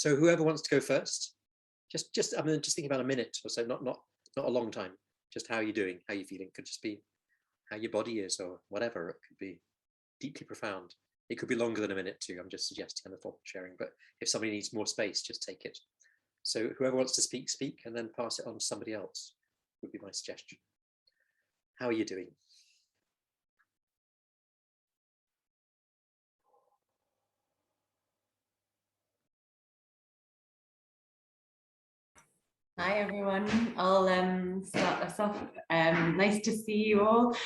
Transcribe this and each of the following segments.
So whoever wants to go first, just I mean, just thinking about a minute or so, not a long time. Just how you're doing, how you're feeling. Could just be how your body is or whatever. It could be deeply profound. It could be longer than a minute too. I'm just suggesting on the thought sharing. But if somebody needs more space, just take it. So whoever wants to speak, speak, and then pass it on to somebody else would be my suggestion. How are you doing? Hi everyone, I'll start us off. Nice to see you all.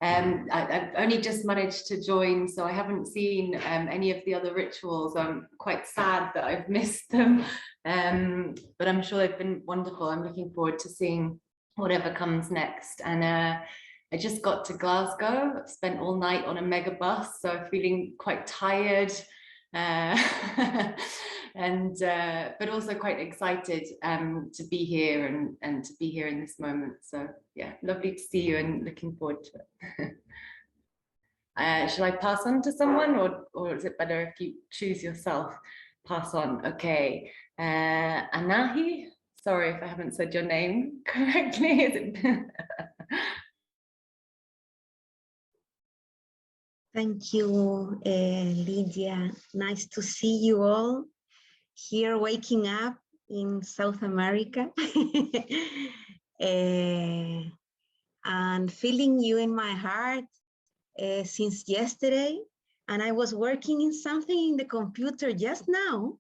I've only just managed to join, so I haven't seen any of the other rituals. I'm quite sad that I've missed them, but I'm sure they've been wonderful. I'm looking forward to seeing whatever comes next. And I just got to Glasgow. I've spent all night on a mega bus, so I'm feeling quite tired. And but also quite excited to be here and to be here in this moment. So yeah, lovely to see you and looking forward to it. Shall I pass on to someone, or is it better if you choose yourself? Pass on. Okay. Anahi, sorry if I haven't said your name correctly. Is it? Thank you, Lydia. Nice to see you all here waking up in South America and feeling you in my heart since yesterday. And I was working in something in the computer just now,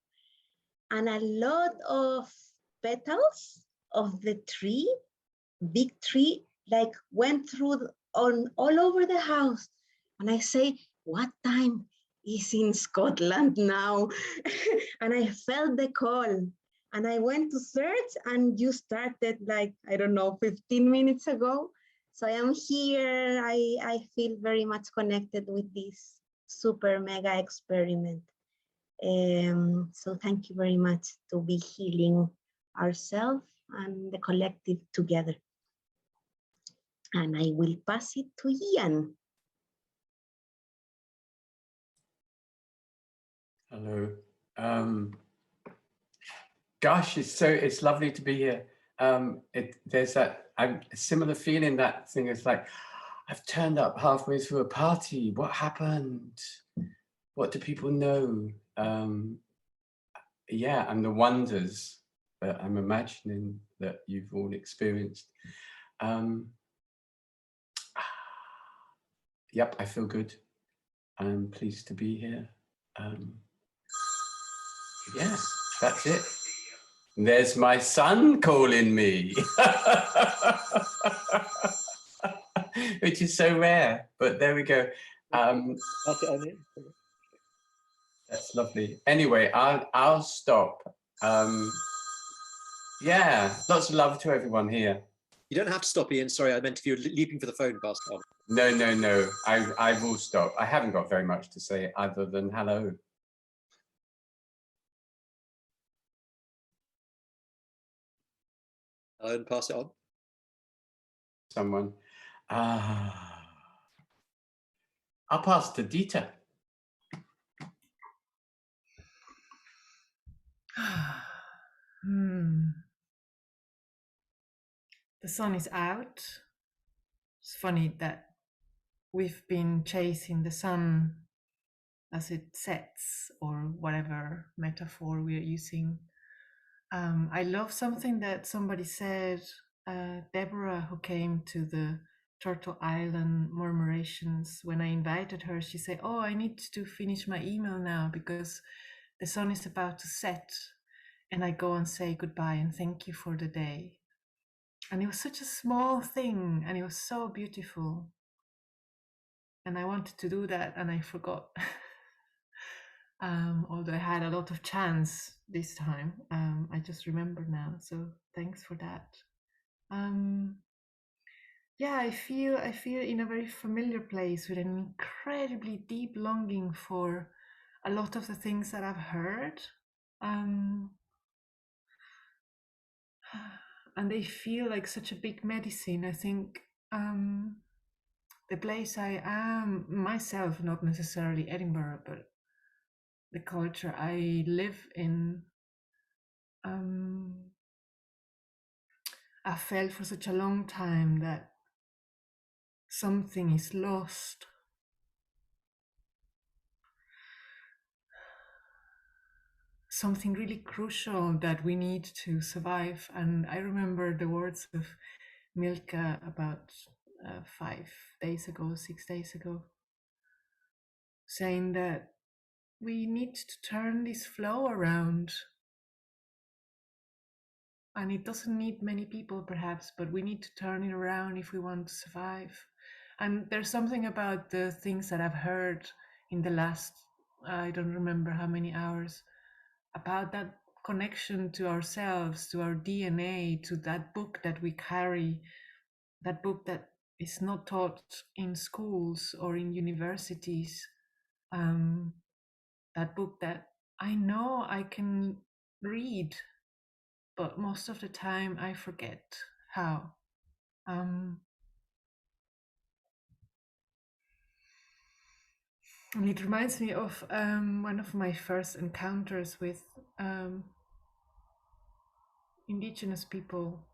and a lot of petals of the tree, big tree, like went through all over the house. And I say, what time is in Scotland now? And I felt the call. And I went to search, and you started like, I don't know, 15 minutes ago. So I am here. I feel very much connected with this super mega experiment. So thank you very much to be healing ourselves and the collective together. And I will pass it to Ian. Hello. Gosh, it's lovely to be here. There's a similar feeling. That thing is like, I've turned up halfway through a party. What happened? What do people know? Yeah, and the wonders that I'm imagining that you've all experienced. Yep, I feel good. I'm pleased to be here. Yeah, that's it. There's my son calling me, which is so rare, but there we go. That's lovely. Anyway, I'll stop. Yeah, lots of love to everyone here. You don't have to stop, Ian. Sorry, I meant if you're leaping for the phone, pass it on. No. I will stop. I haven't got very much to say other than hello. And pass it on. Someone. I'll pass to Dieter. The sun is out. It's funny that we've been chasing the sun as it sets, or whatever metaphor we're using. I love something that somebody said, Deborah, who came to the Turtle Island Murmurations, when I invited her, she said, oh, I need to finish my email now because the sun is about to set, and I go and say goodbye and thank you for the day. And it was such a small thing, and it was so beautiful. And I wanted to do that, and I forgot. Although I had a lot of chance this time, I just remember now. So thanks for that. Yeah, I feel in a very familiar place with an incredibly deep longing for a lot of the things that I've heard. And they feel like such a big medicine. I think the place I am myself, not necessarily Edinburgh, but the culture I live in, I felt for such a long time that something is lost. Something really crucial that we need to survive. And I remember the words of Milka about 5 days ago, 6 days ago, saying that we need to turn this flow around. And it doesn't need many people perhaps, but we need to turn it around if we want to survive. And there's something about the things that I've heard in the last, I don't remember how many hours, about that connection to ourselves, to our DNA, to that book that we carry, that book that is not taught in schools or in universities, that book that I know I can read, but most of the time I forget how. And it reminds me of one of my first encounters with indigenous people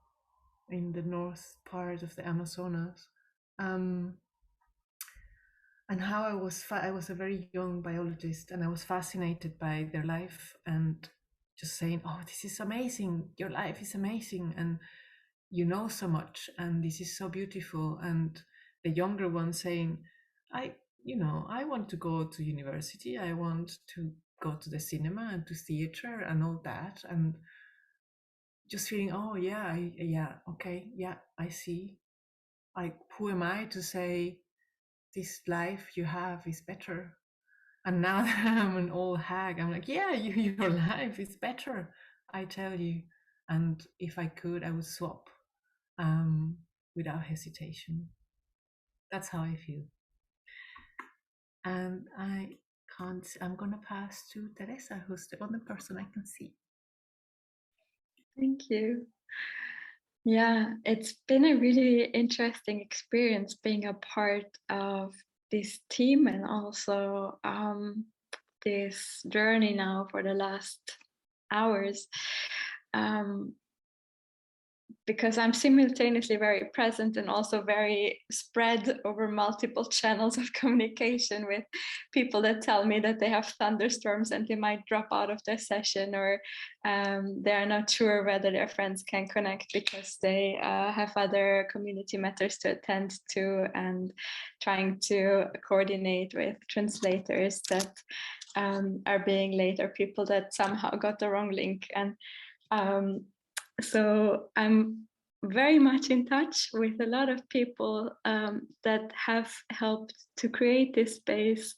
in the north part of the Amazonas, and how I was a very young biologist, and I was fascinated by their life and just saying, "Oh, this is amazing! Your life is amazing, and you know so much, and this is so beautiful." And the younger one saying, "I want to go to university. I want to go to the cinema and to theater and all that," and just feeling, oh yeah, okay, yeah, I see. Like, who am I to say this life you have is better? And now that I'm an old hag, I'm like, yeah, your life is better, I tell you. And if I could, I would swap without hesitation. That's how I feel. And I'm gonna pass to Teresa, who's the only person I can see. Thank you. Yeah, it's been a really interesting experience being a part of this team and also this journey now for the last hours. Because I'm simultaneously very present and also very spread over multiple channels of communication with people that tell me that they have thunderstorms and they might drop out of their session, or they are not sure whether their friends can connect because they have other community matters to attend to, and trying to coordinate with translators that are being late, or people that somehow got the wrong link. And so I'm very much in touch with a lot of people that have helped to create this space.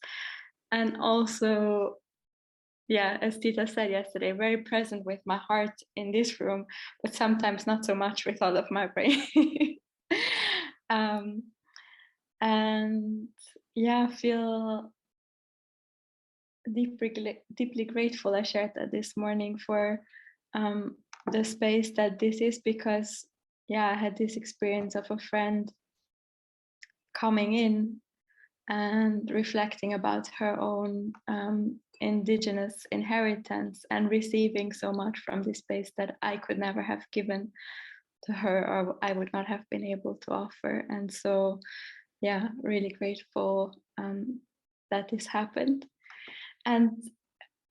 And also, yeah, as Tita said yesterday, very present with my heart in this room, but sometimes not so much with all of my brain. And yeah, feel deeply grateful. I shared that this morning for the space that this is, because yeah, I had this experience of a friend coming in and reflecting about her own indigenous inheritance and receiving so much from this space that I could never have given to her, or I would not have been able to offer. And so yeah, really grateful that this happened. And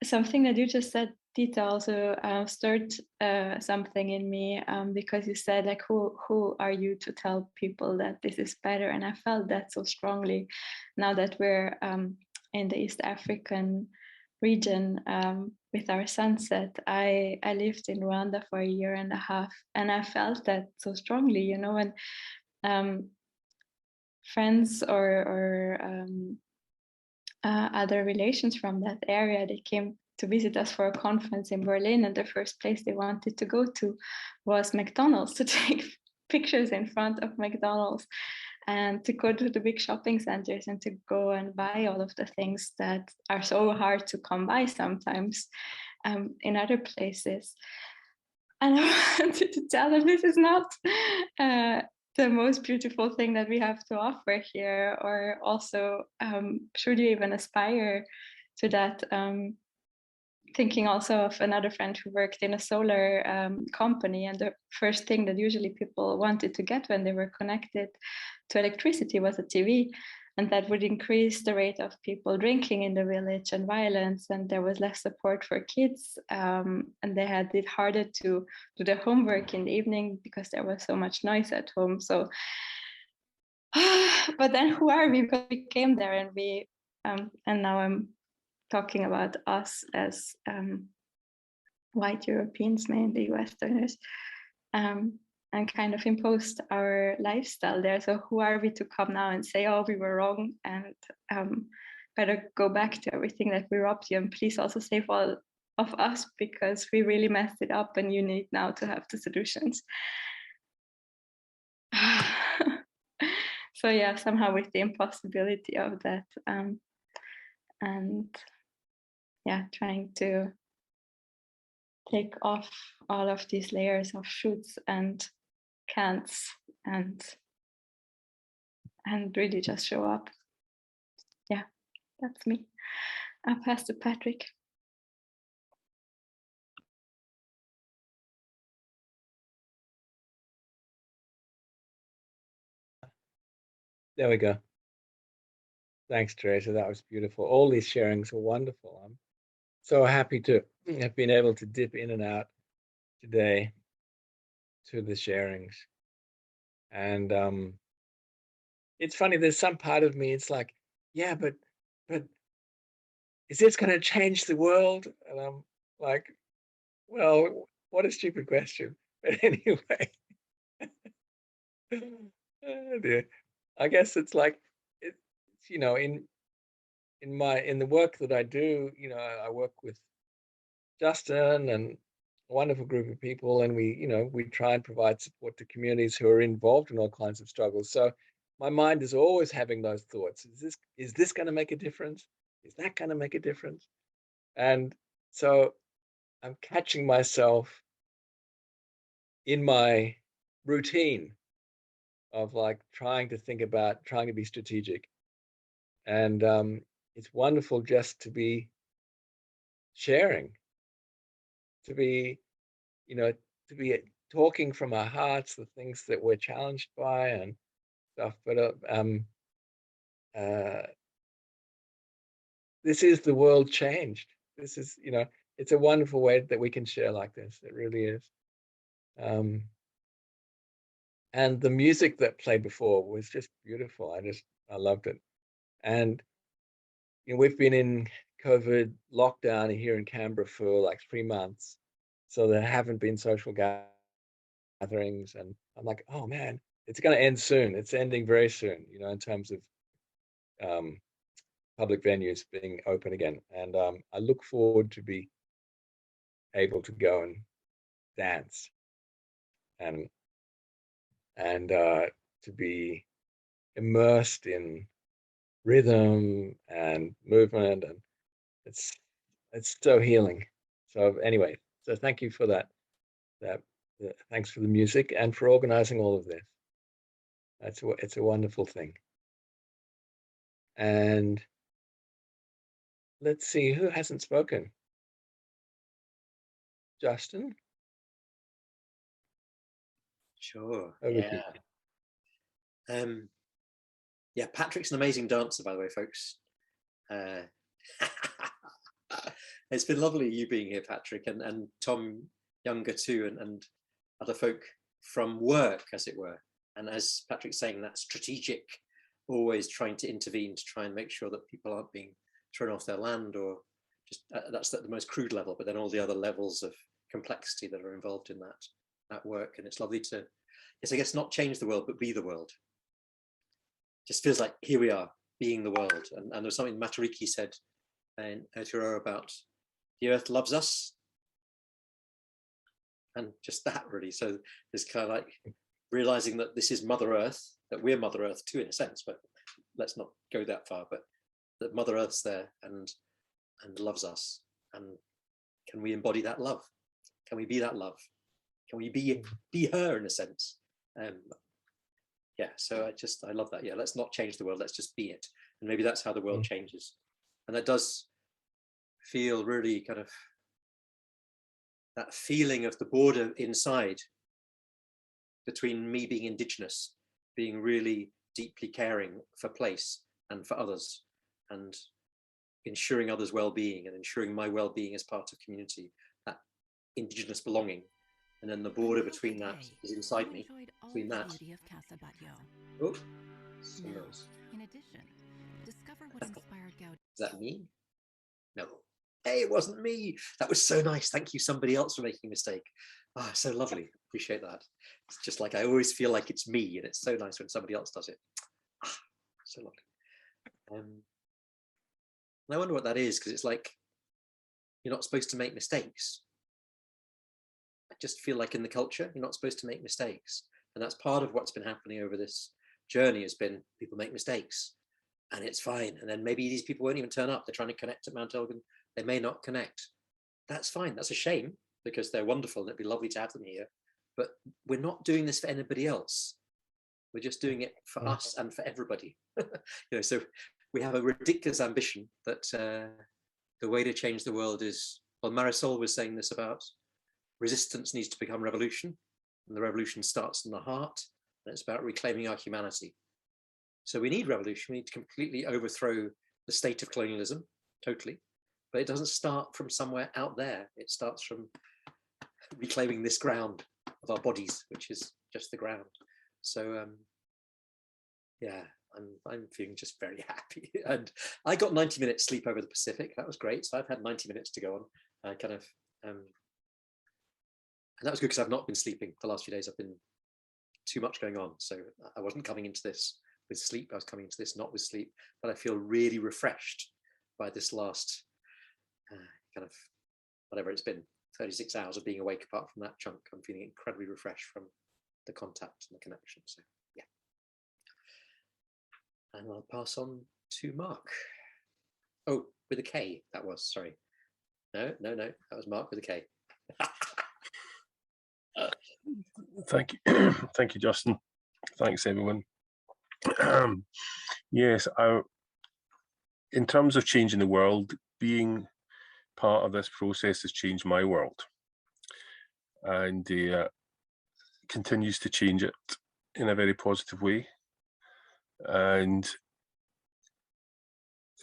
something that you just said, Tita, also stirred something in me, because you said, like, who are you to tell people that this is better? And I felt that so strongly now that we're in the East African region with our sunset. I lived in Rwanda for a year and a half, and I felt that so strongly, you know, when friends or other relations from that area, they came to visit us for a conference in Berlin, and the first place they wanted to go to was McDonald's, to take pictures in front of McDonald's and to go to the big shopping centers and to go and buy all of the things that are so hard to come by sometimes in other places. And I wanted to tell them, this is not the most beautiful thing that we have to offer here, or also should you even aspire to that, thinking also of another friend who worked in a solar company, and the first thing that usually people wanted to get when they were connected to electricity was a TV, and that would increase the rate of people drinking in the village and violence, and there was less support for kids, and they had it harder to do their homework in the evening because there was so much noise at home. So but then who are we? Because we came there, and we and now I'm talking about us as white Europeans, mainly Westerners, and kind of imposed our lifestyle there. So who are we to come now and say, oh, we were wrong, and better go back to everything that we robbed you, and please also save all of us because we really messed it up, and you need now to have the solutions. So yeah, somehow with the impossibility of that, and yeah, trying to take off all of these layers of shoulds and can'ts and really just show up. Yeah, that's me. I'll pass to Patrick. There we go. Thanks, Teresa. That was beautiful. All these sharings were wonderful. I'm so happy to have been able to dip in and out today to the sharings. And it's funny, there's some part of me, it's like, yeah, but is this going to change the world? And I'm like, well, what a stupid question. But anyway, oh dear. I guess it's like, it's, you know, in the work that I do, you know, I work with Justin and a wonderful group of people, and we try and provide support to communities who are involved in all kinds of struggles. So my mind is always having those thoughts. Is this going to make a difference? Is that going to make a difference? And so I'm catching myself in my routine of like trying to be strategic. And it's wonderful just to be sharing, to be talking from our hearts, the things that we're challenged by and stuff. But this is the world changed. This is, it's a wonderful way that we can share like this. It really is. And the music that played before was just beautiful. I loved it. And we've been in COVID lockdown here in Canberra for like 3 months, so there haven't been social gatherings, and I'm like, oh man, it's going to end soon. It's ending very soon, in terms of public venues being open again. And I look forward to be able to go and dance and to be immersed in rhythm and movement, and it's so healing. So anyway, so thank you for that. Thanks for the music and for organizing all of this. It's a wonderful thing. And let's see, who hasn't spoken? Justin? Sure. Over to you. Yeah, Patrick's an amazing dancer, by the way, folks. It's been lovely you being here, Patrick, and Tom Younger too, and other folk from work, as it were. And as Patrick's saying, that strategic, always trying to intervene to try and make sure that people aren't being thrown off their land, or just that's at the most crude level, but then all the other levels of complexity that are involved in that work. And it's lovely to, yes, I guess not change the world, but be the world. Just feels like here we are, being the world. And there's something Matariki said in Aotearoa about the earth loves us. And just that really. So there's kind of like realizing that this is Mother Earth, that we're Mother Earth too, in a sense, but let's not go that far, but that Mother Earth's there and loves us. And can we embody that love? Can we be that love? Can we be her in a sense? Yeah, so I love that. Yeah, let's not change the world, let's just be it. And maybe that's how the world changes. And that does feel really kind of that feeling of the border inside between me being indigenous, being really deeply caring for place and for others, and ensuring others' well-being and ensuring my well-being as part of community, that indigenous belonging. And then the border between that is inside me, between that. Oh, some noise. In addition, discover what inspired Gaudi. Is that me? No. Hey, it wasn't me. That was so nice. Thank you, somebody else, for making a mistake. Ah, so lovely. Appreciate that. It's just like I always feel like it's me, and it's so nice when somebody else does it. Ah, so lovely. And I wonder what that is, because it's like you're not supposed to make mistakes. I just feel like in the culture, you're not supposed to make mistakes. And that's part of what's been happening over this journey, has been people make mistakes and it's fine. And then maybe these people won't even turn up. They're trying to connect at Mount Elgin. They may not connect. That's fine. That's a shame, because they're wonderful and it'd be lovely to have them here. But we're not doing this for anybody else. We're just doing it for us and for everybody. So we have a ridiculous ambition that the way to change the world is, well, Marisol was saying this about resistance needs to become revolution, and the revolution starts in the heart, and it's about reclaiming our humanity. So we need revolution. We need to completely overthrow the state of colonialism, totally. But it doesn't start from somewhere out there. It starts from reclaiming this ground of our bodies, which is just the ground. So yeah, I'm feeling just very happy. And I got 90 minutes sleep over the Pacific. That was great. So I've had 90 minutes to go on. I kind of and that was good, because I've not been sleeping the last few days. I've been too much going on. So I wasn't coming into this with sleep. I was coming into this not with sleep, but I feel really refreshed by this last kind of, whatever it's been, 36 hours of being awake. Apart from that chunk, I'm feeling incredibly refreshed from the contact and the connection. So yeah. And I'll pass on to Mark. Oh, with a K, that was, sorry. No, that was Mark with a K. Thank you. Thank you, Justin. Thanks, everyone. Yes, in terms of changing the world, being part of this process has changed my world, and continues to change it in a very positive way. And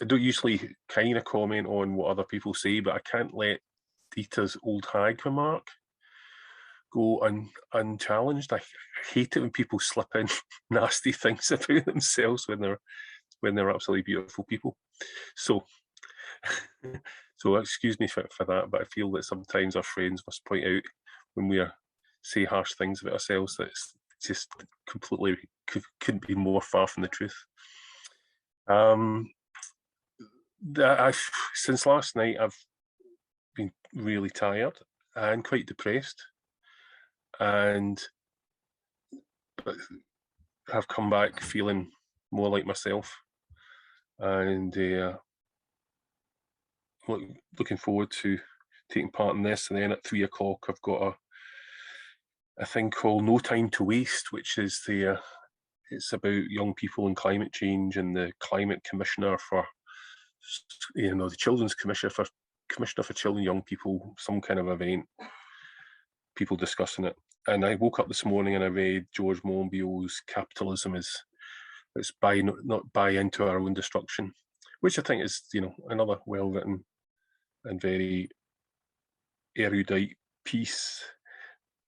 I don't usually kind of comment on what other people say, but I can't let Dita's old hag remark go unchallenged. I hate it when people slip in nasty things about themselves when they're absolutely beautiful people. So excuse me for that, but I feel that sometimes our friends must point out when we say harsh things about ourselves that it's just completely couldn't be more far from the truth. Since last night, I've been really tired and quite depressed, but have come back feeling more like myself, and looking forward to taking part in this. And then at 3 o'clock, I've got a thing called No Time to Waste, which is it's about young people and climate change, and the climate commissioner for, the children's commissioner for children and young people, some kind of event, people discussing it. And I woke up this morning and I read George Monbiot's Capitalism is not buy into our own destruction, which I think is, another well-written and very erudite piece.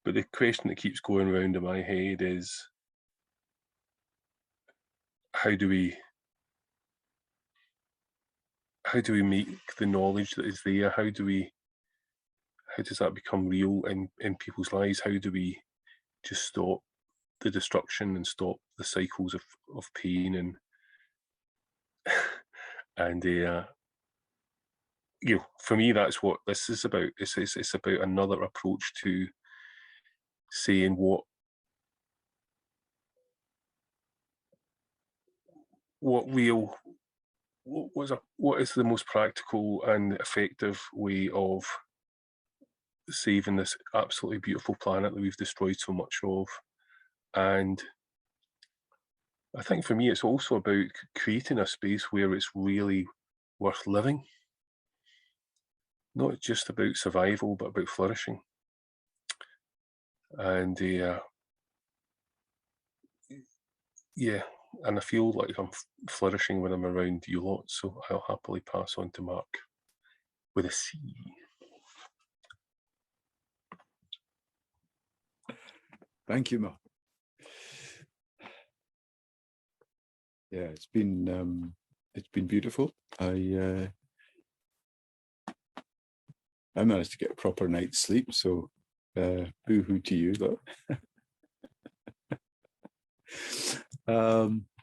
But the question that keeps going around in my head is, how do we make the knowledge that is there? How does that become real in people's lives? How do we just stop the destruction and stop the cycles of pain and for me, that's what this is about. It's about another approach to saying what is the most practical and effective way of saving this absolutely beautiful planet that we've destroyed so much of. And I think for me, it's also about creating a space where it's really worth living, not just about survival, but about flourishing. and yeah, and I feel like I'm flourishing when I'm around you lot, so I'll happily pass on to Mark with a C. Thank you, Mark. Yeah, it's been beautiful. I managed to get a proper night's sleep, so boo-hoo to you though.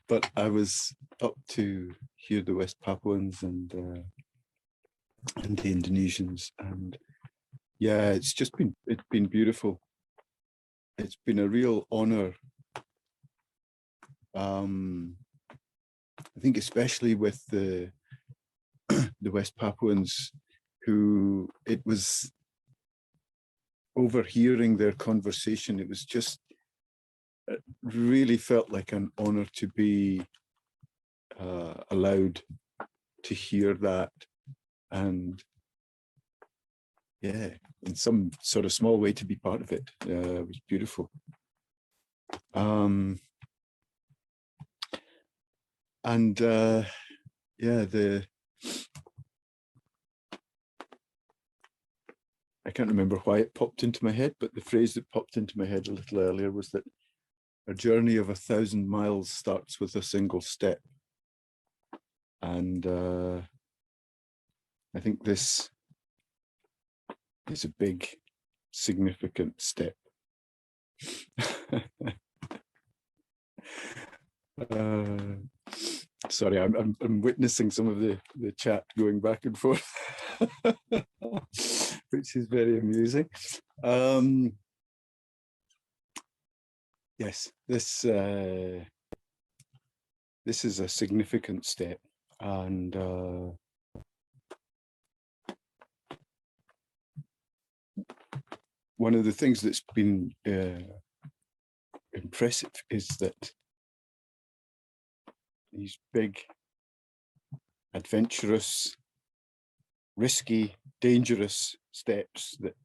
But I was up to hear the West Papuans and the Indonesians, and yeah, it's been beautiful. It's been a real honor. I think especially with the West Papuans, who it was overhearing their conversation. It was just really felt like an honor to be allowed to hear that, and yeah, in some sort of small way to be part of it. It was beautiful. Yeah, I can't remember why it popped into my head, but the phrase that popped into my head a little earlier was that a journey of 1,000 miles starts with a single step. And I think this is a big, significant step. Sorry, I'm witnessing some of the chat going back and forth, which is very amusing. Yes, this is a significant step, and one of the things that's been impressive is that these big, adventurous, risky, dangerous steps that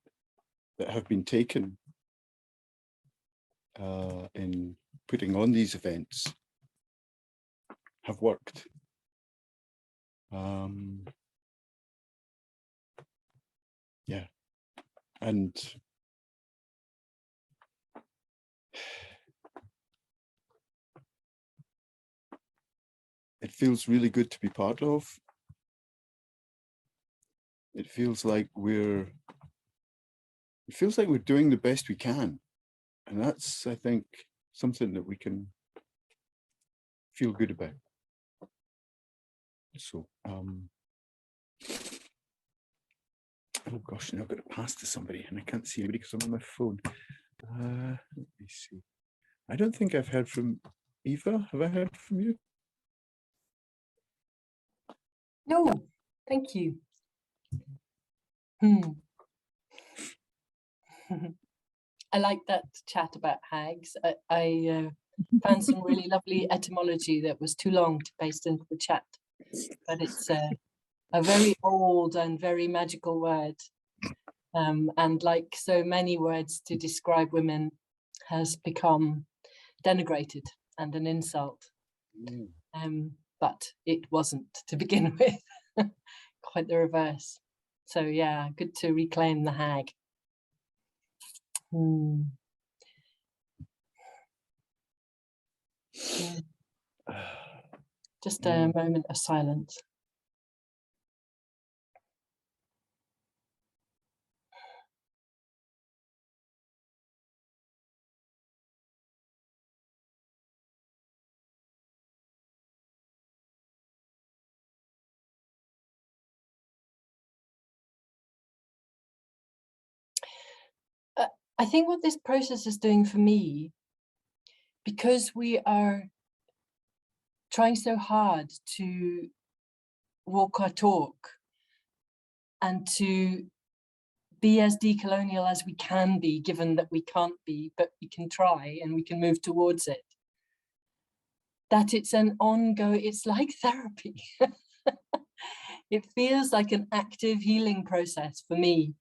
have been taken in putting on these events have worked. Yeah, and it feels really good to be part of. It feels like we're doing the best we can. And that's, I think, something that we can feel good about. So, oh gosh, now I've got to pass to somebody and I can't see anybody because I'm on my phone. Let me see. I don't think I've heard from Eva. Have I heard from you? No, thank you. I like that chat about hags. I found some really lovely etymology that was too long to paste into the chat, but it's a very old and very magical word. And like so many words to describe women, has become denigrated and an insult. But it wasn't to begin with, quite the reverse. So yeah, good to reclaim the hag. Just a moment of silence. I think what this process is doing for me, because we are trying so hard to walk our talk and to be as decolonial as we can be, given that we can't be, but we can try and we can move towards it, that it's an ongoing, it's like therapy. It feels like an active healing process for me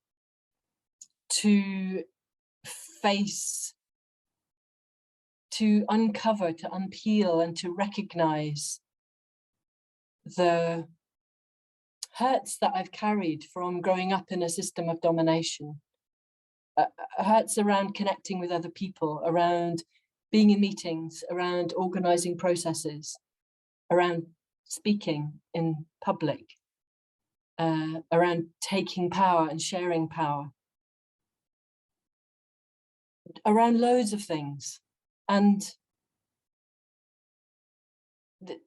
to face, to uncover, to unpeel, and to recognize the hurts that I've carried from growing up in a system of domination. Hurts around connecting with other people, around being in meetings, around organizing processes, around speaking in public, around taking power and sharing power, around loads of things. And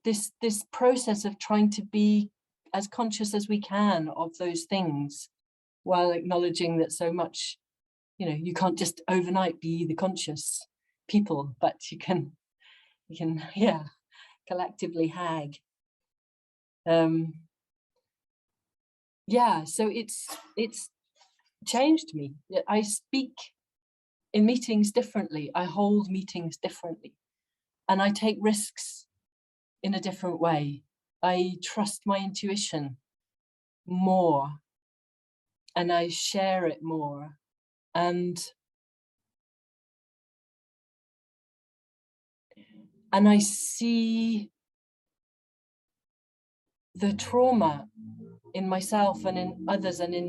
this process of trying to be as conscious as we can of those things, while acknowledging that so much, you can't just overnight be the conscious people, but you can yeah, collectively hag. Yeah, so it's changed me. I speak in meetings differently. I hold meetings differently, and I take risks in a different way. I trust my intuition more, and I share it more. And I see the trauma in myself and in others and in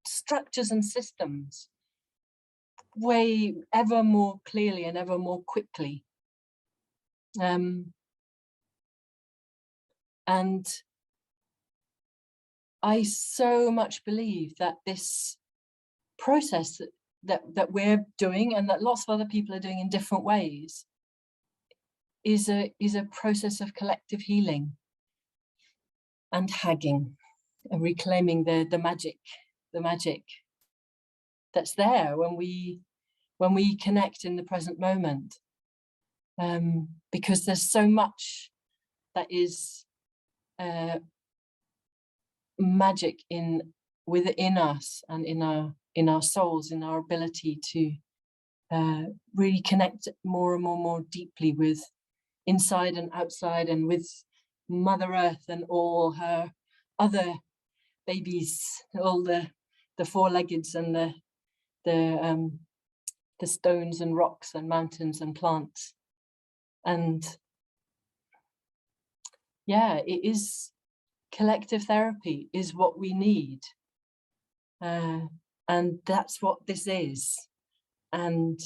structures and systems way ever more clearly and ever more quickly. And I so much believe that this process that we're doing, and that lots of other people are doing in different ways, is a process of collective healing and hagging and reclaiming the magic that's there when we connect in the present moment, because there's so much that is magic within us and in our souls, in our ability to really connect more and more deeply with inside and outside, and with Mother Earth and all her other babies, all the four-leggeds and the stones and rocks and mountains and plants. And yeah, it is, collective therapy is what we need, and that's what this is. And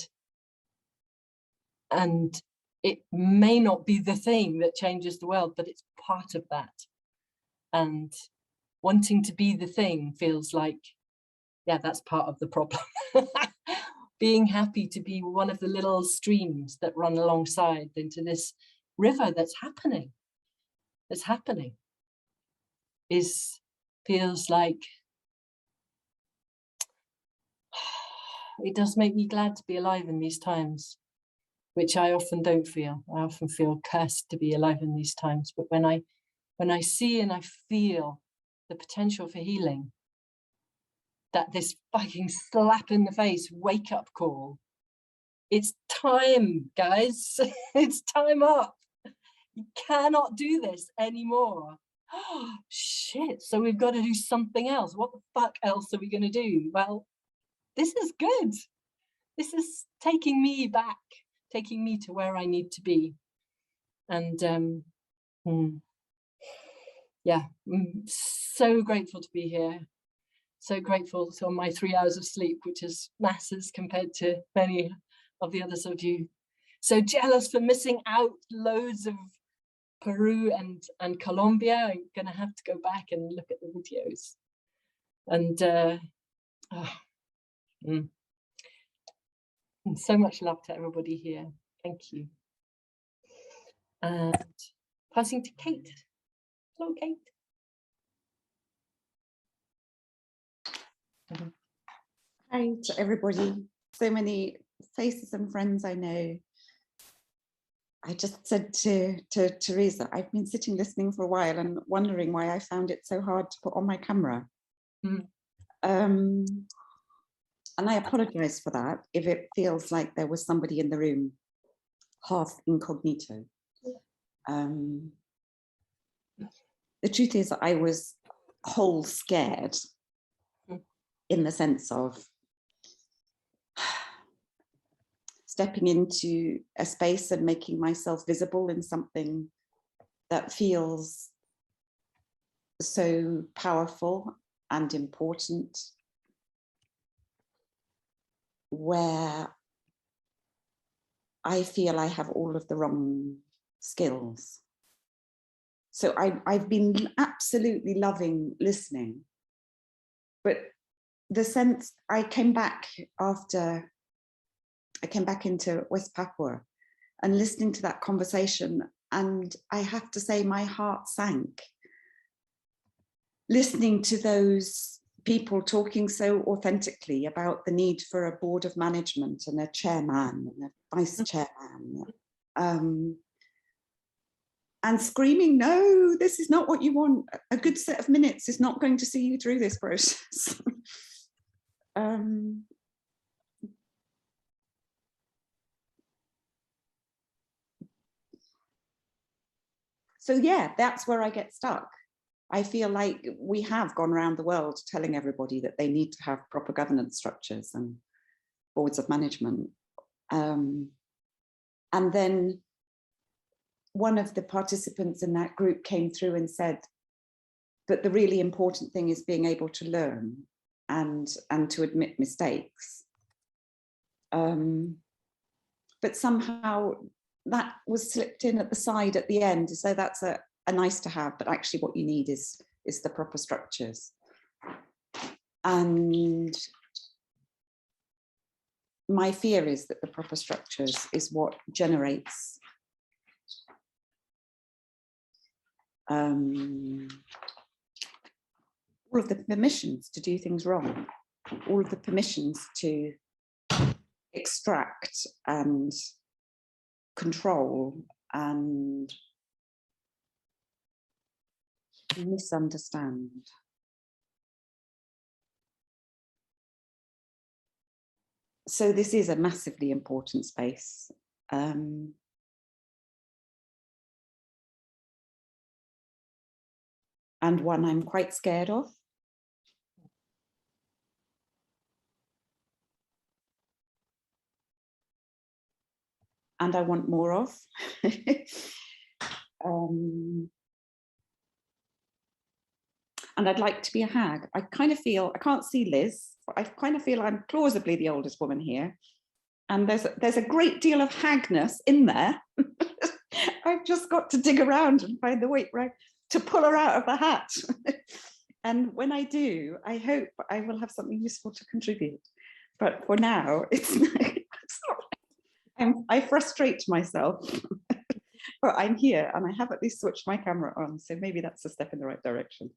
it may not be the thing that changes the world, but it's part of that. And wanting to be the thing feels like, yeah, that's part of the problem. Being happy to be one of the little streams that run alongside into this river that's happening, feels like, it does make me glad to be alive in these times, which I often don't feel. I often feel cursed to be alive in these times. But when I see and I feel the potential for healing, that this fucking slap in the face wake up call, it's time, guys. It's time up. You cannot do this anymore. Oh, shit. So we've got to do something else. What the fuck else are we going to do? Well, this is good. This is taking me back, taking me to where I need to be. And yeah, I'm so grateful to be here. So grateful for my 3 hours of sleep, which is masses compared to many of the others of you. So jealous for missing out loads of Peru and Colombia. I'm gonna have to go back and look at the videos. And and so much love to everybody here. Thank you. And passing to Kate. Hello, Kate. Hi to everybody. So many faces and friends I know. I just said to Teresa, I've been sitting listening for a while and wondering why I found it so hard to put on my camera. And I apologize for that if it feels like there was somebody in the room half incognito. The truth is I was whole scared, in the sense of stepping into a space and making myself visible in something that feels so powerful and important, where I feel I have all of the wrong skills. So I've been absolutely loving listening, but the sense I came back into West Papua and listening to that conversation, and I have to say my heart sank. Listening to those people talking so authentically about the need for a board of management and a chairman and a vice chairman, and screaming, no, this is not what you want. A good set of minutes is not going to see you through this process. So yeah, that's where I get stuck. I feel like we have gone around the world telling everybody that they need to have proper governance structures and boards of management. And then one of the participants in that group came through and said that the really important thing is being able to learn and to admit mistakes. But somehow that was slipped in at the side at the end. So that's a nice to have, but actually what you need is the proper structures. And my fear is that the proper structures is what generates all of the permissions to do things wrong, all of the permissions to extract and control and misunderstand. So this is a massively important space. And one I'm quite scared of. And I want more of. And I'd like to be a hag. I kind of feel, I can't see Liz, but I kind of feel I'm plausibly the oldest woman here. And there's a great deal of hagness in there. I've just got to dig around and find the weight right to pull her out of the hat. And when I do, I hope I will have something useful to contribute. But for now, it's not, I frustrate myself. But I'm here and I have at least switched my camera on. So maybe that's a step in the right direction.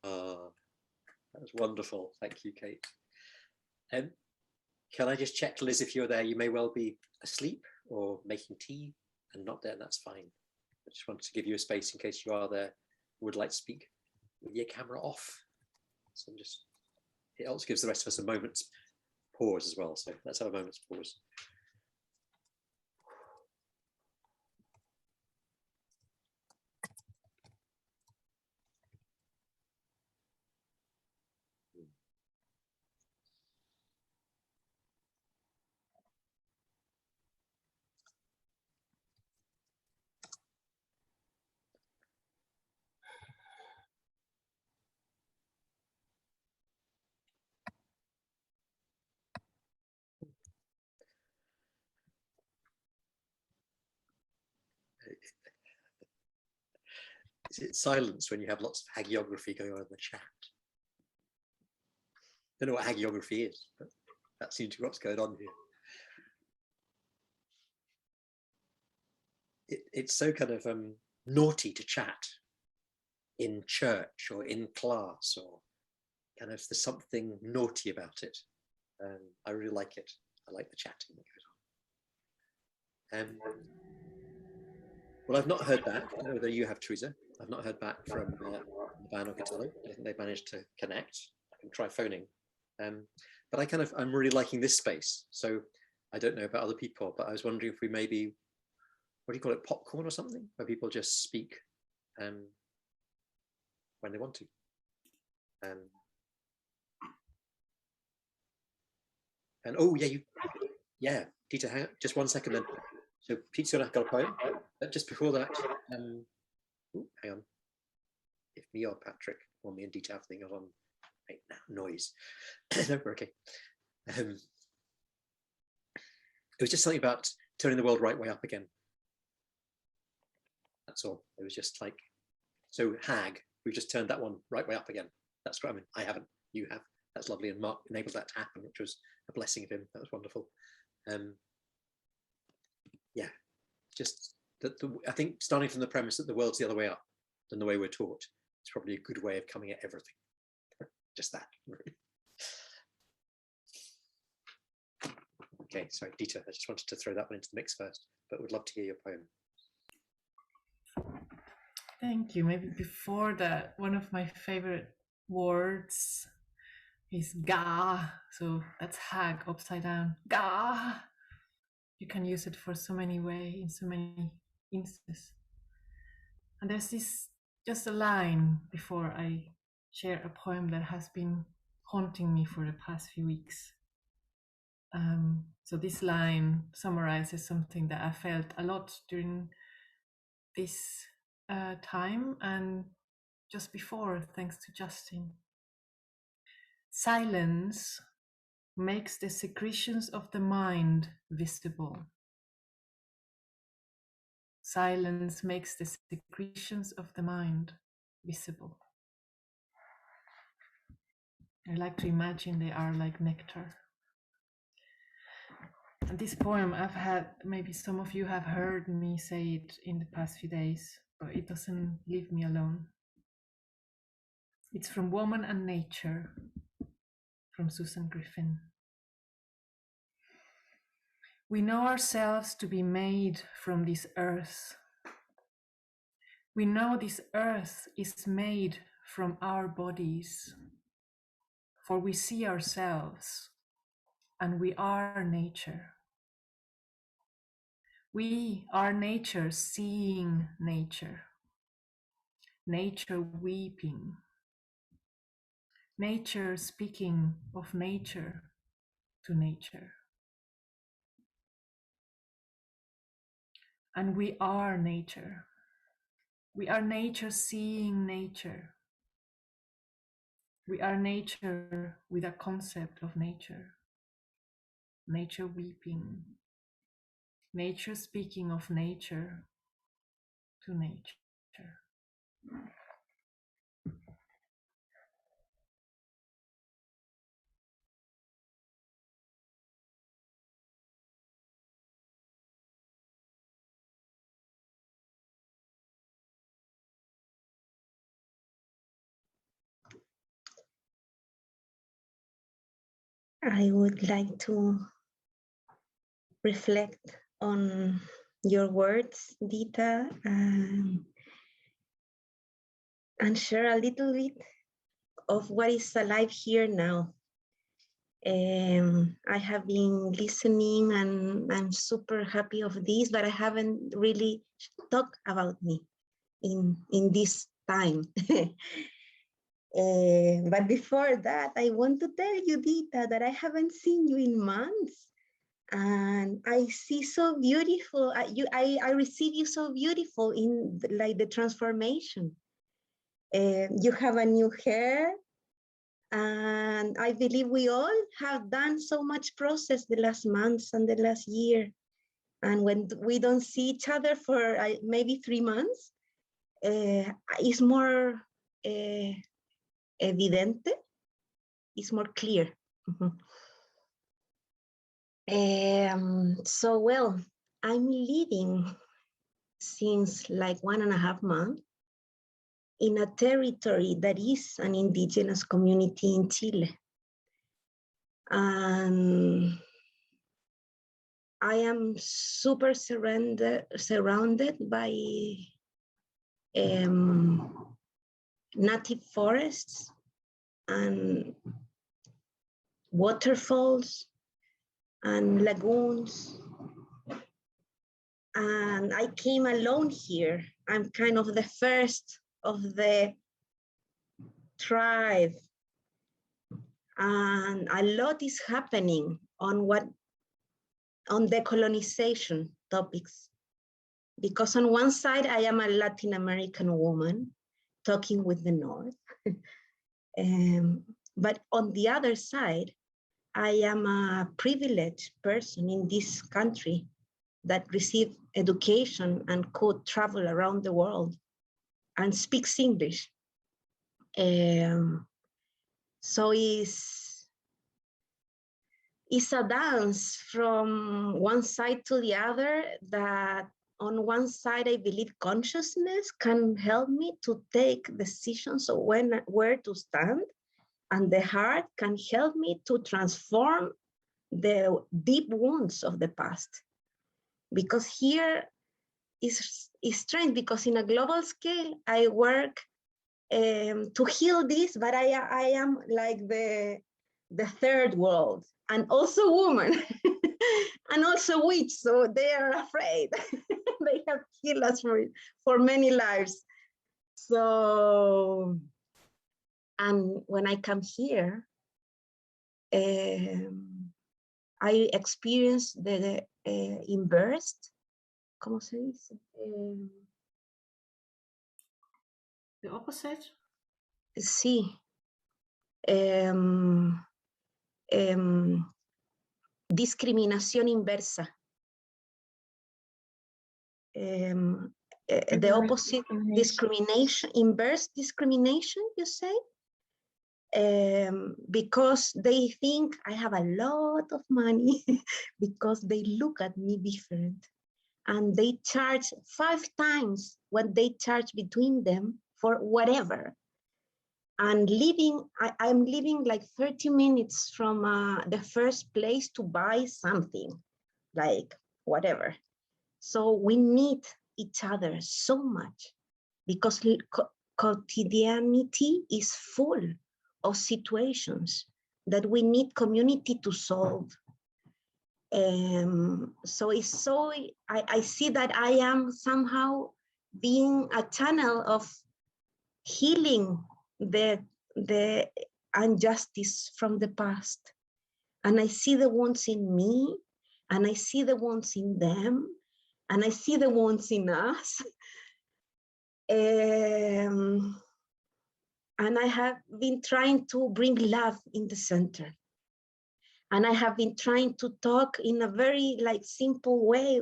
That was wonderful. Thank you, Kate. Can I just check, Liz, if you're there? You may well be asleep or making tea and not there, that's fine. I just wanted to give you a space in case you are there, would like to speak with your camera off. So just, it also gives the rest of us a moment's pause as well. So let's have a moment's pause. Is it silence when you have lots of hagiography going on in the chat? I don't know what hagiography is, but that seems to be what's going on here. It's so kind of naughty to chat in church or in class, or kind of there's something naughty about it. I really like it. I like the chatting that goes on. Well, I've not heard back. I don't know whether you have, Teresa. I've not heard back from Van or Catello. I think they've managed to connect. I can try phoning. But I'm really liking this space. So I don't know about other people, but I was wondering if we maybe, what do you call it, popcorn or something, where people just speak when they want to. And oh yeah, Dita, hang on, just 1 second then. So Pete's got a poem, but just before that, hang on. If me or Patrick or me and Dita have things on right now, noise. No, we're okay. It was just something about turning the world right way up again. That's all. It was just like, so hag, we've just turned that one right way up again. That's great. I mean, I haven't, you have. That's lovely. And Mark enabled that to happen, which was a blessing of him. That was wonderful. Yeah, just that I think starting from the premise that the world's the other way up than the way we're taught is probably a good way of coming at everything. Just that. Okay, sorry, Dita, I just wanted to throw that one into the mix first, but would love to hear your poem. Thank you. Maybe before that, one of my favorite words is ga. So that's hag upside down. Ga. You can use it for so many ways, in so many instances. And there's this, just a line before I share a poem that has been haunting me for the past few weeks. So this line summarizes something that I felt a lot during this time and just before, thanks to Justin. Silence makes the secretions of the mind visible. Silence makes the secretions of the mind visible. I like to imagine they are like nectar. And this poem, I've had, maybe some of you have heard me say it in the past few days, but it doesn't leave me alone. It's from Woman and Nature, from Susan Griffin. We know ourselves to be made from this earth. We know this earth is made from our bodies, for we see ourselves, and we are nature. We are nature seeing nature, nature weeping, nature speaking of nature to nature. And we are nature. We are nature seeing nature. We are nature with a concept of nature. Nature weeping. Nature speaking of nature to nature. I would like to reflect on your words, Dita, and share a little bit of what is alive here now. I have been listening and I'm super happy of this, but I haven't really talked about me in this time. But before that, I want to tell you, Dita, that I haven't seen you in months. And I see so beautiful, I receive you so beautiful in like the transformation. You have a new hair, and I believe we all have done so much process the last months and the last year. And when we don't see each other for maybe 3 months, it's more evidente, it's more clear. So, well, I'm living since like 1.5 months in a territory that is an indigenous community in Chile. And I am super surrounded by native forests and waterfalls and lagoons. And I came alone here. I'm kind of the first of the tribe. And a lot is happening. on decolonization topics. Because on one side, I am a Latin American woman talking with the North. But on the other side, I am a privileged person in this country that received education and could travel around the world and speaks English. So it's a dance from one side to the other, that on one side, I believe consciousness can help me to take decisions of where to stand, and the heart can help me to transform the deep wounds of the past. Because here is strange, because in a global scale, I work to heal this, but I am like the third world, and also woman, and also witch, so they are afraid. They have killed us for many lives. So, and when I come here, I experience the inverse, ¿cómo se dice? The opposite? Sí. Discriminación inversa. The opposite discrimination, inverse discrimination, you say? Because they think I have a lot of money, because they look at me different, and they charge 5 times what they charge between them for whatever. And I'm living like 30 minutes from the first place to buy something, like whatever. So we need each other so much, because quotidianity is full of situations that we need community to solve. So I see that I am somehow being a channel of healing the injustice from the past. And I see the wounds in me, and I see the wounds in them, and I see the wounds in us. And I have been trying to bring love in the center. And I have been trying to talk in a very simple way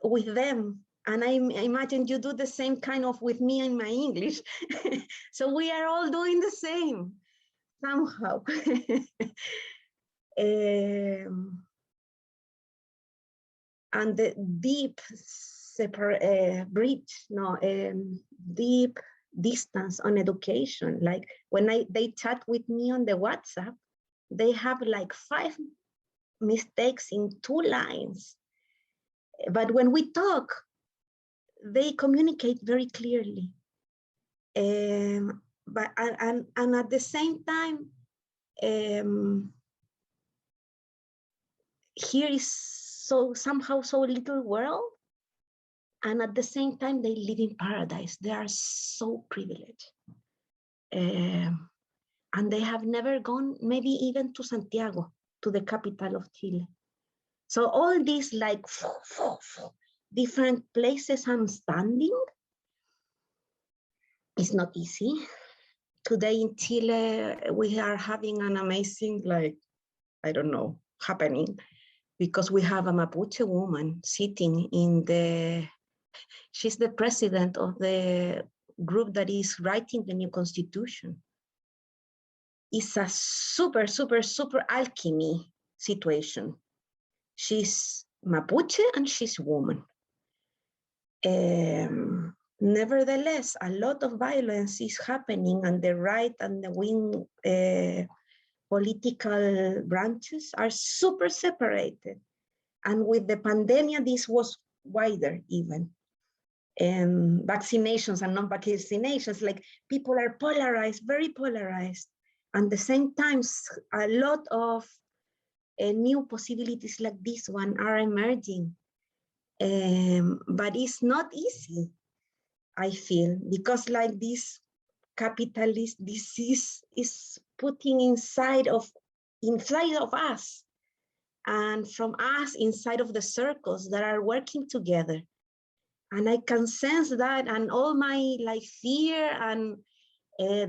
with them. And I imagine you do the same kind of with me in my English. So we are all doing the same somehow. And the deep deep distance on education. Like when they chat with me on the WhatsApp, they have like 5 mistakes in 2 lines. But when we talk, they communicate very clearly. But at the same time, here is somehow so little world, and at the same time they live in paradise. They are so privileged, and they have never gone, maybe even to Santiago, to the capital of Chile. So all these different places I'm standing, it's not easy. Today in Chile, we are having an amazing, I don't know, happening, because we have a Mapuche woman sitting she's the president of the group that is writing the new constitution. It's a super, super, super alchemy situation. She's Mapuche and she's woman. Nevertheless, a lot of violence is happening, and the right and the wing political branches are super separated. And with the pandemic, this was wider even. Vaccinations and non-vaccinations, like people are polarized, very polarized. And at the same time, a lot of new possibilities like this one are emerging. But it's not easy, I feel, because this capitalist disease is putting inside of inside of us and from us inside of the circles that are working together. And I can sense that, and all my like fear and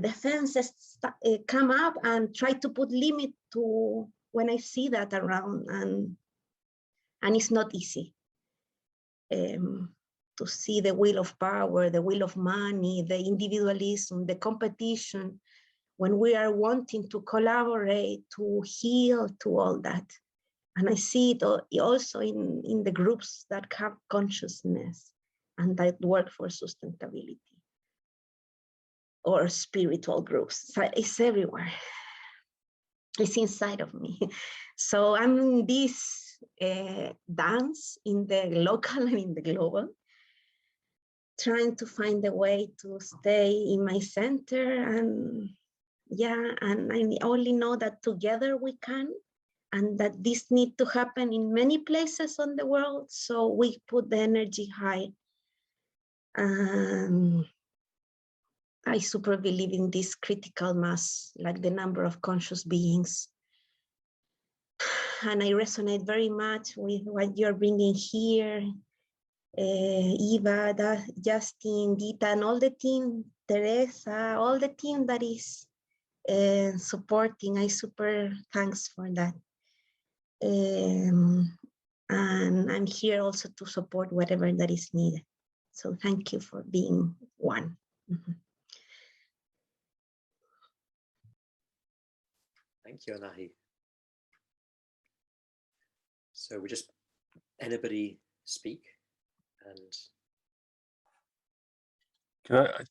defenses come up and try to put limit to when I see that around, and it's not easy to see the will of power, the will of money, the individualism, the competition, when we are wanting to collaborate, to heal, to all that. And I see it also in the groups that have consciousness and that work for sustainability, or spiritual groups. So it's everywhere. It's inside of me. So I'm in this dance in the local and in the global, trying to find a way to stay in my center. And yeah, and I only know that together we can, and that this needs to happen in many places on the world. So we put the energy high. I super believe in this critical mass, like the number of conscious beings. And I resonate very much with what you're bringing here, Eva, Justin, Gita, and all the team, Teresa, all the team that is supporting. I super thanks for that. And I'm here also to support whatever that is needed. So thank you for being one. Mm-hmm. Thank you, Anahi. So we just, anybody speak? And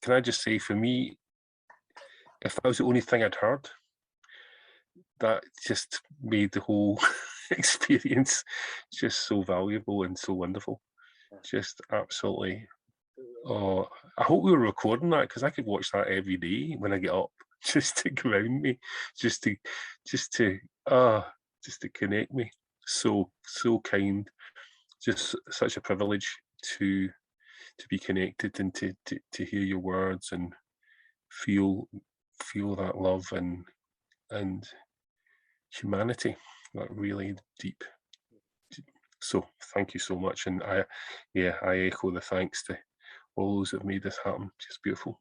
can I just say, for me, if that was the only thing I'd heard, that just made the whole experience just so valuable and so wonderful. Just absolutely. Oh, I hope we were recording that, because I could watch that every day when I get up, just to ground me, just to connect me. So kind. Just such a privilege to be connected and to hear your words and feel that love and humanity, that really deep. So thank you so much, and I echo the thanks to all those that have made this happen. Just beautiful.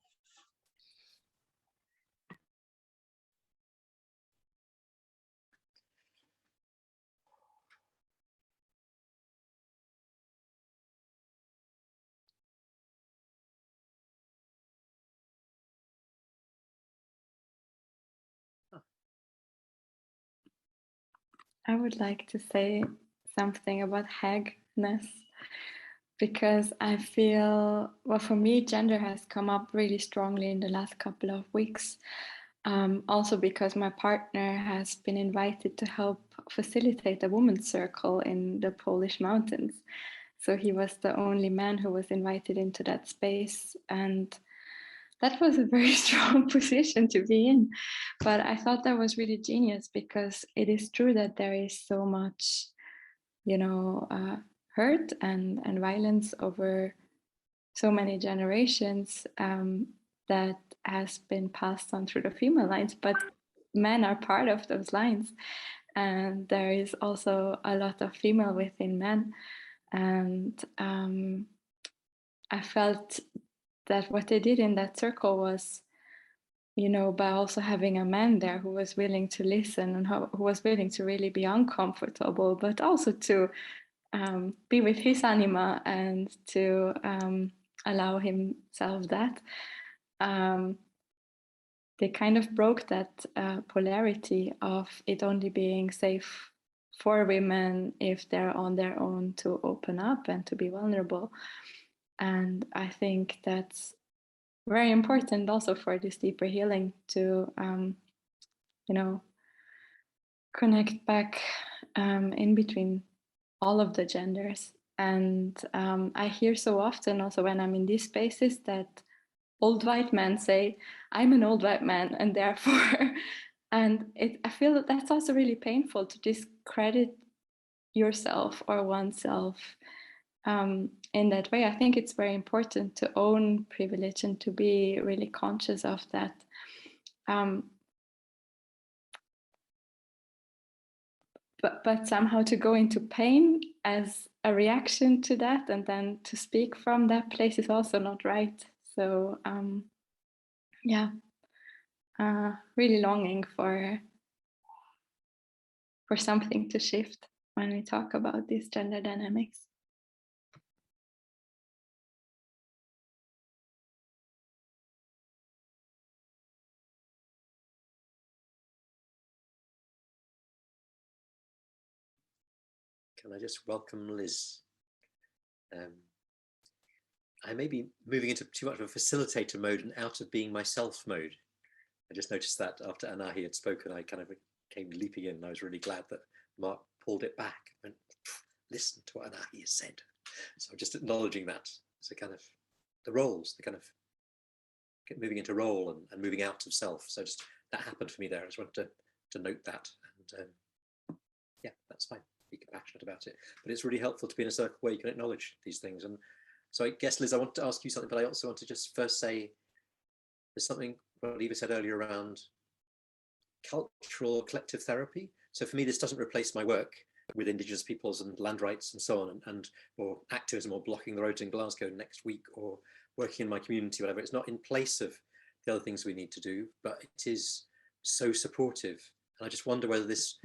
I would like to say something about hagness, because I feel, well, for me, gender has come up really strongly in the last couple of weeks. Also because my partner has been invited to help facilitate a women's circle in the Polish mountains. So he was the only man who was invited into that space. And that was a very strong position to be in. But I thought that was really genius, because it is true that there is so much, hurt and violence over so many generations that has been passed on through the female lines, but men are part of those lines. And there is also a lot of female within men. And I felt that what they did in that circle was, by also having a man there who was willing to listen and who was willing to really be uncomfortable, but also to be with his anima and to allow himself that. They kind of broke that polarity of it only being safe for women if they're on their own to open up and to be vulnerable. And I think that's very important also for this deeper healing to, connect back in between all of the genders. And I hear so often also when I'm in these spaces that old white men say, I'm an old white man, and therefore, and I feel that that's also really painful, to discredit yourself or oneself in that way. I think it's very important to own privilege and to be really conscious of that. but somehow to go into pain as a reaction to that, and then to speak from that place is also not right. So yeah, really longing for something to shift when we talk about these gender dynamics. Can I just welcome Liz? I may be moving into too much of a facilitator mode and out of being myself mode. I just noticed that after Anahi had spoken, I kind of came leaping in, and I was really glad that Mark pulled it back and listen to what Anahi has said. So just acknowledging that. So kind of the roles, the kind of moving into role and moving out of self. So just that happened for me there. I just wanted to note that. And yeah, that's fine. Be compassionate about it. But it's really helpful to be in a circle where you can acknowledge these things. And so I guess, Liz, I want to ask you something, but I also want to just first say there's something what Eva said earlier around cultural collective therapy. So for me, this doesn't replace my work with Indigenous peoples and land rights and so on, and or activism or blocking the roads in Glasgow next week or working in my community, whatever. It's not in place of the other things we need to do, but it is so supportive. And I just wonder whether this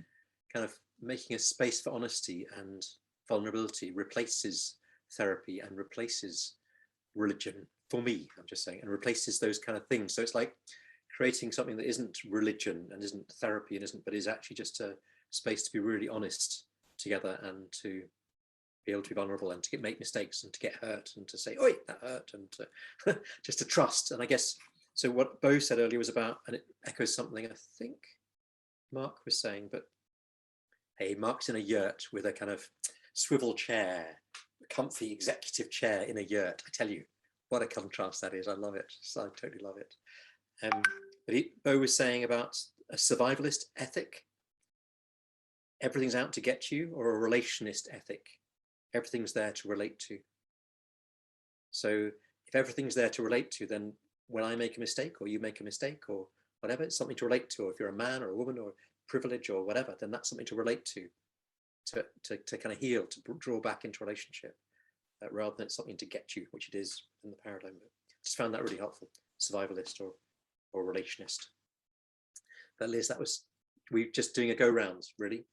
kind of making a space for honesty and vulnerability replaces therapy and replaces religion for me, I'm just saying, and replaces those kind of things. So it's like creating something that isn't religion and isn't therapy and isn't, but is actually just a space to be really honest together and to be able to be vulnerable and to make mistakes and to get hurt and to say, oi, that hurt, and to just to trust. And I guess, so what Bo said earlier was about, and it echoes something I think Mark was saying, but hey, Mark's in a yurt with a kind of swivel chair, a comfy executive chair in a yurt. I tell you, what a contrast that is. I love it. So I totally love it. But Bo was saying about a survivalist ethic. Everything's out to get you, or a relationist ethic. Everything's there to relate to. So if everything's there to relate to, then when I make a mistake or you make a mistake or whatever, it's something to relate to. Or if you're a man or a woman or privilege or whatever, then that's something to relate to kind of heal, to draw back into relationship, rather than something to get you, which it is in the paradigm. But just found that really helpful, survivalist or relationist. But Liz, that was, we're just doing a go round, really.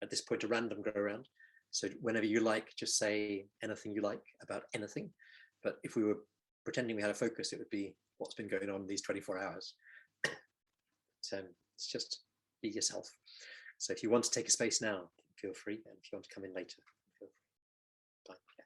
At this point, a random go round. So whenever you like, just say anything you like about anything. But if we were pretending we had a focus, it would be what's been going on in these 24 hours. So it's just be yourself. So if you want to take a space now, feel free. And if you want to come in later, feel free. Bye. Yeah.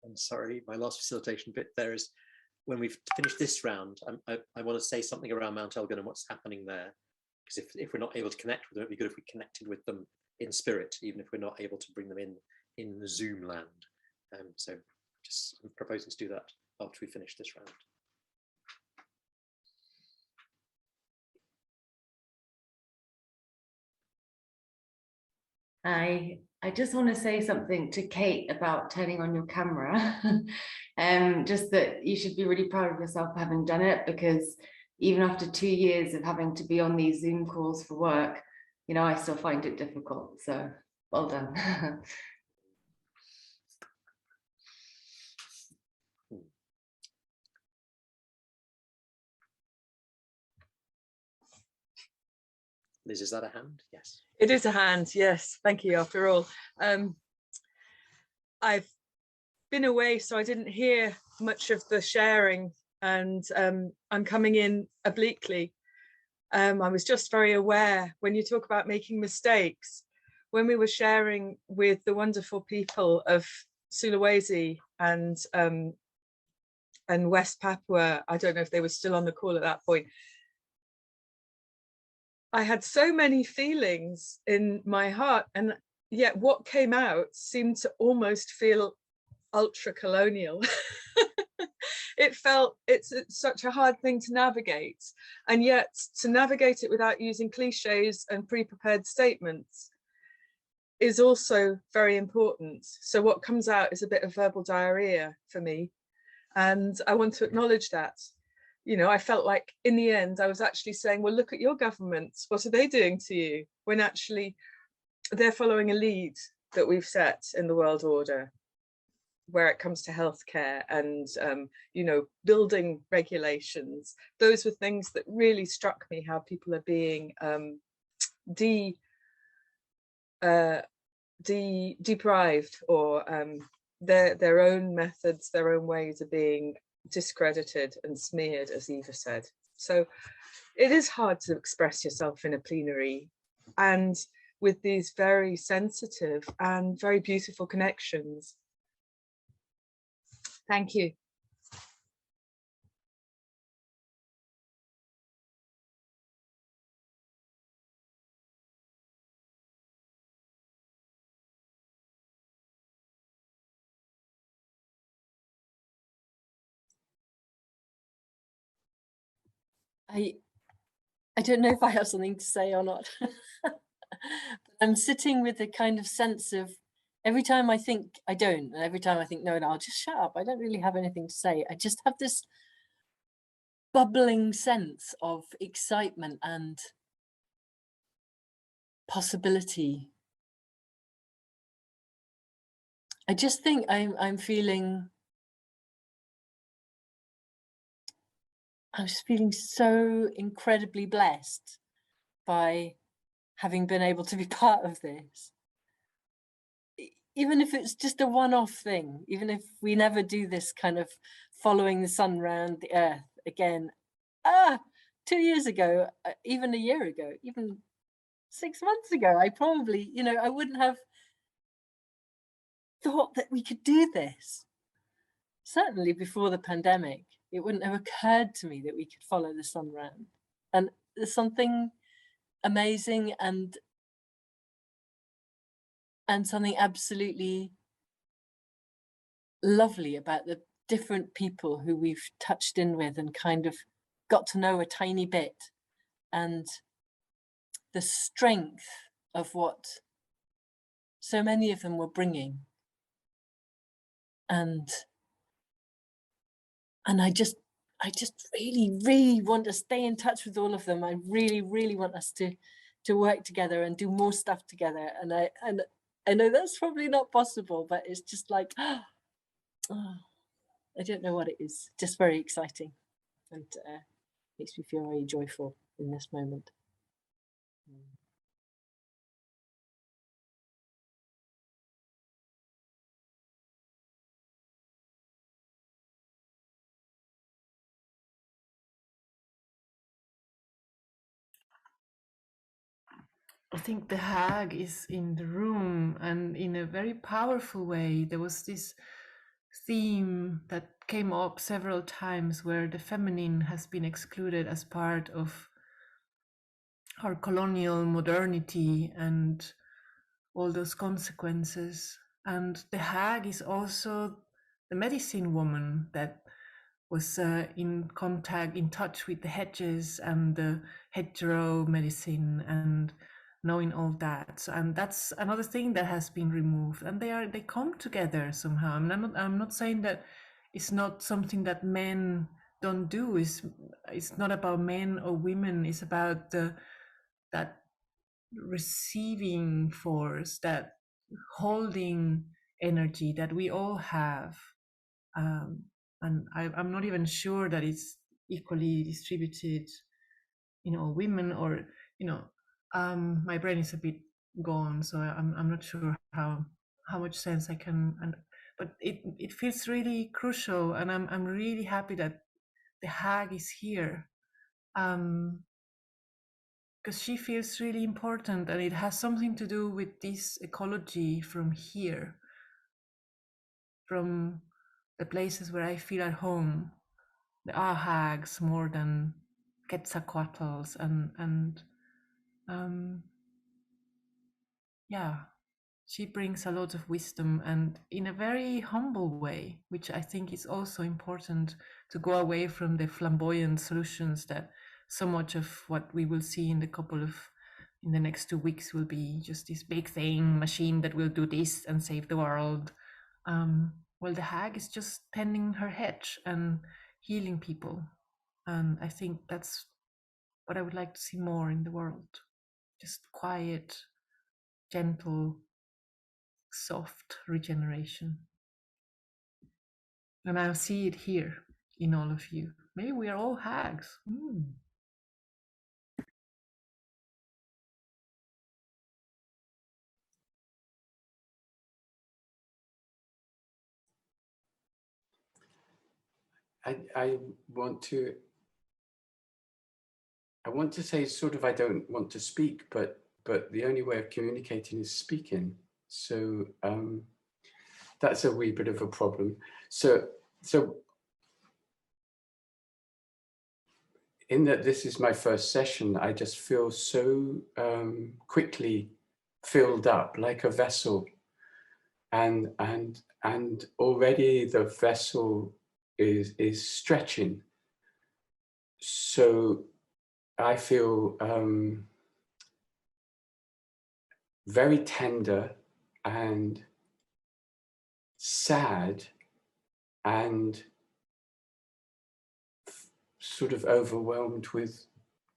I'm sorry, my last facilitation bit there is when we've finished this round, I want to say something around Mount Elgin and what's happening there. Because if we're not able to connect with them, it'd be good if we connected with them in spirit, even if we're not able to bring them in the Zoom land. So just I'm proposing to do that after we finish this round. I just want to say something to Kate about turning on your camera. Just that you should be really proud of yourself for having done it, because even after 2 years of having to be on these Zoom calls for work, you know, I still find it difficult. So well done. Liz, is that a hand? Yes. It is a hand, yes. Thank you, after all. I've been away, so I didn't hear much of the sharing, and I'm coming in obliquely. I was just very aware when you talk about making mistakes, when we were sharing with the wonderful people of Sulawesi and West Papua, I don't know if they were still on the call at that point, I had so many feelings in my heart, and yet what came out seemed to almost feel ultra colonial. It's such a hard thing to navigate, and yet to navigate it without using cliches and pre-prepared statements is also very important. So what comes out is a bit of verbal diarrhea for me, and I want to acknowledge that. You know, I felt like in the end I was actually saying, well, look at your governments, what are they doing to you, when actually they're following a lead that we've set in the world order where it comes to healthcare and you know, building regulations. Those were things that really struck me, how people are being deprived, or their own methods, their own ways are being discredited and smeared, as Eva said. So it is hard to express yourself in a plenary, and with these very sensitive and very beautiful connections. Thank you. I don't know if I have something to say or not. But I'm sitting with a kind of sense of, every time I think I don't, and every time I think, no, I'll just shut up, I don't really have anything to say. I just have this bubbling sense of excitement and possibility. I just think I'm just feeling so incredibly blessed by having been able to be part of this. Even if it's just a one-off thing, even if we never do this kind of following the sun around the earth again. 2 years ago, even a year ago, even 6 months ago, I probably, you know, I wouldn't have thought that we could do this. Certainly before the pandemic, it wouldn't have occurred to me that we could follow the sun around. And there's something amazing and something absolutely lovely about the different people who we've touched in with and kind of got to know a tiny bit, and the strength of what so many of them were bringing. And I just really, really want to stay in touch with all of them. I really, really want us to work together and do more stuff together. And I know that's probably not possible, but it's just like, oh, I don't know what it is. Just very exciting, and makes me feel very joyful in this moment. I think the hag is in the room, and in a very powerful way. There was this theme that came up several times where the feminine has been excluded as part of our colonial modernity and all those consequences. And the hag is also the medicine woman that was in contact, in touch with the hedges and the hedgerow medicine and knowing all that. So, and that's another thing that has been removed. And they come together somehow. I mean, I'm not saying that it's not something that men don't do. It's not about men or women. It's about that receiving force, that holding energy that we all have. And I'm not even sure that it's equally distributed in all women, or, you know, my brain is a bit gone, so I'm not sure how much sense I can, but it feels really crucial, and I'm really happy that the hag is here, because she feels really important, and it has something to do with this ecology from here, from the places where I feel at home. There are hags more than Quetzalcoatls, and yeah. she brings a lot of wisdom, and in a very humble way, which I think is also important, to go away from the flamboyant solutions that so much of what we will see in the next 2 weeks will be just this big thing, machine that will do this and save the world. Well, the hag is just tending her hedge and healing people. And I think that's what I would like to see more in the world. Just quiet, gentle, soft regeneration. And I see it here in all of you. Maybe we are all hags. I want to say sort of I don't want to speak, but the only way of communicating is speaking. So that's a wee bit of a problem. So in that this is my first session, I just feel so quickly filled up like a vessel, and already the vessel is stretching. So I feel very tender and sad and sort of overwhelmed with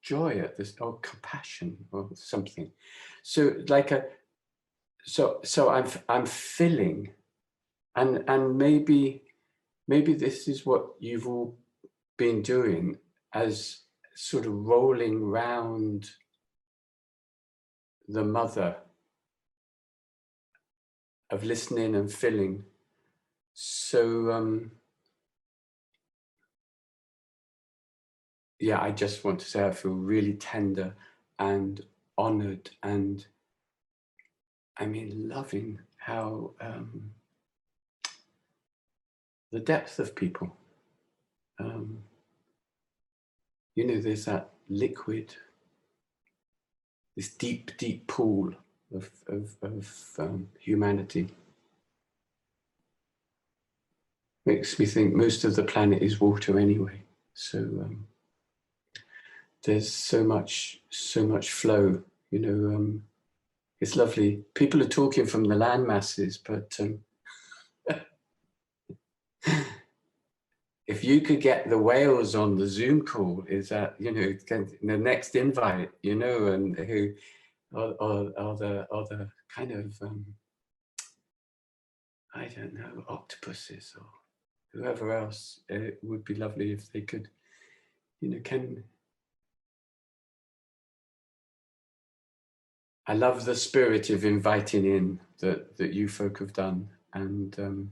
joy at this, or compassion or something. So like so I'm filling, and maybe this is what you've all been doing, as sort of rolling round the mother of listening and filling. So yeah, I just want to say I feel really tender and honored, and I mean loving how the depth of people. You know, there's that liquid, this deep, deep pool of humanity. Makes me think most of the planet is water anyway. So there's so much flow. You know, it's lovely. People are talking from the land masses, but if you could get the whales on the Zoom call, is that, you know, the next invite, you know, and who are the kind of I don't know, octopuses or whoever else. It would be lovely if they could, you know, I love the spirit of inviting in that you folk have done, and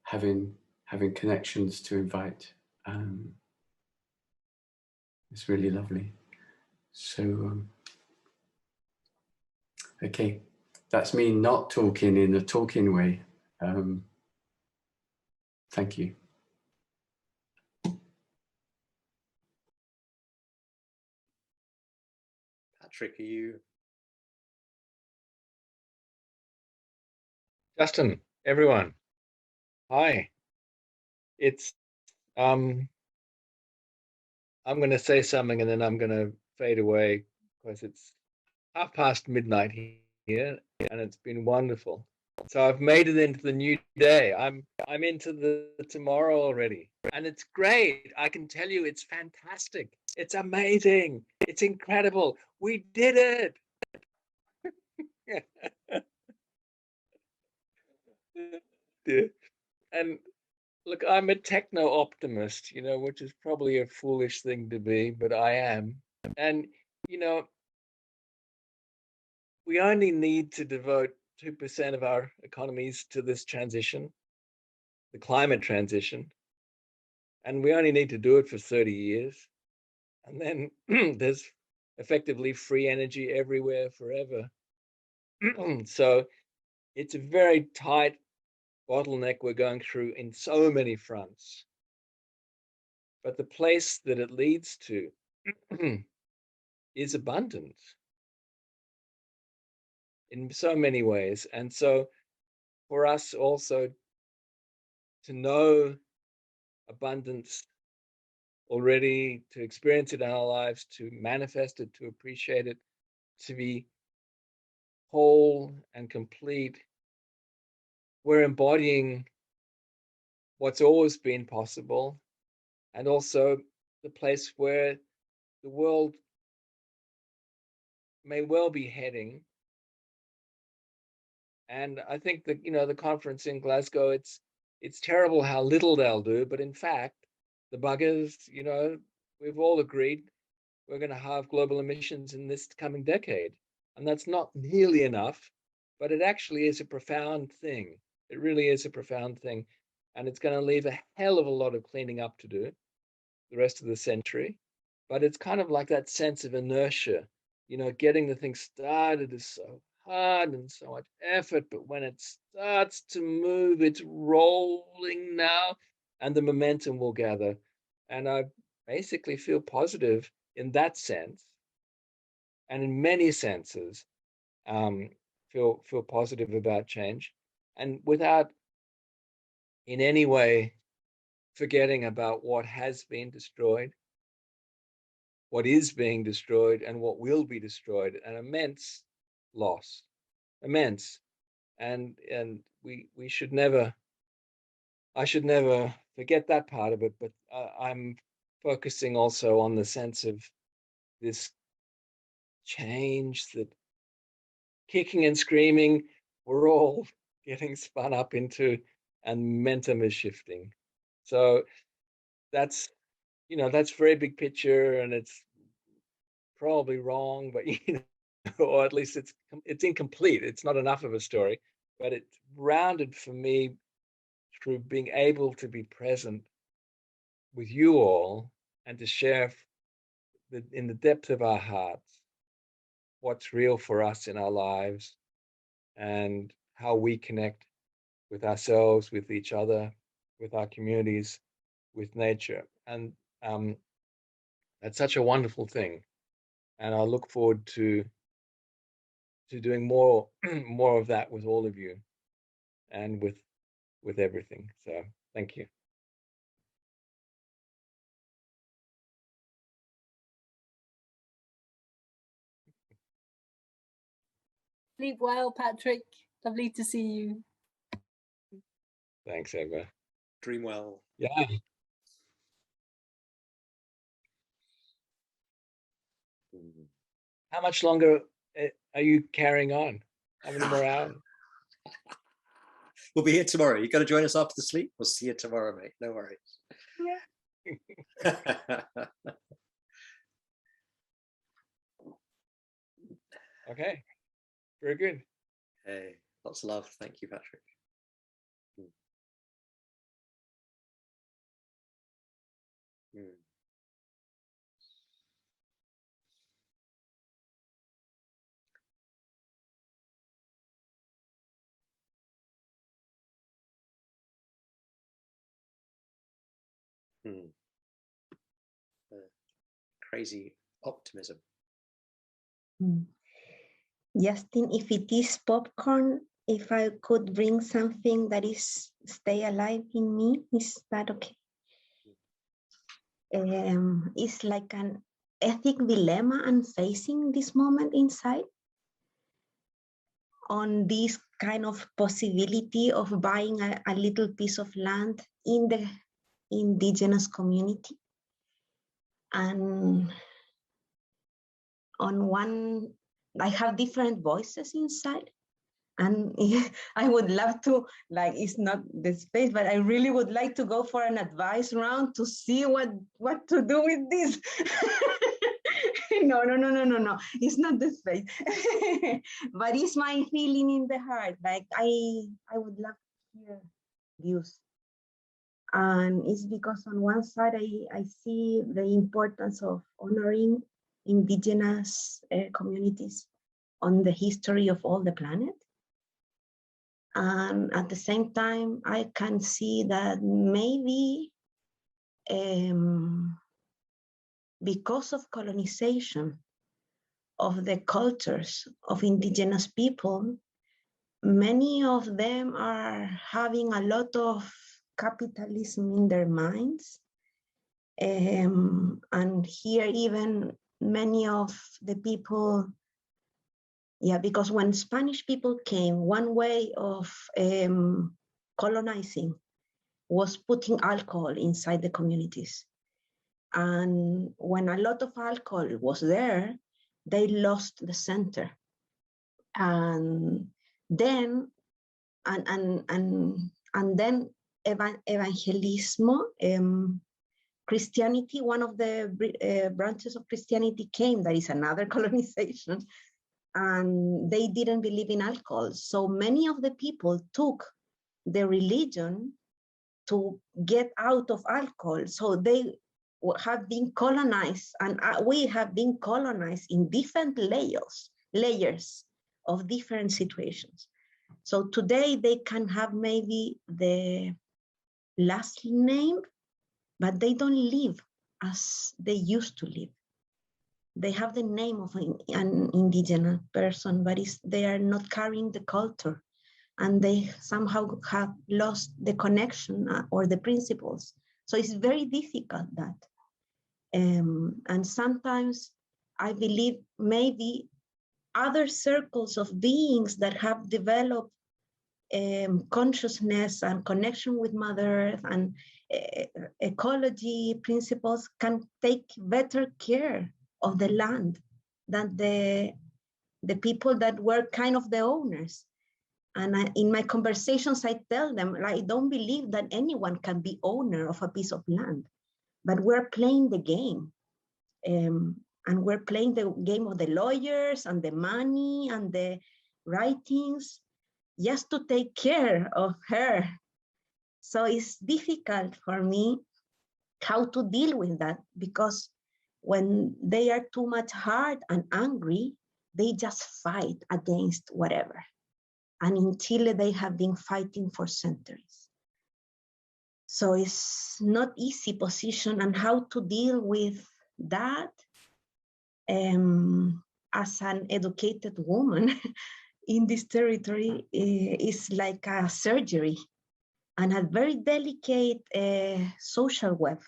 having connections to invite. It's really lovely. So okay, that's me not talking in a talking way. Thank you. Patrick, are you? Justin, everyone, hi. It's I'm going to say something and then I'm going to fade away because it's midnight here, and it's been wonderful. So I've made it into the new day. I'm into the tomorrow already, and it's great. I can tell you, it's fantastic. It's amazing. It's incredible. We did it. Yeah. And look, I'm a techno optimist, you know, which is probably a foolish thing to be, but I am. And you know, we only need to devote 2% of our economies to this transition, the climate transition, and we only need to do it for 30 years. And then there's effectively free energy everywhere forever. So it's a very tight bottleneck we're going through in so many fronts. But the place that it leads to is abundant. in so many ways. And so for us also to know abundance already, to experience it in our lives, to manifest it, to appreciate it, to be whole and complete, we're embodying what's always been possible, and also the place where the world may well be heading. And I think that, you know, the conference in Glasgow, it's terrible how little they'll do, but in fact, the buggers, you know, we've all agreed we're going to halve global emissions in this coming decade. And that's not nearly enough, but it actually is a profound thing. It really is a profound thing. And it's going to leave a hell of a lot of cleaning up to do the rest of the century. But it's kind of like that sense of inertia, you know, getting the thing started is so hard and so much effort, but when it starts to move, it's rolling now, and the momentum will gather. And I basically feel positive in that sense, and in many senses, feel positive about change, and without in any way forgetting about what has been destroyed, what is being destroyed, and what will be destroyed. An immense loss, immense, and we should never. I should never forget that part of it. But I'm focusing also on the sense of this change that, kicking and screaming, we're all getting spun up into, and momentum is shifting. So that's, you know, that's very big picture, and it's probably wrong, but you know, or at least it's incomplete. It's not enough of a story, but it's rounded for me through being able to be present with you all and to share in the depth of our hearts what's real for us in our lives, and how we connect with ourselves, with each other, with our communities, with nature. And that's such a wonderful thing. And I look forward to doing more more of that with all of you, and with everything. So thank you. Sleep well, Patrick. Lovely to see you. Thanks, Eva. Dream well. Yeah. How much longer are you carrying on? How many more hours? We'll be here tomorrow. You got to join us after the sleep. We'll see you tomorrow, mate. No worries. Yeah. Okay. Very good. Hey, lots of love. Thank you, Patrick. Crazy optimism. Justin, if it is popcorn, if I could bring something that is stay alive in me, is that okay? It's like an ethic dilemma I'm facing this moment inside on this kind of possibility of buying a little piece of land in the indigenous community. And on one, I have different voices inside. And I would love to, like, it's not the space, but I really would like to go for an advice round to see what to do with this. No. It's not the space. But it's my feeling in the heart. Like, I would love to hear views. And it's because on one side, I see the importance of honoring indigenous communities on the history of all the planet. And at the same time, I can see that maybe because of colonization, of the cultures of indigenous people, many of them are having a lot of capitalism in their minds. And here even many of the people, because when Spanish people came, one way of colonizing was putting alcohol inside the communities. And when a lot of alcohol was there, they lost the center. And then evangelismo, Christianity, one of the branches of Christianity came, that is another colonization, and they didn't believe in alcohol. So many of the people took the religion to get out of alcohol. So they have been colonized, and we have been colonized in different layers of different situations. So today they can have maybe the last name, but they don't live as they used to live. They have the name of an indigenous person, but they are not carrying the culture, and they somehow have lost the connection or the principles. So it's very difficult that. And sometimes I believe maybe other circles of beings that have developed consciousness and connection with Mother Earth and ecology principles can take better care of the land than the people that were kind of the owners. And in my conversations, I tell them, I don't believe that anyone can be owner of a piece of land, but we're playing the game. And we're playing the game of the lawyers and the money and the writings just to take care of her. So it's difficult for me how to deal with that, because when they are too much hard and angry, they just fight against whatever. And in Chile, they have been fighting for centuries. So it's not easy position, and how to deal with that as an educated woman in this territory is like a surgery and a very delicate social web.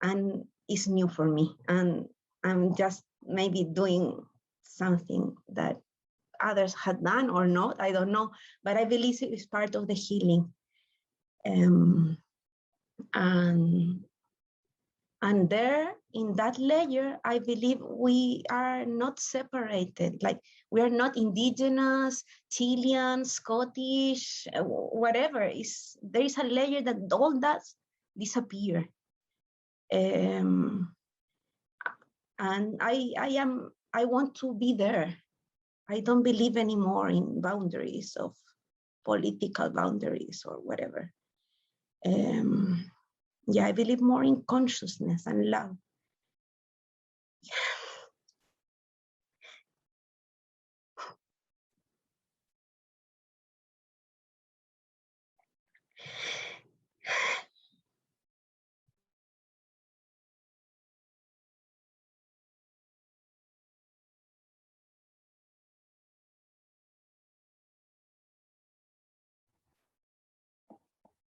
And it's new for me. And I'm just maybe doing something that others had done or not, I don't know, but I believe it is part of the healing. And there, in that layer, I believe we are not separated. Like, we are not indigenous, Chilean, Scottish, whatever. There is a layer that all that disappear. And I want to be there. I don't believe anymore in boundaries of political boundaries or whatever. I believe more in consciousness and love.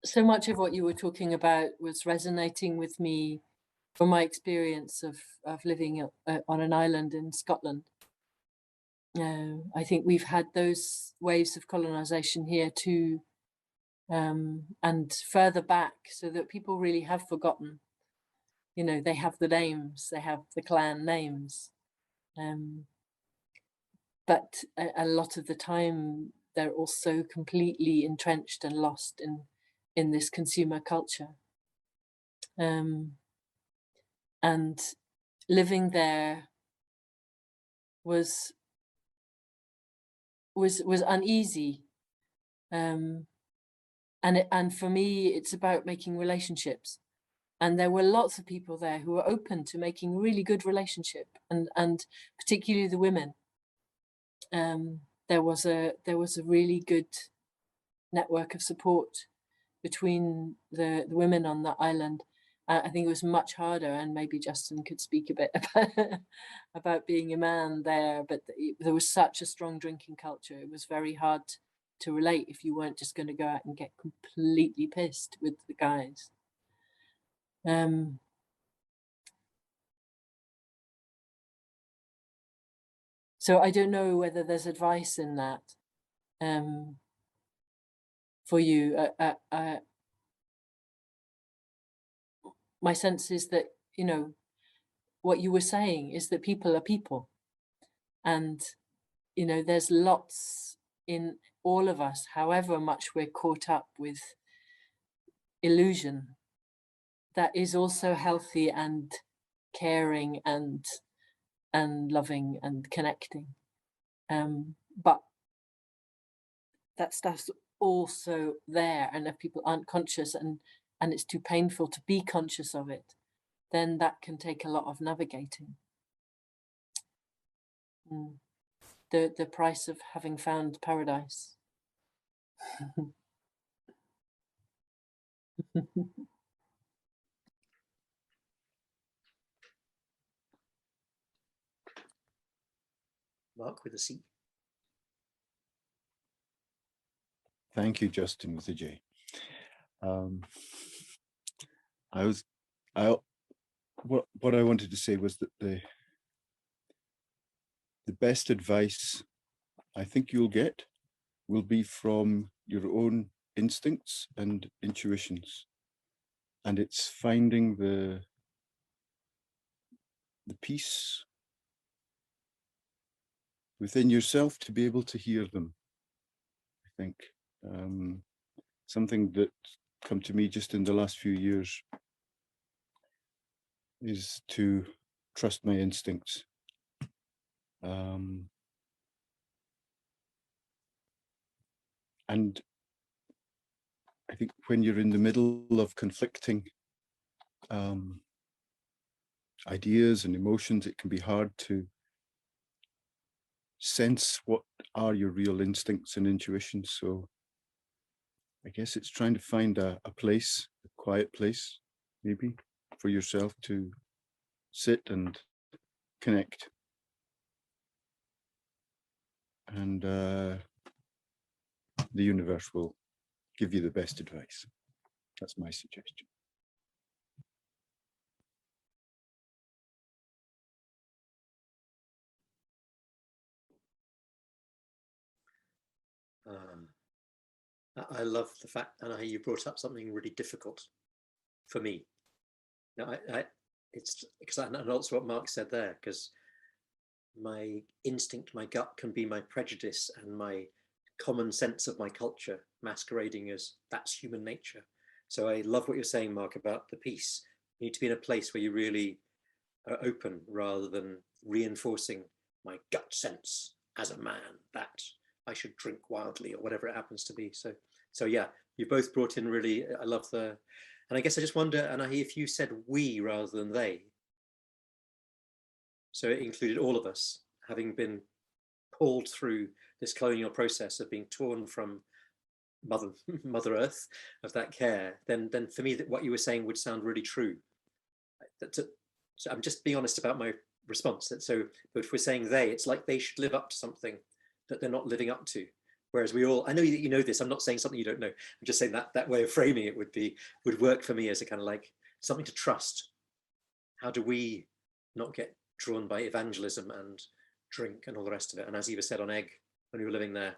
So much of what you were talking about was resonating with me from my experience of living on an island in Scotland. I think we've had those waves of colonization here too, and further back, so that people really have forgotten. You know, they have the names, they have the clan names, but a lot of the time they're also completely entrenched and lost in this consumer culture. And living there was uneasy. And for me, it's about making relationships. And there were lots of people there who were open to making really good relationship, and particularly the women. There was a really good network of support between the women on that island, I think it was much harder, and maybe Justin could speak a bit about being a man there, but there was such a strong drinking culture. It was very hard to relate if you weren't just going to go out and get completely pissed with the guys. So I don't know whether there's advice in that for you. My sense is that, you know, what you were saying is that people are people. And, you know, there's lots in all of us, however much we're caught up with illusion, that is also healthy and caring and loving and connecting. But that stuff's also there, and if people aren't conscious and it's too painful to be conscious of it, then that can take a lot of navigating. The price of having found paradise. Mark with a C. Thank you, Justin with a J. What I wanted to say was that the best advice I think you'll get will be from your own instincts and intuitions, and it's finding the peace within yourself to be able to hear them. I think something that come to me just in the last few years is to trust my instincts. And I think when you're in the middle of conflicting ideas and emotions, it can be hard to sense what are your real instincts and intuitions. So I guess it's trying to find a place, a quiet place, maybe, for yourself to sit and connect. And the universe will give you the best advice. That's my suggestion. I love the fact, and you brought up something really difficult for me. Now, it's because I know also what Mark said there, because my instinct, my gut can be my prejudice and my common sense of my culture masquerading as that's human nature. So I love what you're saying, Mark, about the peace. You need to be in a place where you really are open rather than reinforcing my gut sense as a man that I should drink wildly or whatever it happens to be. So yeah, you both brought in really, I love and I guess I just wonder, and if you said we rather than they, so it included all of us having been pulled through this colonial process of being torn from Mother Earth, of that care, then for me, that what you were saying would sound really true. So I'm just being honest about my response. So if we're saying they, it's like they should live up to something that they're not living up to. Whereas we all, I know that you know this, I'm not saying something you don't know. I'm just saying that way of framing it would work for me as a kind of like something to trust. How do we not get drawn by evangelism and drink and all the rest of it? And as Eva said on Egg, when we were living there,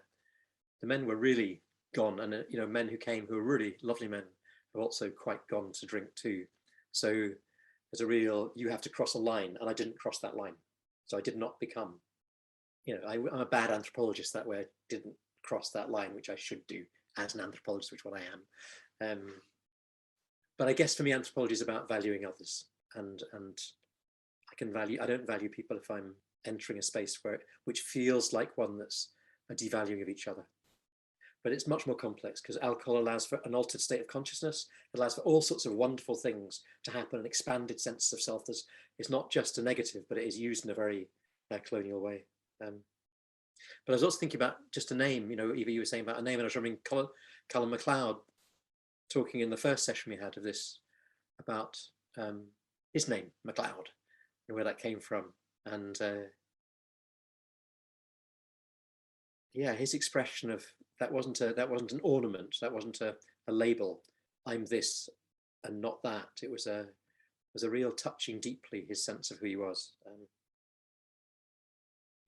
the men were really gone, and you know, men who came who were really lovely men have also quite gone to drink too. So there's a real, you have to cross a line, and I didn't cross that line. So I did not become, you know, I'm a bad anthropologist that way. I didn't cross that line, which I should do as an anthropologist, which what I am. But I guess for me, anthropology is about valuing others, and I don't value people if I'm entering a space which feels like one that's a devaluing of each other. But it's much more complex, because alcohol allows for an altered state of consciousness. It allows for all sorts of wonderful things to happen, an expanded sense of self. It's not just a negative, but it is used in a very colonial way. But I was also thinking about just a name, you know, Eva, you were saying about a name, and I was remembering Colin MacLeod talking in the first session we had of this about his name, MacLeod, and where that came from. And yeah, his expression of that wasn't an ornament, that wasn't a label. I'm this and not that. It was a real touching deeply his sense of who he was.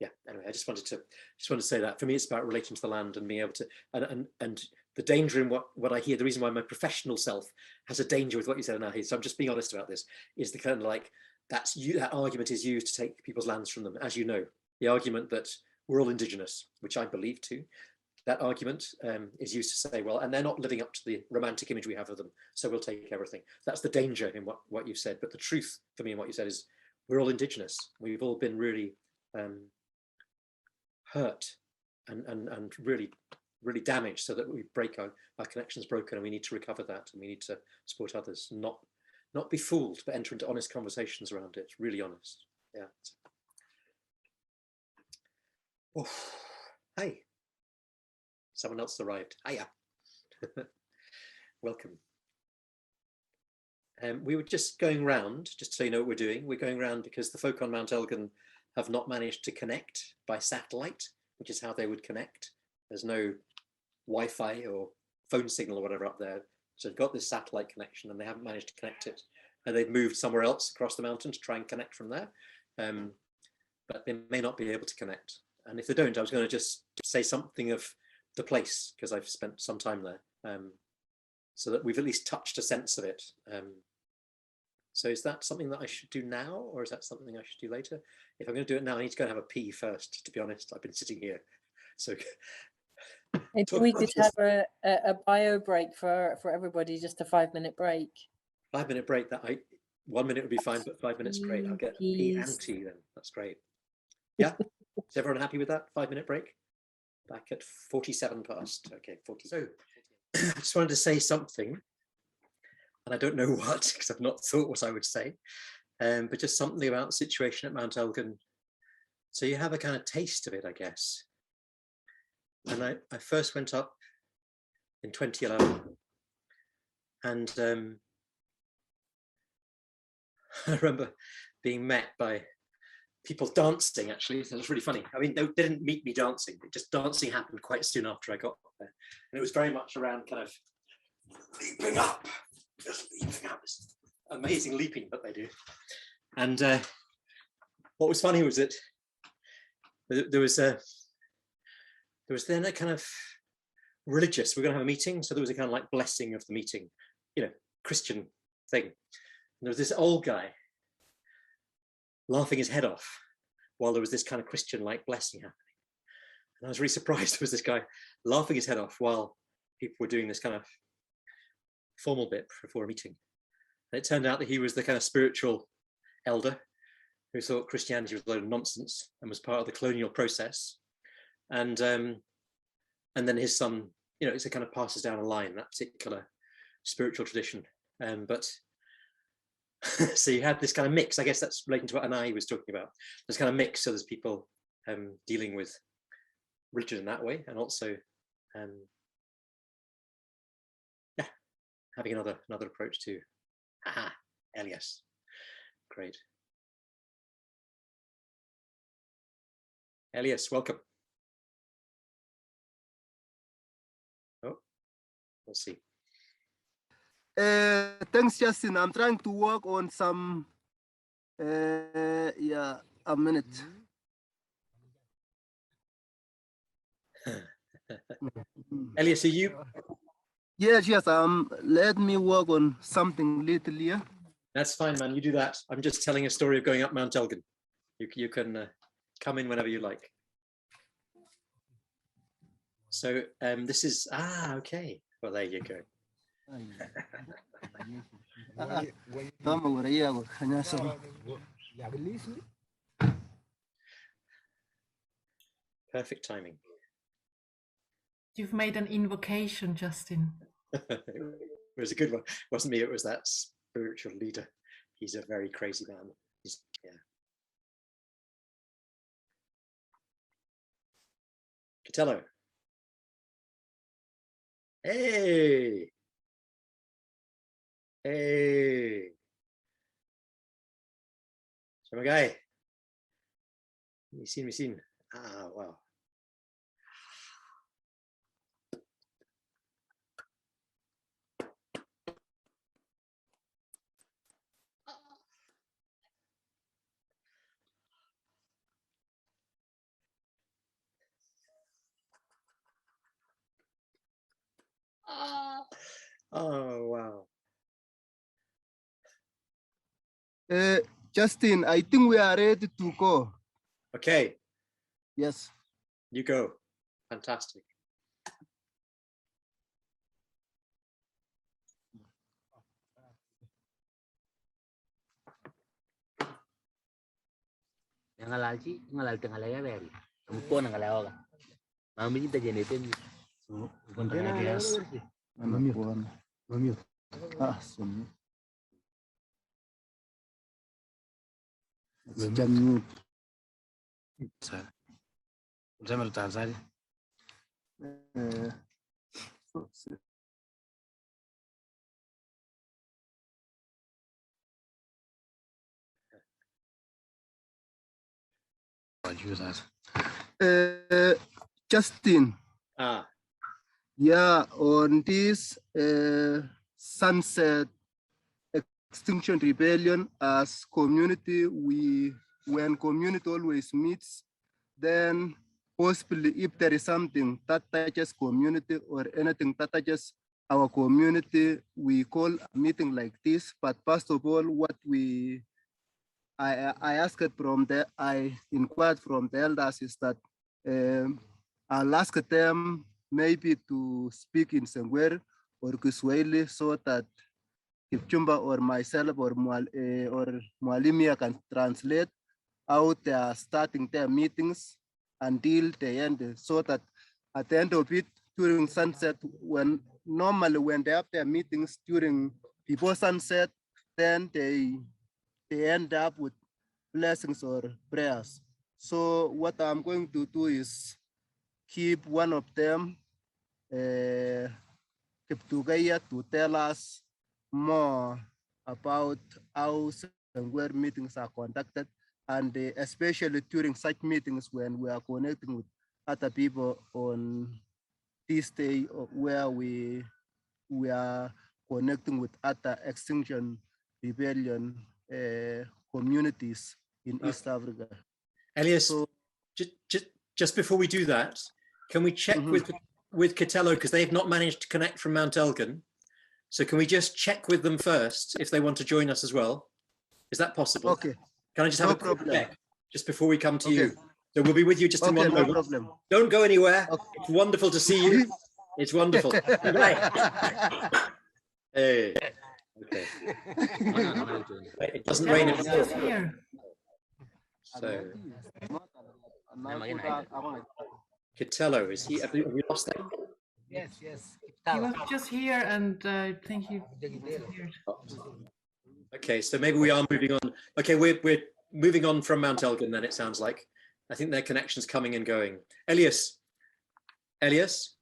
Yeah, anyway, I just wanted to say that for me, it's about relating to the land and being able to, and the danger in what I hear, the reason why my professional self has a danger with what you said now here, so I'm just being honest about this, is the kind of like, that argument is used to take people's lands from them. As you know, the argument that we're all indigenous, which I believe too, that argument is used to say, well, and they're not living up to the romantic image we have of them, so we'll take everything. That's the danger in what you've said. But the truth for me in what you said is, we're all indigenous. We've all been really hurt and really damaged, so that we break our connections broken, and we need to recover that, and we need to support others, not be fooled, but enter into honest conversations around it, really honest. Yeah. Oh, hey, someone else arrived. Hiya. Welcome. We were just going round, just so you know what we're doing. We're going round because the folk on Mount Elgin have not managed to connect by satellite, which is how they would connect. There's no Wi-Fi or phone signal or whatever up there. So they've got this satellite connection and they haven't managed to connect it. And they've moved somewhere else across the mountain to try and connect from there. But they may not be able to connect. And if they don't, I was going to just say something of the place, because I've spent some time there, so that we've at least touched a sense of it. So is that something that I should do now, or is that something I should do later? If I'm going to do it now, I need to go and have a pee first, to be honest. I've been sitting here. So maybe we could have a bio break for everybody, just a 5-minute break. 5-minute break. 1 minute would be fine, but 5 minutes, great. I'll get pee and tea then. That's great. Yeah. Is everyone happy with that 5-minute break? Back at 47 past. Okay, 40. So I just wanted to say something, and I don't know what, because I've not thought what I would say, but just something about the situation at Mount Elgin. So you have a kind of taste of it, I guess. And I first went up in 2011, and I remember being met by people dancing, actually. So it was really funny. I mean, they didn't meet me dancing, just dancing happened quite soon after I got there. And it was very much around kind of leaping up, just leaping up, this amazing leaping that they do. And what was funny was that there was then a kind of religious, we're going to have a meeting, so there was a kind of like blessing of the meeting, you know, Christian thing. And there was this old guy laughing his head off while there was this kind of Christian like blessing happening. And I was really surprised there was this guy laughing his head off while people were doing this kind of formal bit before a meeting. And it turned out that he was the kind of spiritual elder who thought Christianity was a load of nonsense and was part of the colonial process. And then his son, you know, it's a kind of passes down a line, that particular spiritual tradition. But so you had this kind of mix, I guess that's relating to what Anai was talking about. There's kind of mix, so there's people dealing with religion in that way, and also yeah, having another approach to Elias. Great. Elias, welcome. Oh, we'll see. Thanks, Justin. I'm trying to work on some, yeah, a minute. Elias, are you? Yes, let me work on something little here. That's fine, man. You do that. I'm just telling a story of going up Mount Elgin. You can come in whenever you like. So this is, okay. Well, there you go. Perfect timing. You've made an invocation, Justin. It was a good one. It wasn't me, it was that spiritual leader. He's a very crazy man. Yeah. Catello. Hey. Sebagai. Mesin. Ah, wow. Oh, wow. Justin, I think we are ready to go. Okay. Yes. You go. Fantastic. ngalal tengah laya beri umpo nang kalao ka mami kita jenetin kontra bias Mamute. Ah, sumi. Jangan mute. saya melutang saja Justin. Ah. Yeah, on this sunset Extinction Rebellion as community, when community always meets, then possibly if there is something that touches community or anything that touches our community, we call a meeting like this. But first of all, I inquired from the elders is that I'll ask them maybe to speak in Sengwer or Kiswahili so that Kipchumba or myself or Mwalimia can translate how they are starting their meetings until the end, so that at the end of it, during sunset, normally when they have their meetings before sunset, then they end up with blessings or prayers. So what I'm going to do is keep one of them, Kiptugaya, to tell us more about how Sengwer meetings are conducted, and especially during such meetings when we are connecting with other people on this day where we are connecting with other Extinction Rebellion communities in East Africa. Elias, so, just before we do that, can we check with Kitello, because they've not managed to connect from Mount Elgin. So can we just check with them first if they want to join us as well? Is that possible? Okay. Can I just have a quick check just before we come to you? So we'll be with you just in one moment. No problem. Don't go anywhere. Okay. It's wonderful to see you. It's wonderful. Hey. Okay. It doesn't rain anymore. So Kitello, is he? Have we lost him? Yes. He was just here, and I think he disappeared. Okay, so maybe we are moving on. Okay, we're moving on from Mount Elgin then, it sounds like. I think their connection's coming and going. Elias? Yes,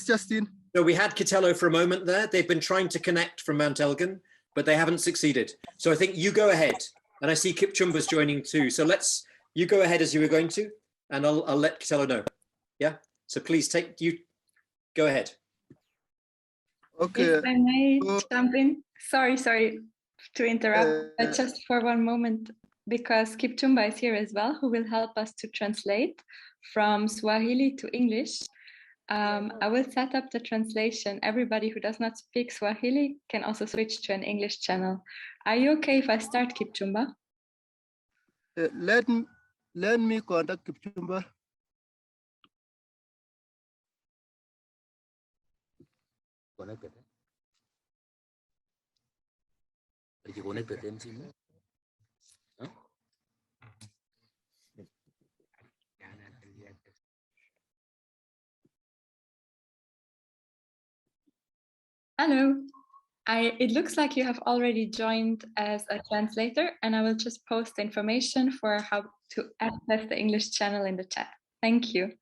Justin? So we had Kitello for a moment there. They've been trying to connect from Mount Elgin, but they haven't succeeded. So I think you go ahead. And I see Kipchumba's joining too. So you go ahead as you were going to, and I'll let Kitello know. Yeah, so please go ahead. Okay. If I may jump in. Sorry to interrupt, but just for one moment, because Kipchumba is here as well, who will help us to translate from Swahili to English. I will set up the translation. Everybody who does not speak Swahili can also switch to an English channel. Are you okay if I start, Kipchumba? Let me contact Kipchumba. Connected. Are you connected, MC? Huh? Hello. It looks like you have already joined as a translator, and I will just post information for how to access the English channel in the chat. Thank you.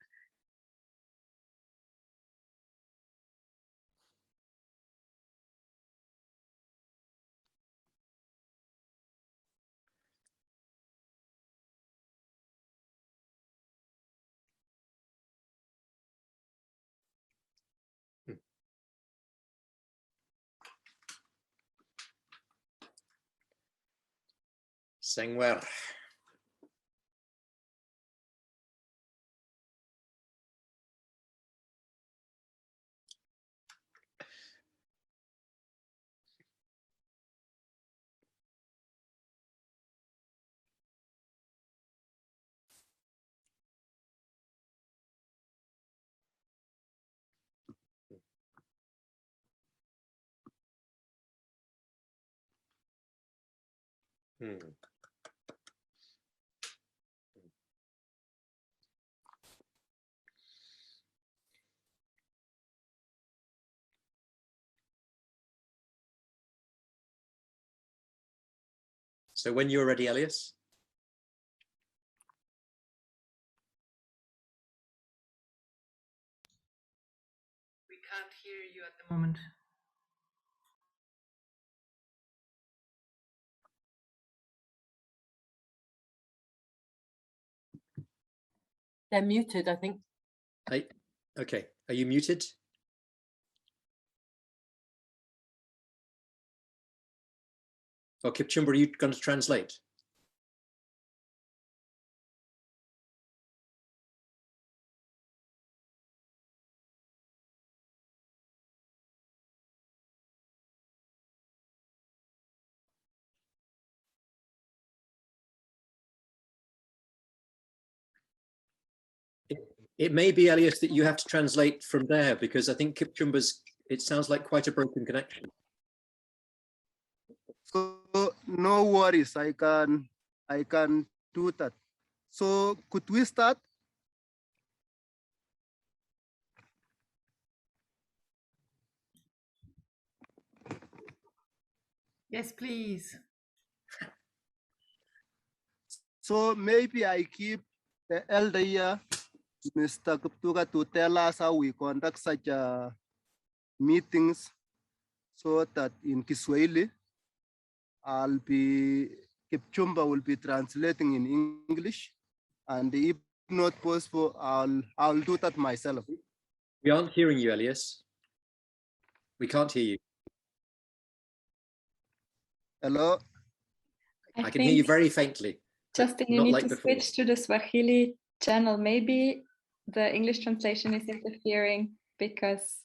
Sengwer. So when you're ready, Elias. We can't hear you at the moment. They're muted, I think. Okay, are you muted? Oh, Kipchumba, are you going to translate? It may be, Elias, that you have to translate from there, because I think Kipchumba's, it sounds like quite a broken connection. So no worries, I can do that. So could we start? Yes, please. So maybe I keep the elder here, Mr. Kuptuga, to tell us how we conduct such meetings, so that in Kiswahili, Kipchumba will be translating in English, and if not possible, I'll do that myself. We aren't hearing you, Elias. We can't hear you. Hello? I can hear you very faintly. Justin, you not need like to before. switch to the Swahili channel. Maybe the English translation is interfering because.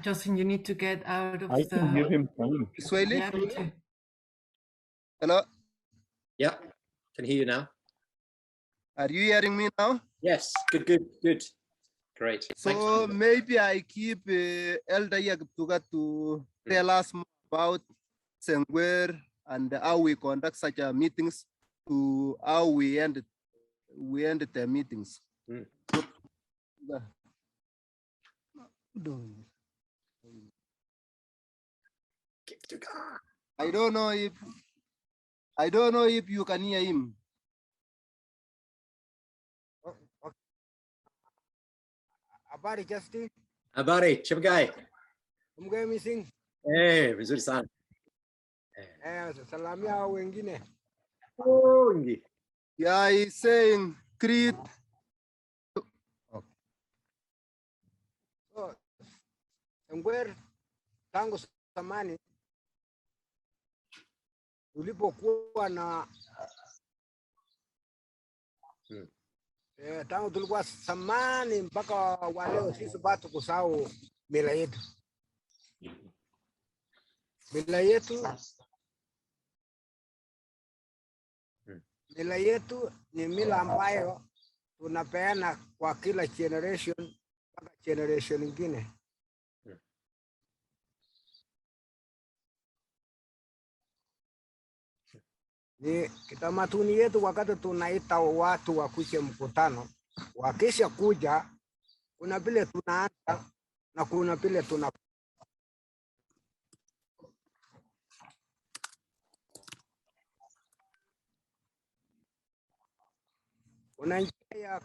Justin, you need to get out of I the. can hear him fine. Swahili? Yeah, me too. Hello? Yeah, can hear you now. Are you hearing me now? Yes, good. Great. So maybe I keep Elder Yagtuga to tell us more about Sengwer and how we conduct such meetings, to how we end the meetings. I don't know if you can hear him. Habari Justin. Habari, Chipgai. Umge missing. Eh, vizuri sana. Salamia wengine. Yeah, he's saying Creed. So, Sengwer, tangu zamani tulipokuwa na tangu tulikuwa zamani mpaka waleo, sisi bado kusahau mila yetu. Mila yetu ni mila ambayo tunapeana kwa kila generation mpaka generation ingine. Ni kitamaduni yetu. Wakati tunaita watu wakuje mkutano, wakisha kuja, kuna vile tunaanza na kuna vile tuna kuna njia ya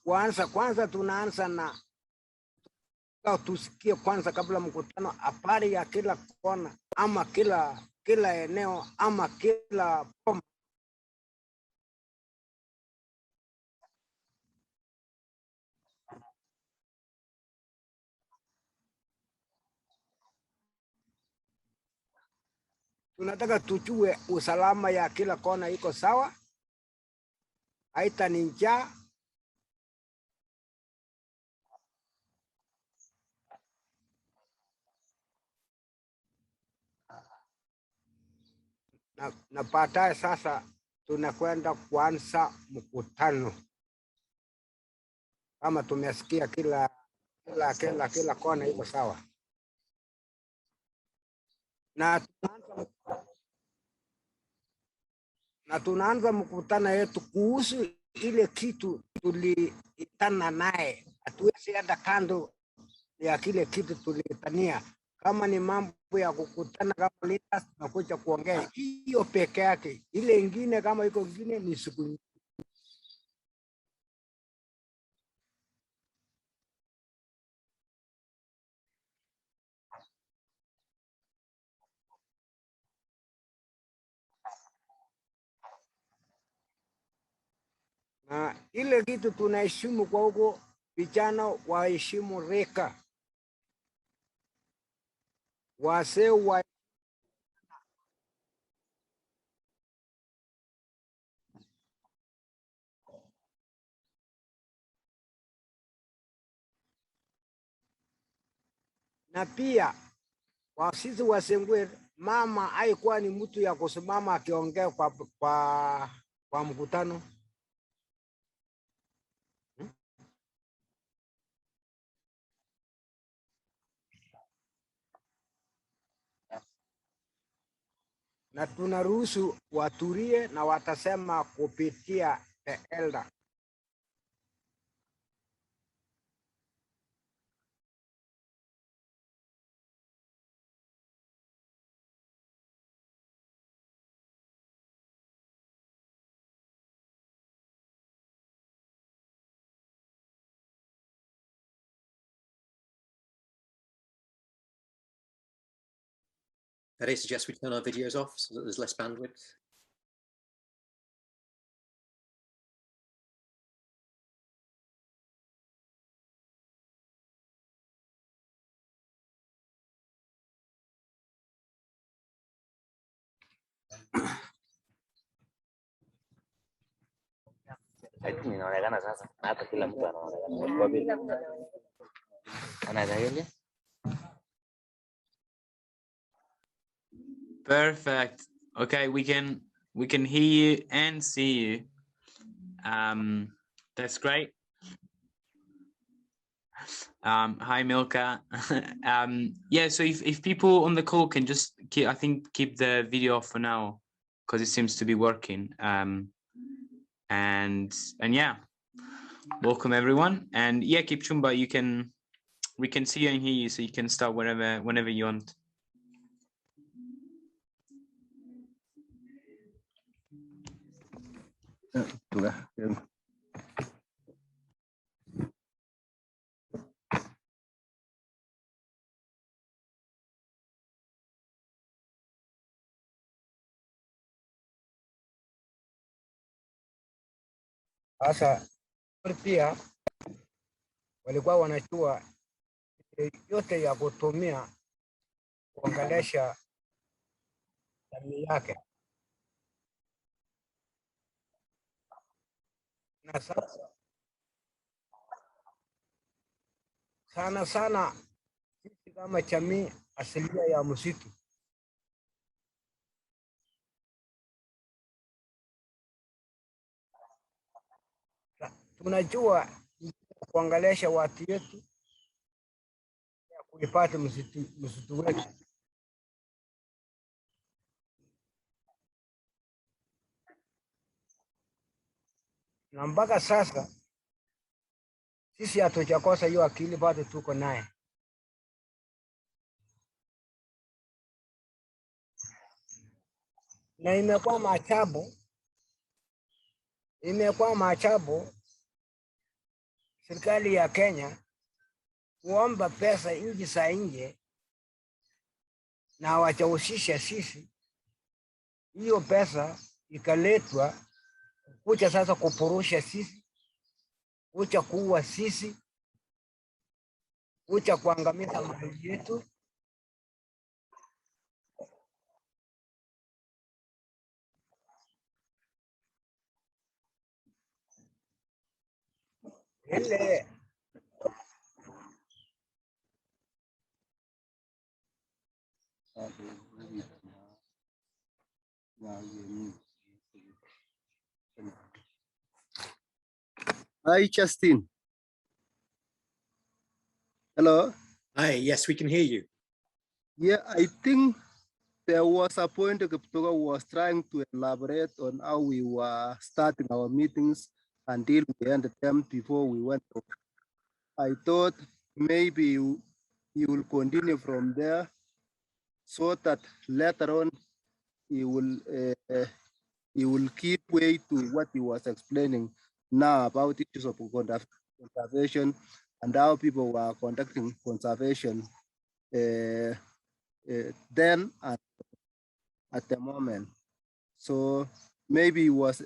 kuanza. Kwanza tunaanza na tusikie kwanza, kabla mkutano, habari ya kila kona ama kila eneo ama kila boma. tunataka tujue usalama ya kila kona iko sawa, haita ni njaa. Na baadaye sasa tunakwenda kuanza mkutano kama tumesikia kila kona iko sawa, na tunaanza mkutano yetu kuhusu ile kitu tuliitana naye. Hatuwezi enda kando ya kile kitu tuliitania. Kama ni mambo ya kukutana kama leaders, tunakuja kuongea hiyo peke yake. Ile ingine kama iko ingine ni siku nyingine. Na ile kitu tunaheshimu kwa huko, vijana waheshimu reka, wazee wa na pia kwa sisi wa Sengwer, mama haikuwa ni mtu ya kusimama akiongea kwa mkutano. Na tunaruhusu watulie na watasema kupitia the elder. I suggest we turn our videos off so that there's less bandwidth. Lakini inaonekana sasa hata kila mtu anaonekana kwa vile anaweza. Perfect. Okay, we can hear you and see you. That's great. Hi Milka. Yeah, so if people on the call can just keep the video off for now because it seems to be working. And yeah, welcome everyone. And yeah, Kipchumba, we can see you and hear you, so you can start whenever you want. Sasa pia walikuwa wanajua yote ya kutumia kuongelesha jamii yake, na sasa sana sisi kama jamii asilia ya msitu tunajua kuongelesha watu yetu ya kuipata msitu wetu. Na mpaka sasa sisi hatujakosa hiyo akili, bado tuko naye. Na imekuwa maajabu serikali ya Kenya kuomba pesa nchi za nje na hawajahusisha sisi. Hiyo pesa ikaletwa kuja sasa kupurusha sisi, kuja kuua sisi, kuja kuangamiza mali yetu. Ile Hi, Justin. Hello. Hi, yes, we can hear you. Yeah, I think there was a point Kiptoga was trying to elaborate on how we were starting our meetings until we ended them before we went. I thought maybe you will continue from there so that later on you will keep way to what he was explaining now about issues of conservation and how people were conducting conservation then and at the moment. So maybe he was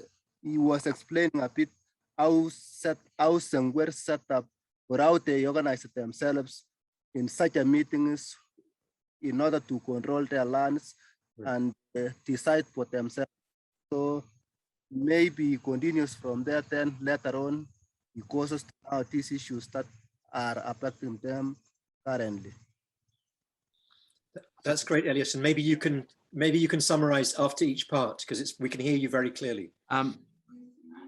explaining a bit how Sengwer set up or how they organize themselves in such a meetings in order to control their lands and decide for themselves. So maybe it continues from there, then later on it causes now these issues that are affecting them currently. That's great, Elias. And maybe you can summarize after each part because we can hear you very clearly.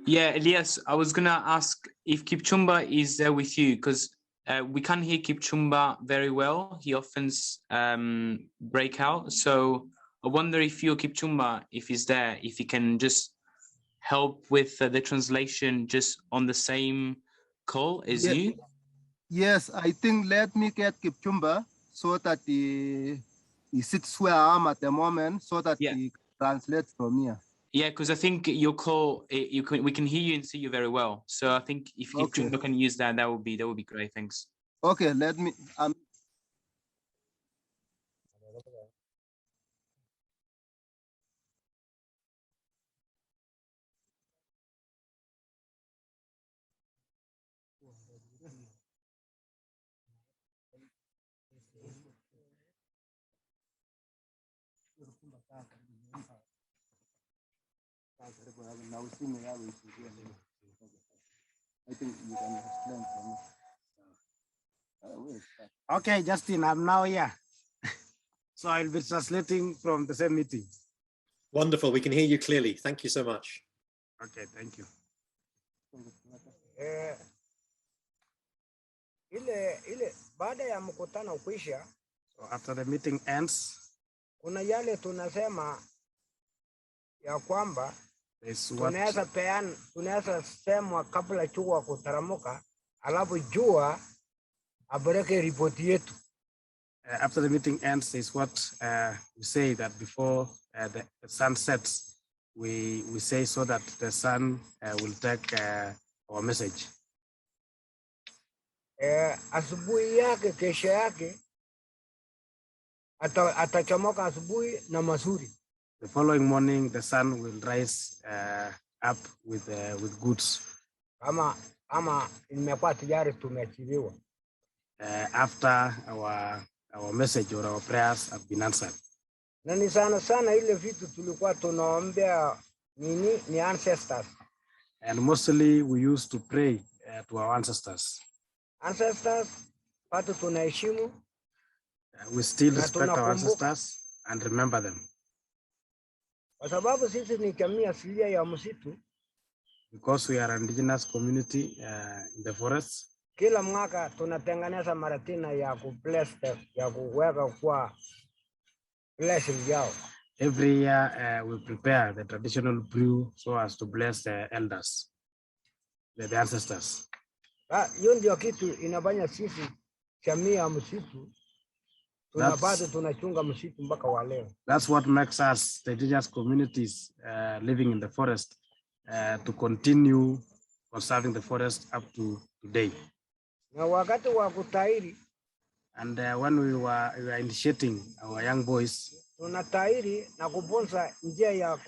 Yeah, Elias, I was gonna ask if Kipchumba is there with you because we can't hear Kipchumba very well. He often break out. So I wonder if you, Kipchumba, if he's there, if he can just help with the translation just on the same call as you. Yes, I think let me get Kipchumba so that he sits where I am at the moment so that he translates from here. Yeah, because I think your call, we can hear you and see you very well. So I think if Kipchumba can use that, that would be great. Thanks. Okay, let me. I think you can explain for me. Okay, Justin, I'm now here. So I'll be translating from the same meeting. Wonderful. We can hear you clearly. Thank you so much. Okay, thank you. Baada ya mkutano kuisha, so after the meeting ends, kuna yale tunasema ya kwamba tunaweza semwa kabla jua kutaramuka, alafu jua abereke ripoti yetu. After the meeting ends is what we say that before the sun sets, we say so that the sun will take our message. Asubuhi yake kesho yake atachomoka asubuhi na mazuri. The following morning the sun will rise up with goods. Ama imekuwa tayari tumeachiliwa. After our message or our prayers have been answered. Na ni sana ile vitu tulikuwa tunaombea ni ancestors. And mostly we used to pray to our ancestors. Ancestors, watu tunaheshimu. We still respect our ancestors and remember them. Kwa sababu sisi ni jamii asilia ya msitu. Because we are an indigenous community in the forests. Kila mwaka tunatengeneza maratina ya kubless ya kuweka kwa blessing yao. Every year we prepare the traditional brew so as to bless the elders, the ancestors. Hiyo ndio kitu inafanya sisi jamii ya msitu tunabado tunachunga msitu mpaka wa leo. That's what makes us the indigenous communities living in the forest to continue conserving the forest up to today. Na wakati wa kutahiri, and when we were initiating our young boys, tunatahiri na kubonza njia ya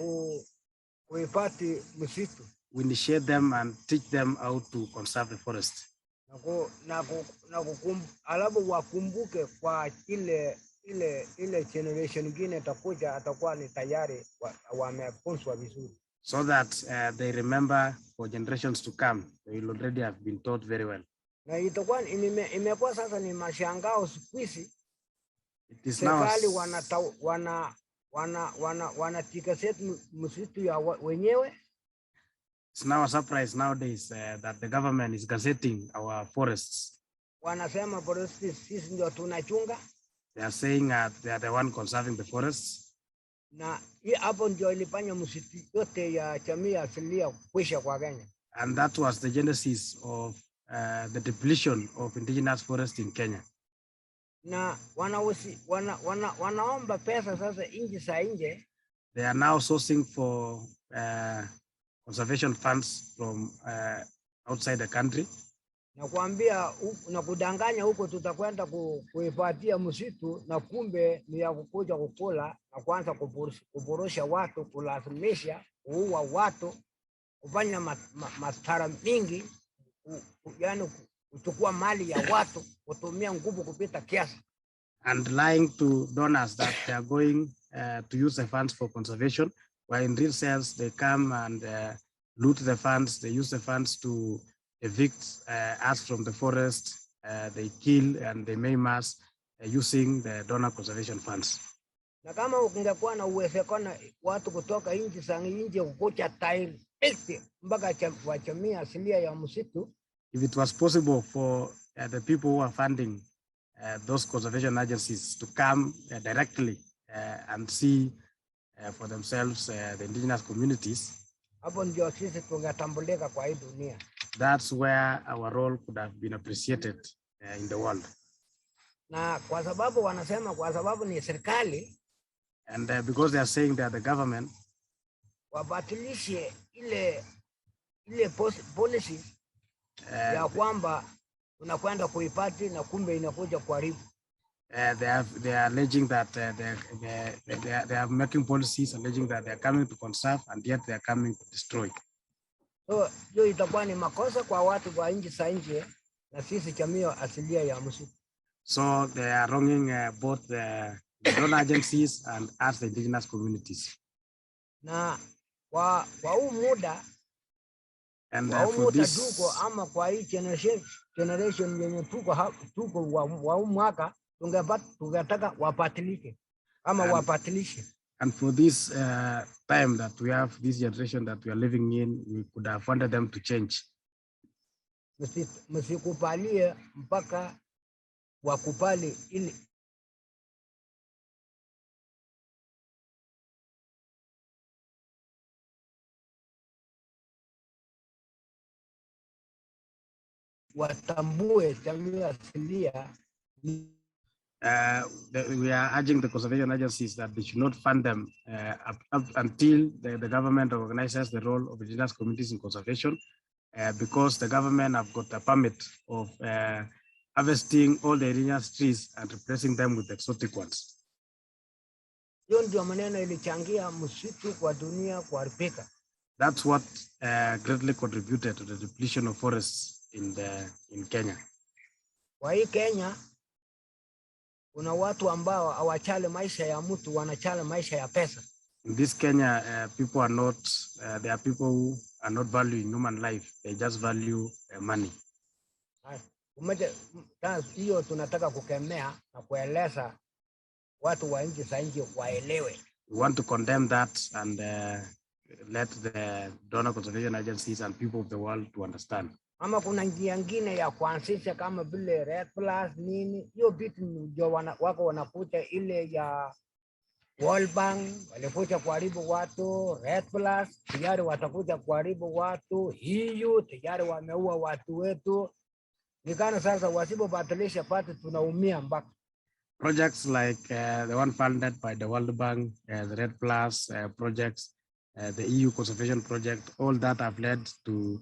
kuhifadhi msitu. We initiate them and teach them how to conserve the forest. Alafu wakumbuke kwa ile generation nyingine atakuja atakuwa ni tayari wamefunzwa vizuri. so that they remember for generations to come. They will already have been taught very well. Na itakuwa imekuwa sasa ni mashangao siku hizi. Serikali wanatikaseti msitu ya wenyewe. It's now a surprise nowadays that the government is gazetting our forests. Wanasema forests sisi ndio tunachunga. They are saying they are the one conserving the forests. Na hapo ndio ilifanya msitu yote ya jamii asilia kuisha kwa Kenya. And that was the genesis of the depletion of indigenous forests in Kenya. Na wanaomba pesa sasa nchi za nje. They are now sourcing for conservation funds from outside the country. Na kuambia na kudanganya huko tutakwenda kuipatia msitu na kumbe ni ya kukuja kukula na kuanza kuborosha watu, kulazimisha kuua watu, kufanya mastara mingi, yani kuchukua mali ya watu, kutumia nguvu kupita kiasi. And lying to donors that they are going to use the funds for conservation, while in real sense they come and loot the funds, they use the funds to evict us from the forest, they kill and they maim us using the donor conservation funds. Na kama ungekuwa na uwezekano watu kutoka nchi za nje kukuja direct mpaka jamii asilia ya msitu. If it was possible for the people who are funding those conservation agencies to come directly and see for themselves the indigenous communities, hapo ndio sisi tungetambulika kwa hii dunia. That's where our role could have been appreciated in the world. Na kwa sababu wanasema kwa sababu ni serikali, and because they are saying that the government, wabatilishe ile policy ya kwamba tunakwenda kuipati na kumbe inakuja kuharibu. They are alleging that they are making policies alleging that they are coming to conserve and yet they are coming to destroy. So hiyo itakuwa ni makosa kwa watu wa nchi za nje na sisi jamii asilia ya msitu. So they are wronging both the donor agencies and us the indigenous communities. Na kwa huu muda and for this tuko ama kwa hii generation yenye tuko wa mwaka tungetaka wapatilike ama wapatilishe. And for this time that we have, this generation that we are living in, we could have wanted them to change. Msikubalie mpaka wakubali ili watambue jamii asilia. We are urging the conservation agencies that they should not fund them up until the government recognizes the role of indigenous communities in conservation, because the government have got a permit of harvesting all the indigenous trees and replacing them with exotic ones. Hiyo ndio maneno ilichangia msitu kwa dunia kuharibika. That's what greatly contributed to the depletion of forests in Kenya. Kwa hii Kenya kuna watu ambao hawachale maisha ya mtu, wanachale maisha ya pesa. In this Kenya, people are not, there are people who are not valuing human life, they just value money. Hiyo tunataka kukemea na kueleza watu wa nchi za nje waelewe. We want to condemn that and let the donor conservation agencies and people of the world to understand. Ama kuna njia nyingine ya kuanzisha kama vile Red Plus nini, hiyo vitu ndio wako wanakuja ile ya World Bank, walikuja kuharibu watu, Red Plus tayari watakuja kuharibu watu, EU tayari wameua watu wetu. Nikana sasa wasipobadilisha pati tunaumia mpaka. Projects like the one funded by the World Bank, the Red Plus projects, the EU conservation project, all that have led to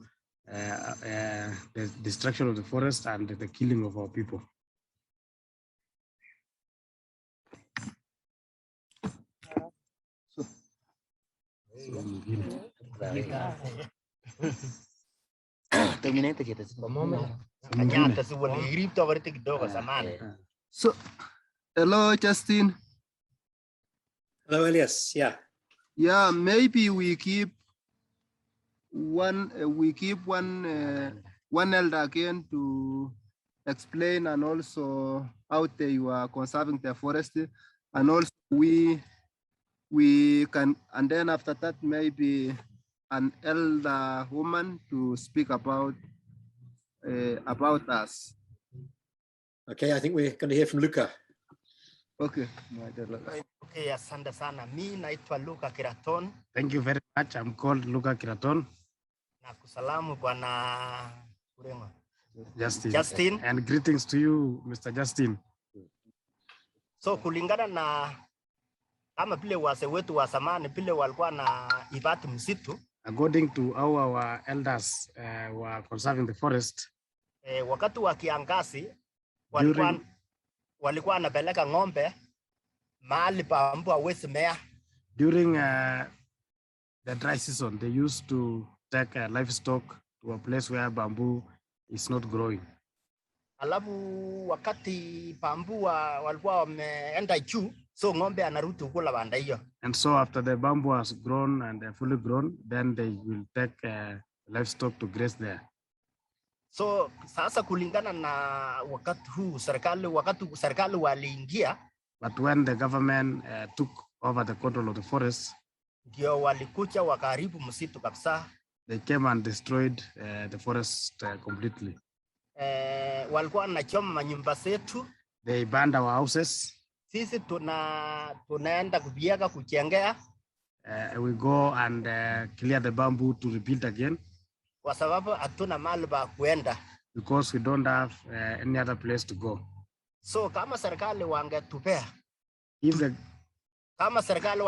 the destruction of the forest and the killing of our people. So, hello, Justin. Hello, Elias. Yeah. Yeah, maybe we keep we keep one elder again to explain and also how they were conserving their forest, and also we can, and then after that maybe an elder woman to speak about us. Okay, I think we're going to hear from Luca. Okay. Okay, asante sana. Mi naitwa Luca Kiraton. Thank you very much. I'm called Luca Kiraton. Na kusalamu bwana Kurema. Justin. And greetings to you, Mr. Justin. So kulingana na kama vile wazee wetu wa zamani vile walikuwa na ibati msitu. According to how our elders were conserving the forest. Wakati wa kiangazi walikuwa wanapeleka ng'ombe mahali pa mbu hawezi mea. During the dry season, they used to take livestock to a place where bamboo is not growing. Alafu wakati bamboo walikuwa wameenda juu, so ng'ombe anarudi kula banda hiyo. And so after the bamboo has grown and fully grown, then they will take livestock to graze there. So sasa kulingana na wakati huu serikali waliingia. But when the government took over the control of the forest, ndio walikuja wakaharibu msitu kabisa. They came and destroyed the forest completely. Walikuwa wanachoma manyumba zetu. They burned our houses. Sisi tunaenda kubiega kuchengea. We go and clear the bamboo to rebuild again. Kwa sababu hatuna mahali pa kuenda. Because we don't have any other place to go. So kama serikali wangetupea. Kama serikali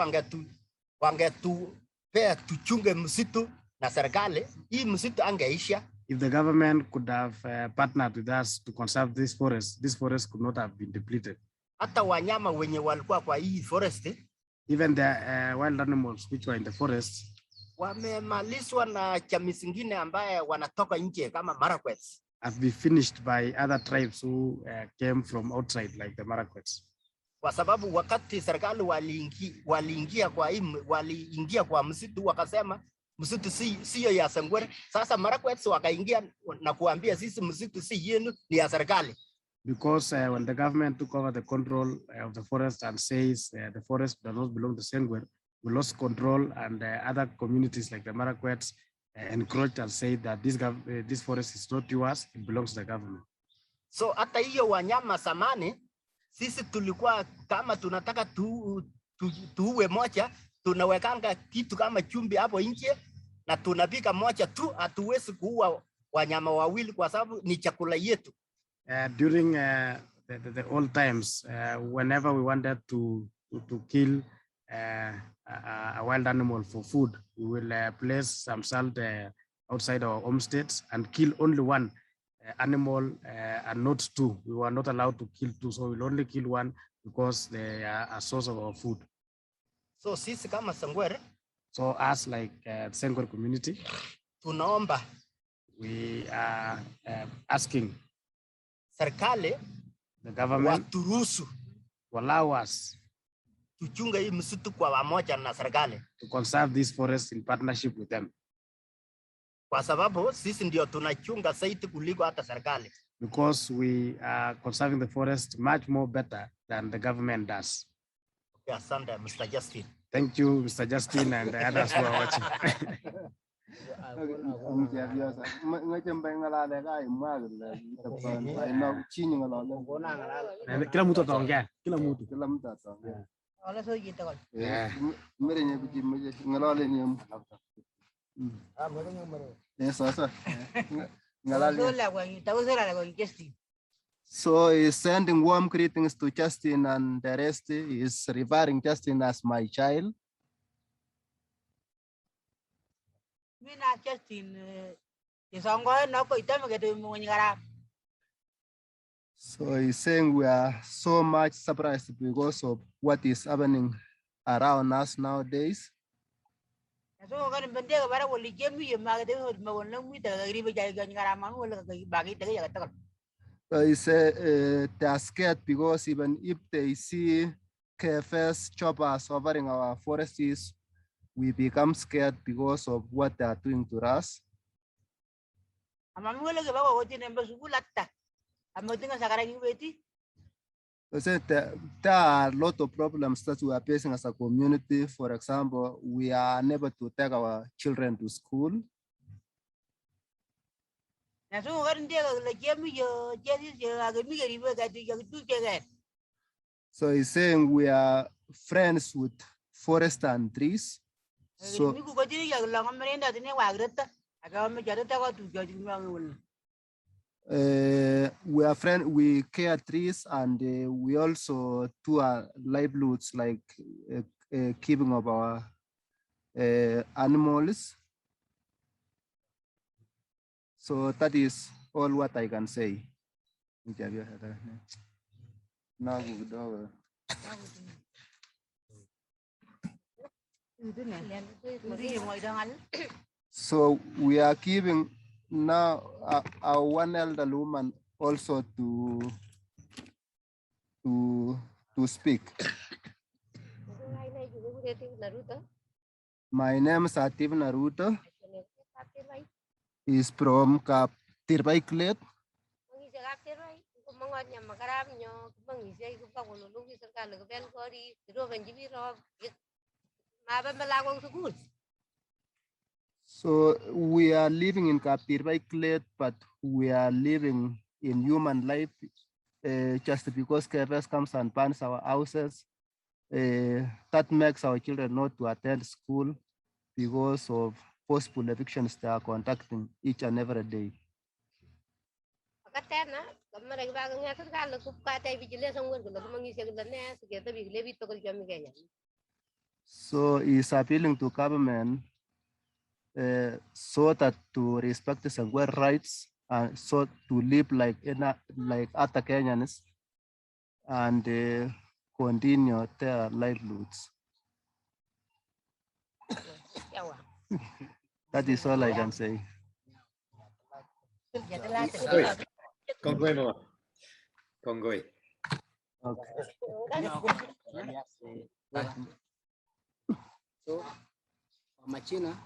wangetupea tuchunge msitu na serikali, hii msitu angeisha. If the government could have partnered with us to conserve this forest could not have been depleted. Hata wanyama wenye walikuwa kwa hii forest. Even the wild animals which were in the forest. Wamemalizwa na jamii zingine ambaye wanatoka nje kama Marakwets. Have been finished by other tribes who came from outside like the Marakwets. Kwa sababu wakati serikali waliingia kwa msitu wakasema msitu sio ya Sengwer. Sasa Marakwets wakaingia na kuambia sisi msitu si yenu, ni ya serikali. Because when the government took over the control of the forest and says the forest does not belong to Sengwer, we lost control, and other communities like the Marakwets encroached and said that this forest is not yours, it belongs to the government. So hata hiyo wanyama samani, sisi tulikuwa kama tunataka tuue moja, tunawekanga kitu kama chumbi hapo nje na tunapika moja tu, hatuwezi kuua wanyama wawili kwa sababu ni chakula yetu. During the old times, whenever we wanted to kill a wild animal for food, we will place some salt outside our homesteads and kill only one animal and not two. We were not allowed to kill two, so we'll only kill one because they are a source of our food. So sisi kama Sengwer, so us like Sengwer community, tunaomba, we are asking serikali, the government, waturuhusu, allow us tuchunge hii msitu kwa pamoja na serikali, to conserve this forest in partnership with them. Kwa sababu sisi ndio tunachunga zaidi kuliko hata serikali. Because we are conserving the forest much more better than the government does. Okay, asante, Mr. Justin. Thank you, Mr. Justin, and the others who are watching. Kila mtu ataongea, kila mtu. So he's sending warm greetings to Justin, and the rest is referring Justin as my child. So he's saying we are so much surprised because of what is happening around us nowadays. So he said they are scared because even if they see KFS choppers covering our forests, we become scared because of what they are doing to us. So there are a lot of problems that we are facing as a community. For example, we are unable to take our children to school. So he's saying we are friends with forest and trees. So we are friends, we care trees, and we also do our livelihoods like keeping of our animals. So that is all what I can say. So we are giving now our one elder woman also to speak. My name is Atif Naruto. He's from Kap Tirbai Klet. So we are living in Kaptirbai Klet, but we are living in human life just because KFS comes and bans our houses. That makes our children not to attend school because of forceful evictions they are conducting each and every day. So he's appealing to government so that to respect the Sengwer rights and so to live like other Kenyans and continue their livelihoods. That is all I can say. Kongoi, Mama. Kongoi. So, Machina.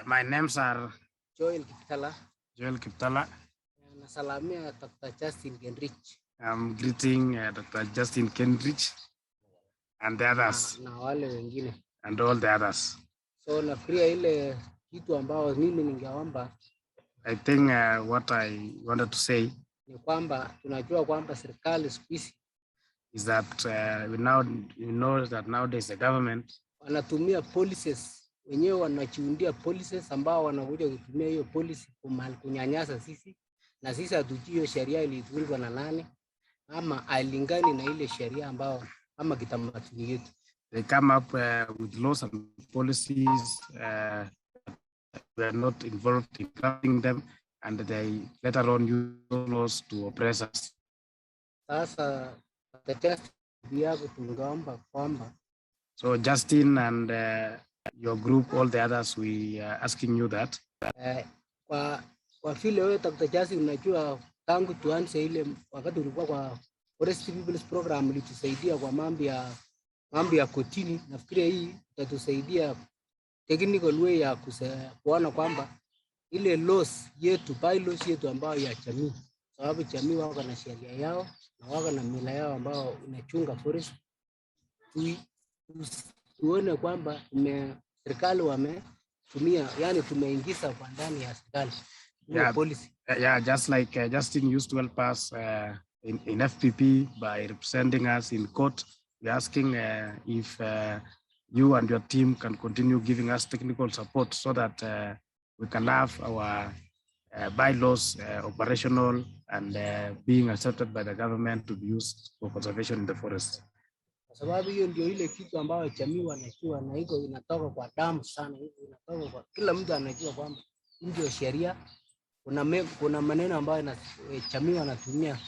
My names are Joel Kiptala. Joel Kiptala. Nasalamia Dr. Justin Kenrich. I'm greeting Dr. Justin Kenrich and the others. Na wale wengine. And all the others. So nafikiria ile kitu ambao mimi ningeomba. I think what I wanted to say ni kwamba tunajua kwamba serikali siku hizi is that we know that nowadays the government wanatumia policies, wenyewe wanachiundia policies ambao wanakuja kutumia hiyo policy kunyanyasa sisi, na sisi hatujui hiyo sheria ilitungwa na nani ama hailingani na ile sheria ambao ama kitamaduni yetu. They come up with laws and policies we are not involved in crafting them, and they later on use laws to oppress us. Sasa tungeomba kwamba so Justin and your group, all the others, we are asking you that kwa vile wewe Dr. Justin unajua tangu tuanze ile wakati ulikuwa kwa Forest People's Program ilitusaidia kwa mambo ya kotini. Nafikiria hii itatusaidia technical way ya kuona kwamba ile laws yetu, bylaws yetu ambayo ya jamii, sababu jamii wako na sheria yao na wako na mila yao ambao inachunga forest, tuone kwamba serikali wametumia, yani tumeingiza kwa ndani ya serikali policy. Yeah, just like Justin used to help us in FPP by representing us in court. We're asking if you and your team can continue giving us technical support so that we can have our bylaws operational and being accepted by the government to be used for conservation in the forest. Sababu hiyo ndio ile kitu ambayo jamii wanajua, na iko inatoka kwa damu sana, inatoka kwa kila mtu anajua kwamba ndio sheria. Kuna maneno ambayo jamii wanatumia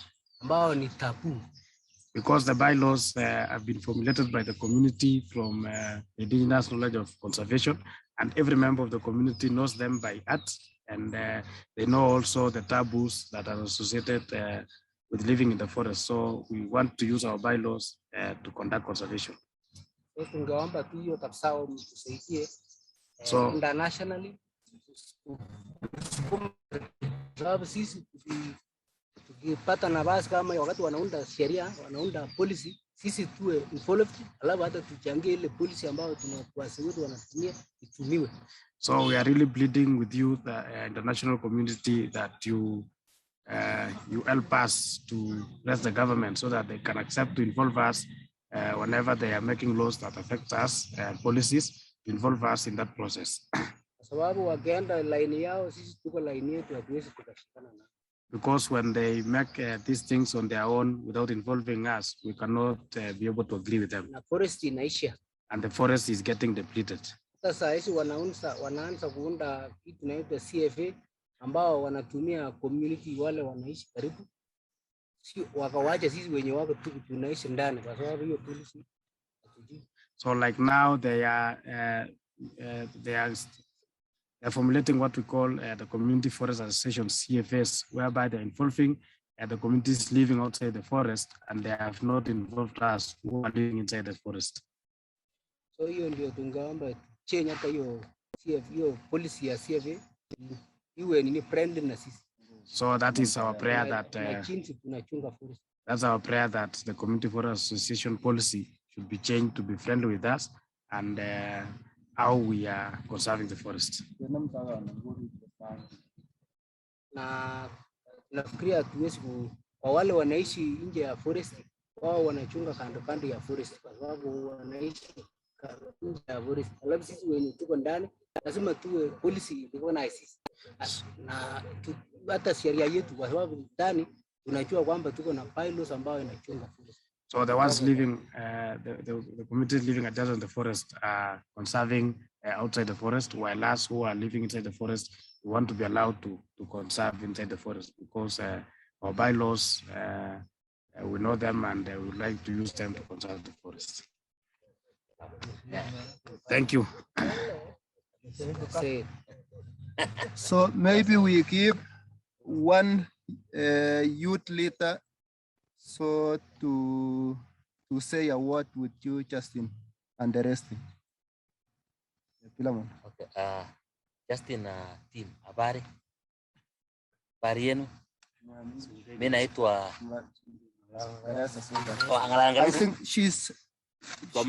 ambao ni tabu. Because the bylaws have been formulated by the community from indigenous knowledge of conservation, and every member of the community knows them by heart, and they know also the taboos that are associated with living in the forest. So we want to use our bylaws to conduct conservation. So tungeomba tu hiyo kabisa mtusaidie internationally, sababu sisi tukipata nafasi kama wakati wanaunda sheria, wanaunda policy, sisi tuwe involved, alafu hata tuchangie ile policy ambayo tunawasi wetu wanatumia itumiwe. So we are really pleading with you, the international community, that you help us to press the government so that they can accept to involve us whenever they are making laws that affect us, policies, involve us in that process. Sababu wakienda line yao, sisi tuko line yetu, hatuwezi tukashikana na. Because when they make these things on their own without involving us, we cannot be able to agree with them. Na forest inaisha. And the forest is getting depleted. Sasa hizi wanaanza kuunda kitu inaitwa CFA ambao wanatumia community wale wanaishi karibu, si wakawacha sisi wenye wako tunaishi ndani kwa sababu hiyo policy. So like now they are formulating what we call the Community Forest Association CFS, whereby they're involving the communities living outside the forest, and they have not involved us who are living inside the forest. So hiyo ndio tungeomba change hata hiyo policy ya CFA iwe ni friendly na sisi. So that is our prayer that tunachunga forest. That's our prayer that the Community Forest Association policy should be changed to be friendly with us and how we are conserving the forest. Na nafikiria tuwezi kwa wale wanaishi nje ya forest, wao wanachunga kando ya forest kwa sababu wanaishi nje ya forest. Alafu sisi wenye tuko ndani lazima tuwe policy recognize na hata sheria yetu kwa sababu ndani tunajua kwamba tuko na bylaws ambao inachunga forest. So the ones living, the communities living adjacent to the forest are conserving outside the forest, while us who are living inside the forest, we want to be allowed to conserve inside the forest because our bylaws, we know them and we would like to use them to conserve the forest. Thank you. So maybe we give one youth leader so to say a word with you, Justin, and the rest. Okay, Justin, team, habari yenu? Mimi naitwa I think she's you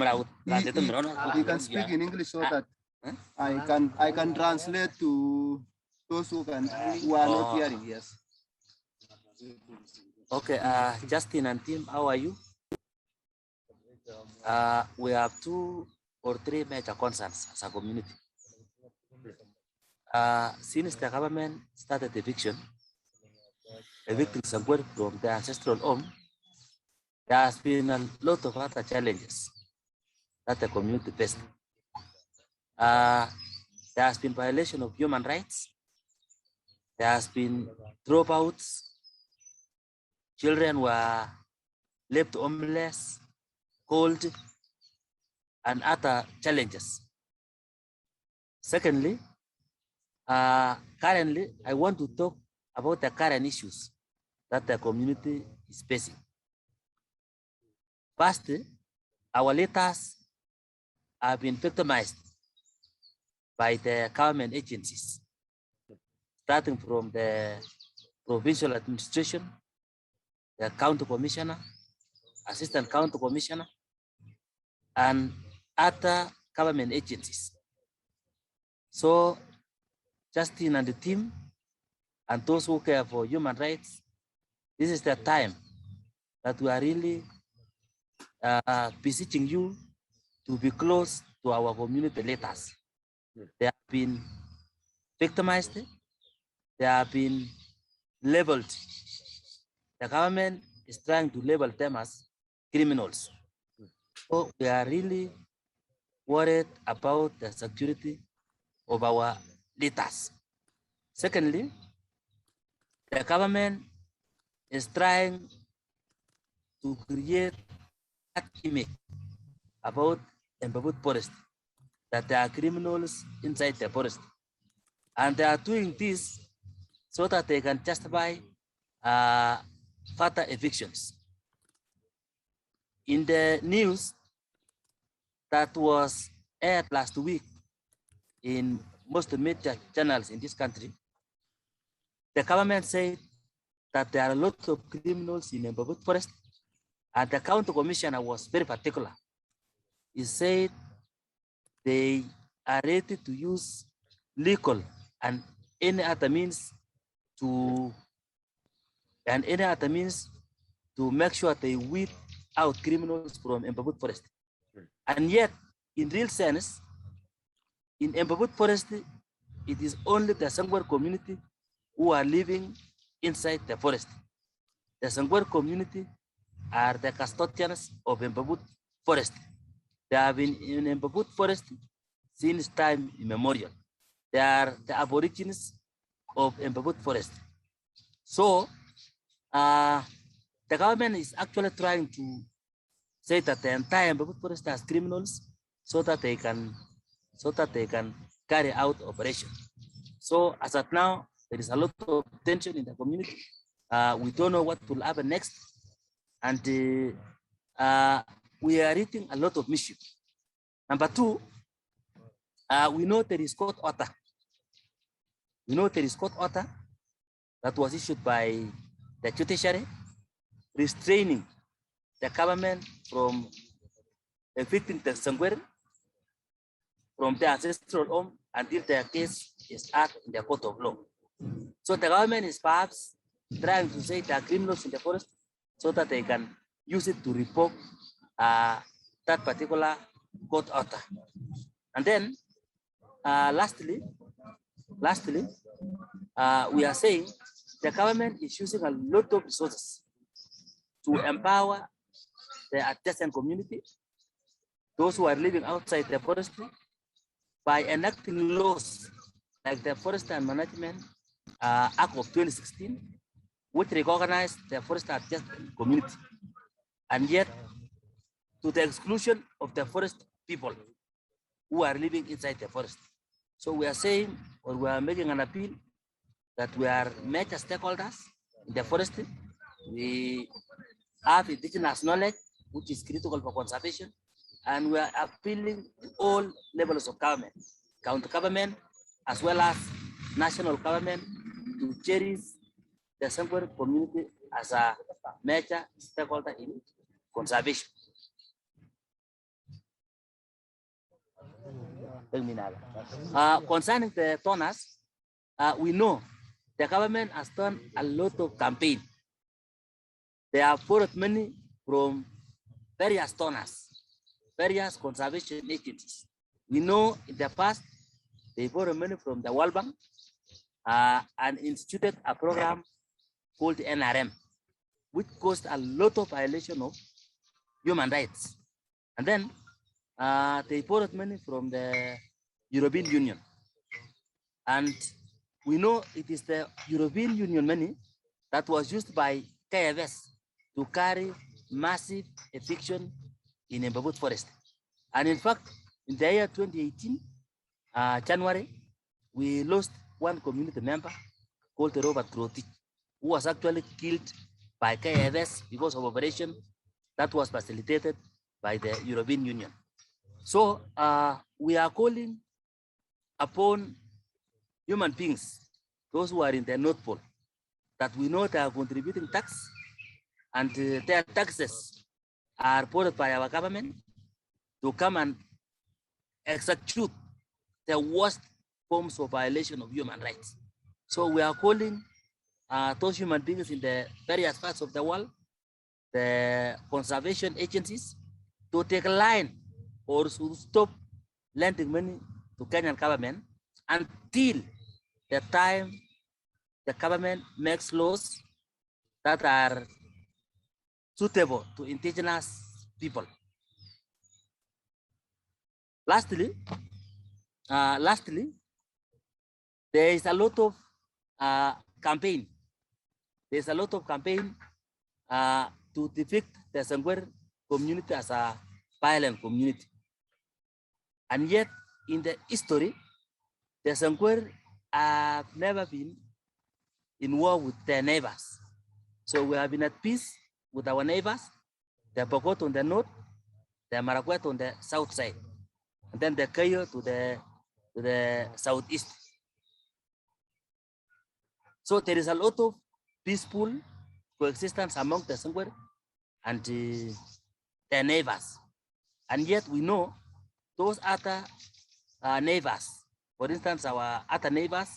can speak in English so that I can translate to those who are not hearing. Yes. Okay, Justin and team, how are you? We have 2 or 3 major concerns as a community. Since the government started evicting Sengwer from the ancestral home, there has been a lot of other challenges that the community faced. There has been violation of human rights. There has been dropouts. Children were left homeless, cold, and other challenges. Secondly, currently, I want to talk about the current issues that the community is facing. First, our leaders have been victimized by the government agencies, starting from the provincial administration, the county commissioner, assistant county commissioner, and other government agencies. So Justin and the team and those who care for human rights, this is the time that we are really beseeching you to be close to our community leaders. They have been victimized, they have been labeled. The government is trying to label them as criminals. So we are really worried about the security of our leaders. Secondly, the government is trying to create that image about Embobut forest, that there are criminals inside the forest. And they are doing this so that they can justify further evictions. In the news, that was aired last week in most media channels in this country, the government said that there are a lot of criminals in Embobut forest, and the county commissioner was very particular. He said they are ready to use legal and any other means to make sure they weed out criminals from Embobut forest. And yet, in real sense, in Embobut forest, it is only the Sengwer community who are living inside the forest. The Sengwer community are the custodians of Embobut forest. They have been in Embobut forest since time immemorial. They are the aborigines of Embobut forest. So the government is actually trying to say that the entire Embobut forest has criminals so that they can carry out operation. So as of now, there is a lot of tension in the community. We don't know what will happen next. And we are eating a lot of mischief. Number two, we know there is court order. We know there is court order that was issued by the judiciary restraining the government from evicting the Sengwer from their ancestral home until their case is heard in the court of law. So the government is perhaps trying to say there are criminals in the forest so that they can use it to revoke that particular court order. And then lastly, we are saying the government is using a lot of resources to empower the adjacent community, those who are living outside the forest, by enacting laws like the Forest and Management Act of 2016, which recognized the forest adjacent community, and yet to the exclusion of the forest people who are living inside the forest. So we are saying, or we are making an appeal that we are major stakeholders in the forest. We have indigenous knowledge, which is critical for conservation, and we are appealing to all levels of government, county government, as well as national government, to cherish the Sengwer community as a major stakeholder in conservation. Concerning the donors, we know the government has done a lot of campaign. They have borrowed money from various donors, various conservation agencies. We know in the past they borrowed money from the World Bank and instituted a program called NRM, which caused a lot of violation of human rights. And then they borrowed money from the European Union. And we know it is the European Union money that was used by KFS to carry massive eviction in Embobut forest. And in fact, in the year 2018, January, we lost one community member called Robert Groti, who was actually killed by KFS because of operation that was facilitated by the European Union. So we are calling upon human beings, those who are in the North Pole, that we know they are contributing tax, and their taxes are borrowed by our government, to come and execute the worst forms of violation of human rights. So we are calling those human beings in the various parts of the world, the conservation agencies, to take a line or to stop lending money to Kenyan government until the time the government makes laws that are suitable to indigenous people. Lastly, there is a lot of campaign. There's a lot of campaign to depict the Sengwer community as a violent community. And yet, in the history, the Sengwer have never been in war with their neighbors. So we have been at peace with our neighbors, the Pokot on the north, the Marakwet on the south side, and then the Kayo to the southeast. So there is a lot of peaceful coexistence among the Sengwer and their neighbors. And yet we know those other neighbors, for instance, our other neighbors,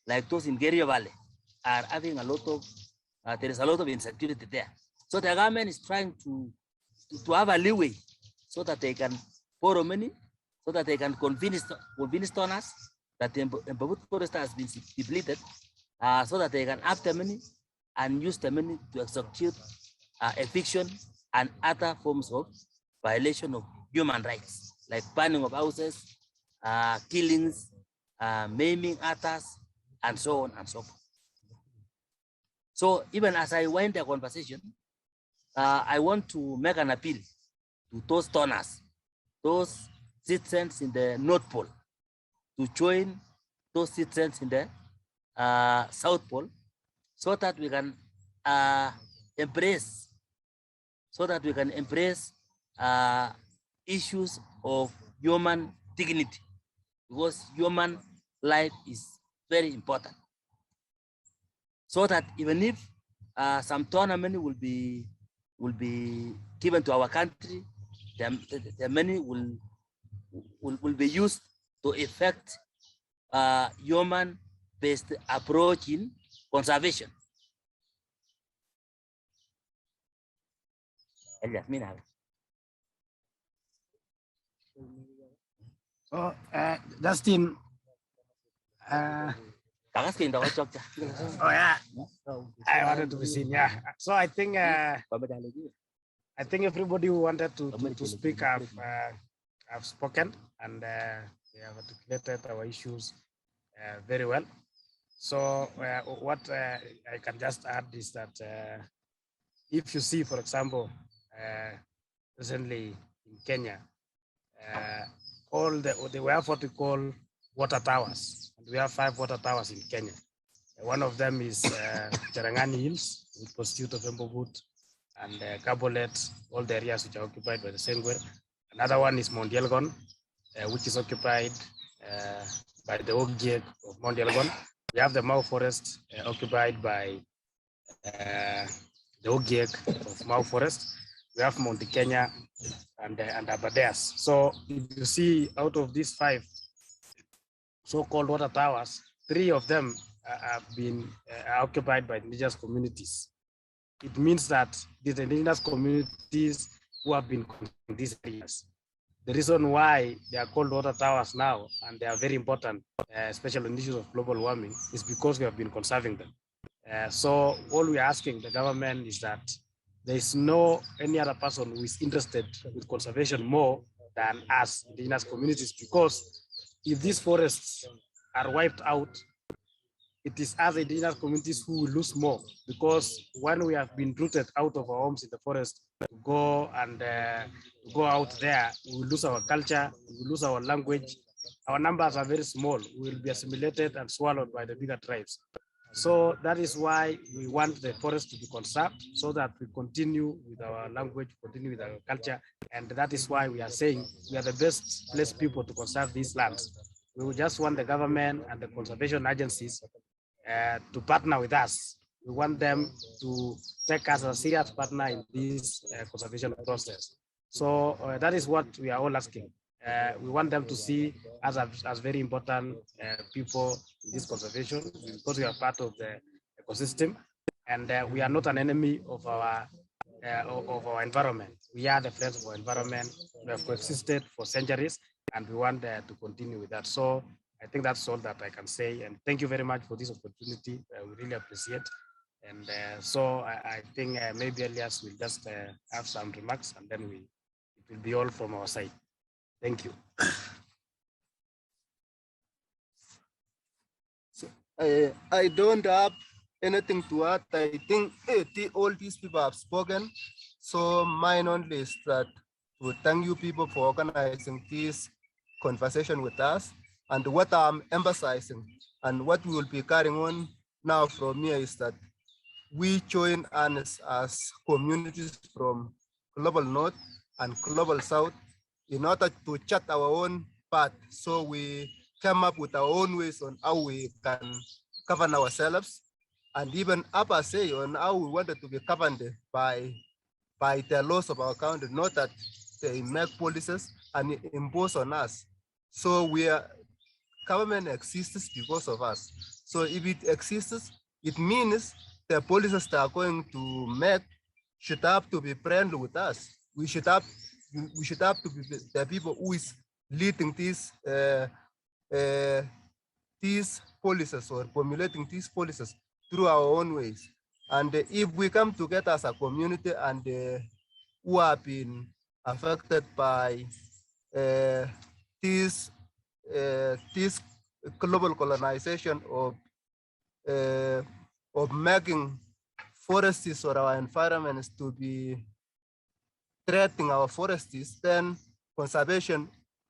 like those in Gerio Valley, are having a lot of, there is a lot of insecurity there. So the government is trying to have a leeway so that they can borrow money, so that they can convince donors that the Embobut forest has been depleted, so that they can have the money and use the money to execute eviction and other forms of violation of human rights, like burning of houses, killings, maiming others, and so on and so forth. So even as I wind the conversation, I want to make an appeal to those donors, those citizens in the North Pole, to join those citizens in the South Pole, so that we can embrace issues of human dignity, because human life is very important. So that even if some tournament will be given to our country, the money will be used to effect human-based approach in conservation. So, Justin, oh yeah, I wanted to be seen. Yeah, so I think everybody who wanted to speak have spoken, and they have articulated our issues very well. So what I can just add is that if you see, for example, recently in Kenya, we have what we call water towers. And we have 5 water towers in Kenya. One of them is Cherangani Hills, with pursuit of Embobut and Kabolet, all the areas which are occupied by the Sengwer. Another one is Mount Yelgon, which is occupied by the Ogiek of Mount Yelgon. We have the Mau Forest occupied by the Ogiek of Mau Forest. We have Mount Kenya and Aberdares. So if you see, out of these 5 so-called water towers, 3 of them have been occupied by indigenous communities. It means that these indigenous communities who have been in these areas. The reason why they are called water towers now, and they are very important, especially on issues of global warming, is because we have been conserving them. So all we are asking the government is that there is no any other person who is interested with conservation more than us, indigenous communities, because if these forests are wiped out, it is us indigenous communities who will lose more, because when we have been rooted out of our homes in the forest to go out there, we will lose our culture, we will lose our language. Our numbers are very small. We will be assimilated and swallowed by the bigger tribes. So that is why we want the forest to be conserved, so that we continue with our language, continue with our culture. And that is why we are saying we are the best placed people to conserve these lands. We just want the government and the conservation agencies to partner with us. We want them to take us as a serious partner in this conservation process. So that is what we are all asking. We want them to see us as very important people in this conservation, because we are part of the ecosystem, and we are not an enemy of our environment. We are the friends of our environment. We have coexisted for centuries, and we want to continue with that. So I think that's all that I can say. And thank you very much for this opportunity. We really appreciate. And so I think maybe Elias will just have some remarks, and then it will be all from our side. Thank you. So, I don't have anything to add. I think all these people have spoken. So mine only is that to thank you people for organizing this conversation with us. And what I'm emphasizing and what we will be carrying on now from here is that we join us as communities from Global North and Global South in order to chart our own path. So we came up with our own ways on how we can govern ourselves, and even upper say on how we wanted to be governed by the laws of our country, not that they make policies and impose on us. So government exists because of us. So if it exists, it means the policies that are going to make should have to be friendly with us. We should have to be the people who is leading these policies or formulating these policies through our own ways. And if we come together as a community and who have been affected by this global colonization of making forests or our environments to be threatening our forests, then conservation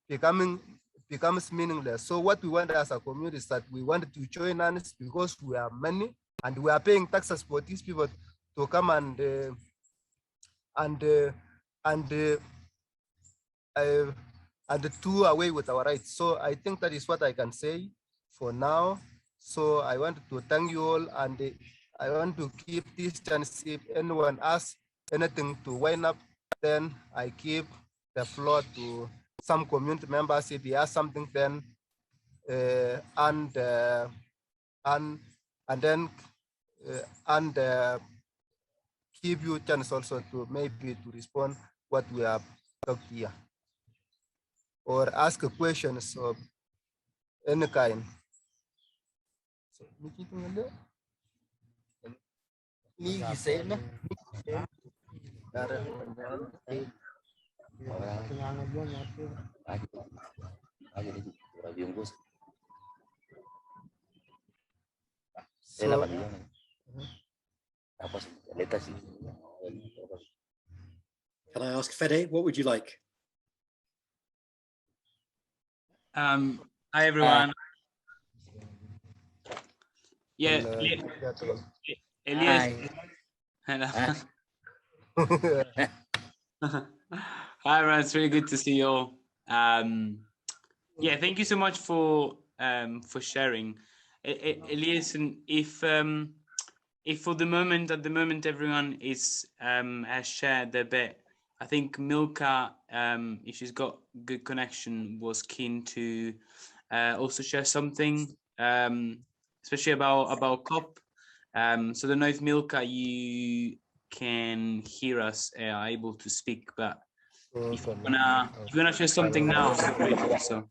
becomes meaningless. So what we want as a community is that we wanted to join hands because we are many and we are paying taxes for these people to come and do away with our rights. So I think that is what I can say for now. So I want to thank you all, and I want to keep this chance. If anyone asks anything to wind up, then I give the floor to some community members. If he has something, then give you a chance also to maybe to respond what we have talked here, or ask questions of any kind. So, can I ask Fede, what would you like? Hi everyone. Yeah, Elias. Hello. Hi everyone, it's really good to see you all. Yeah, thank you so much for sharing. Elias, and if for the moment, at the moment, everyone is has shared their bit, I think Milka, if she's got good connection, was keen to also share something, especially about COP. So I don't know if Milka, you can hear us, are able to speak, but if you're gonna share something now, great also.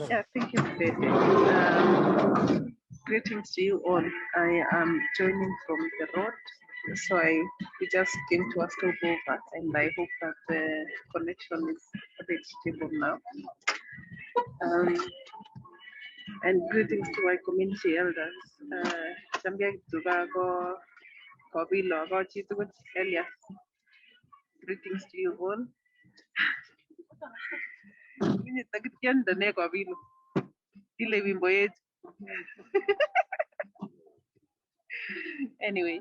Yeah, thank you, Fede. Greetings to you all. I am joining from the road, so we just came to a stopover, and I hope that the connection is a bit stable now. And greetings to my community elders. Elias. Greetings to you all. Anyway,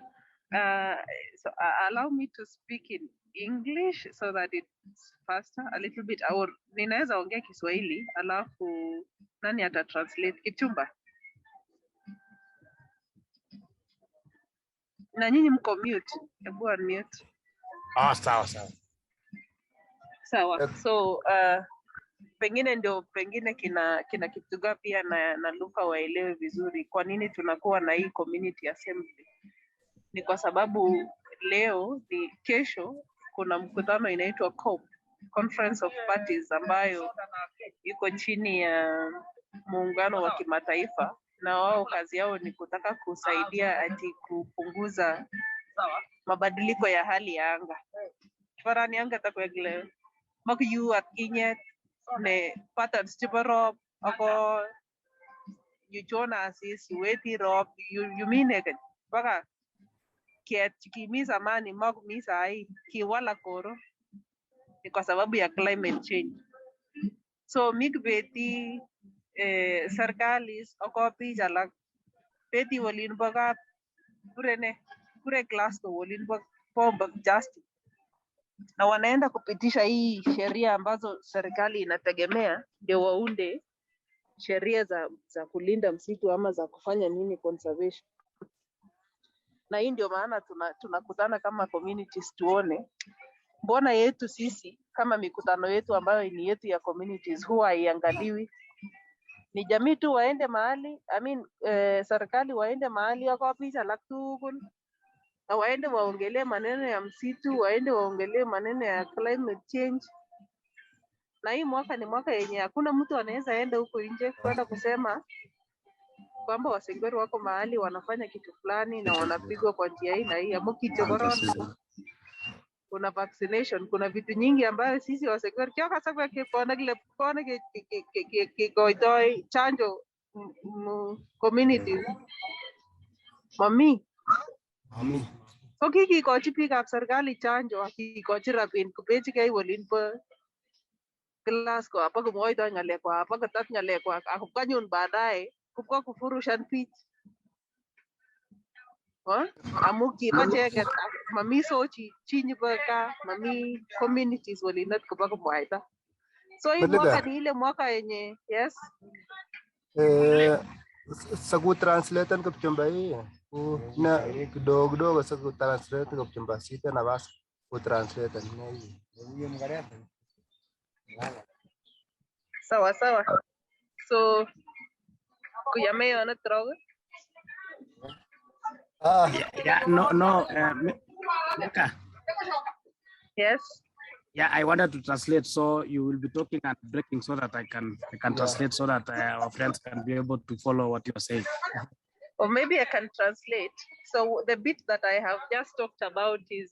so allow me to speak in English so that it's faster a little bit. Or ninaweza ongea Kiswahili alafu nani ata translate. Kichumba, na nyinyi mko mute, hebu unmute. Sawa. Sawa. So pengine kina Kiptuga pia na Luka waelewe vizuri kwa nini tunakuwa na hii community assembly. Ni kwa sababu kesho kuna mkutano inaitwa COP, Conference of Parties, ambayo iko chini ya muungano wa kimataifa, na wao kazi yao ni kutaka kusaidia ati kupunguza mabadiliko ya hali ya anga. Farani anga takwegile maku akinyet ne patterns chebo rob ako yuchona asisi weti rob yumineke baka kimi zamani makumi sahi kiwala koro ni kwa sababu ya climate change. So mikbeti serikali ako pija la beti walin baka kule Glasgow walikuwa form of justice, na wanaenda kupitisha hii sheria ambazo serikali inategemea ndio waunde sheria za kulinda msitu ama za kufanya nini conservation. Na hii ndio maana tunakutana kama communities tuone mbona yetu sisi kama mikutano yetu ambayo ni yetu ya communities huwa haiangaliwi. Ni jamii tu waende mahali, serikali waende mahali wakawapisha lakini na waende waongelee maneno ya msitu, waende waongelee maneno ya climate change. Na hii mwaka ni mwaka yenye hakuna mtu anaweza enda huko nje kwenda kusema kwamba Wasengwer wako mahali wanafanya kitu fulani na wanapigwa kwa njia hii na hii. Amukicho corona, kuna vaccination, kuna vitu nyingi ambayo sisi Wasengwer kioka sasa kipona kile chanjo community. Mami. So kikikochi biikab serikali chanjo akikochi rabin kubechigei wolin bo Glasgow apa kumwoitoi ng'alekwak apa kotat ng'alekwak ako kanyun baadaye kubwa kufurushan biik. Amu kiba cheket mami sochi chi nebo kaa, mami communities wolinot kuba kumwaita. So hii mwaka ni ile mwaka yenye yes. Saku translate ke Kipchumba hii. Na kidogo kidogo saku translate ke Kipchumba sita na basi ku translate na hii. Sawa sawa. So kuyameyo na trogo. No. Milka. Yes. Yeah, I wanted to translate, so you will be talking and breaking so that I can translate so that our friends can be able to follow what you are saying. Or maybe I can translate. So the bit that I have just talked about is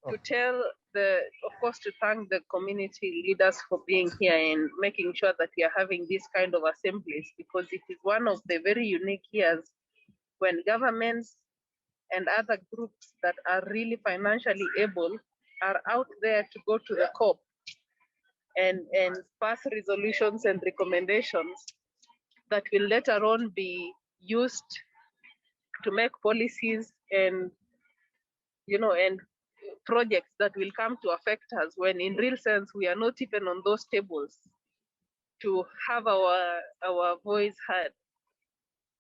to tell of course, to thank the community leaders for being here and making sure that we are having this kind of assemblies, because it is one of the very unique years when governments and other groups that are really financially able are out there to go to the COP and pass resolutions and recommendations that will later on be used to make policies and and projects that will come to affect us, when in real sense we are not even on those tables to have our voice heard.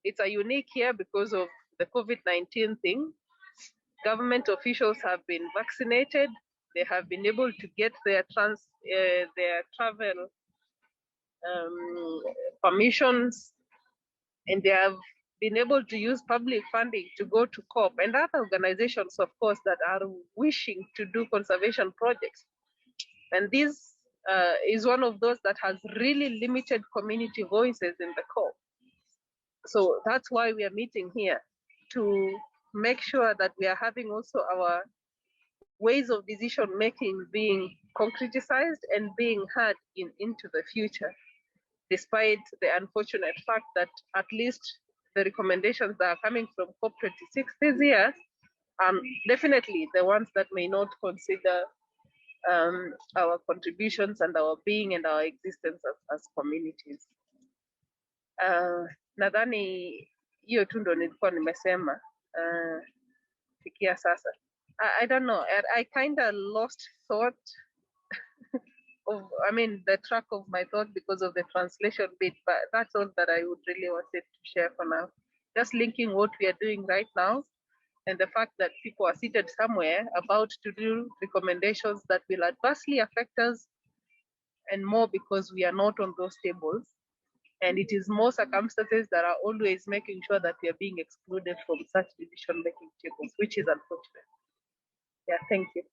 It's a unique year because of the COVID-19 thing. Government officials have been vaccinated. They have been able to get their travel permissions, and they have been able to use public funding to go to COP and other organizations, of course, that are wishing to do conservation projects. And this is one of those that has really limited community voices in the COP. So that's why we are meeting here, to make sure that we are having also our ways of decision making being concretized and being heard into the future, despite the unfortunate fact that at least the recommendations that are coming from COP26 this year are definitely the ones that may not consider our contributions and our being and our existence as communities. Nadhani hiyo tu ndo nilikuwa nimesema fikia sasa. I don't know, I kind of lost thought of, the track of my thought because of the translation bit, but that's all that I would really wanted to share for now. Just linking what we are doing right now and the fact that people are seated somewhere about to do recommendations that will adversely affect us, and more because we are not on those tables. And it is more circumstances that are always making sure that we are being excluded from such decision-making tables, which is unfortunate. Yeah, thank you.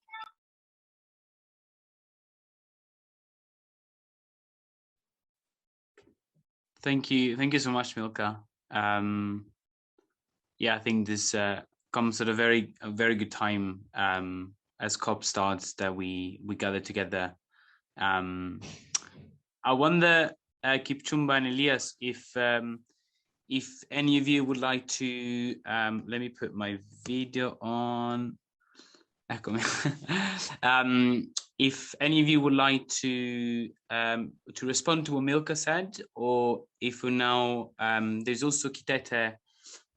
Thank you so much, Milka. Yeah, I think this comes at a very good time as COP starts, that we gather together. I wonder, Kipchumba and Elias, if any of you would like to, let me put my video on. If any of you would like to respond to what Milka said, or if we now, there's also Kitete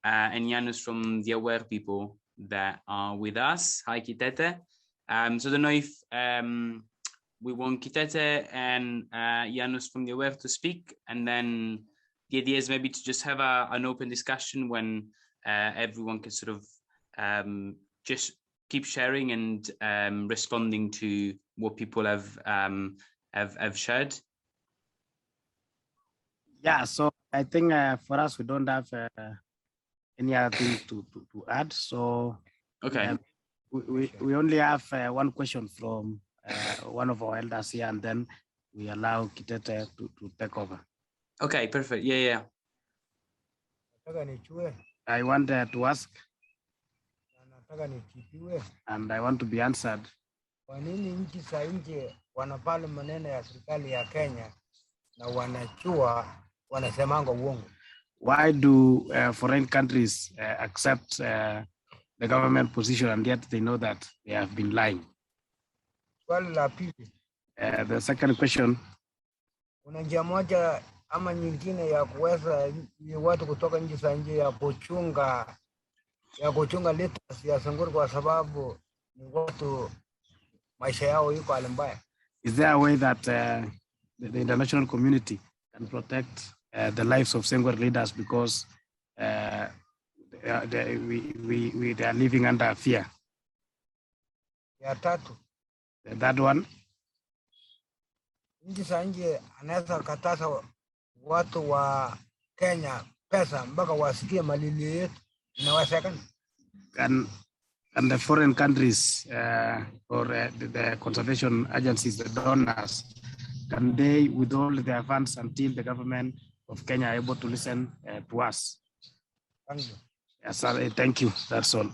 and Janus from the Aware people that are with us. Hi, Kitete. So I don't know if we want Kitete and Janus from the web to speak, and then the idea is maybe to just have an open discussion when everyone can sort of just keep sharing and responding to what people have shared. Yeah, so I think for us, we don't have any other thing to add. So okay, we only have one question from one of our elders here, and then we allow Kitete to take over. Okay, perfect. Yeah. I want to ask, and I want to be answered. Kwa nini nchi za nje wanapale maneno ya serikali ya Kenya na wanachua wanasemanga uongo? Why do foreign countries accept the government position and yet they know that they have been lying? Swali la pili, the second question, kuna njia moja ama nyingine ya kuweza watu kutoka nchi za nje ya kuchunga literacy ya Sengwer kwa sababu ni watu maisha yao iko hali mbaya? Is there a way that the international community can protect the lives of Sengwer leaders because they are living under fear? Ya tatu, the third one, nchi za nje anaweza kataza watu wa Kenya pesa mpaka wasikie malilio yetu, inawezekana? Can the foreign countries or the conservation agencies, the donors, can they withhold their funds until the government of Kenya are able to listen to us? Thank you. Yes, thank you. That's all.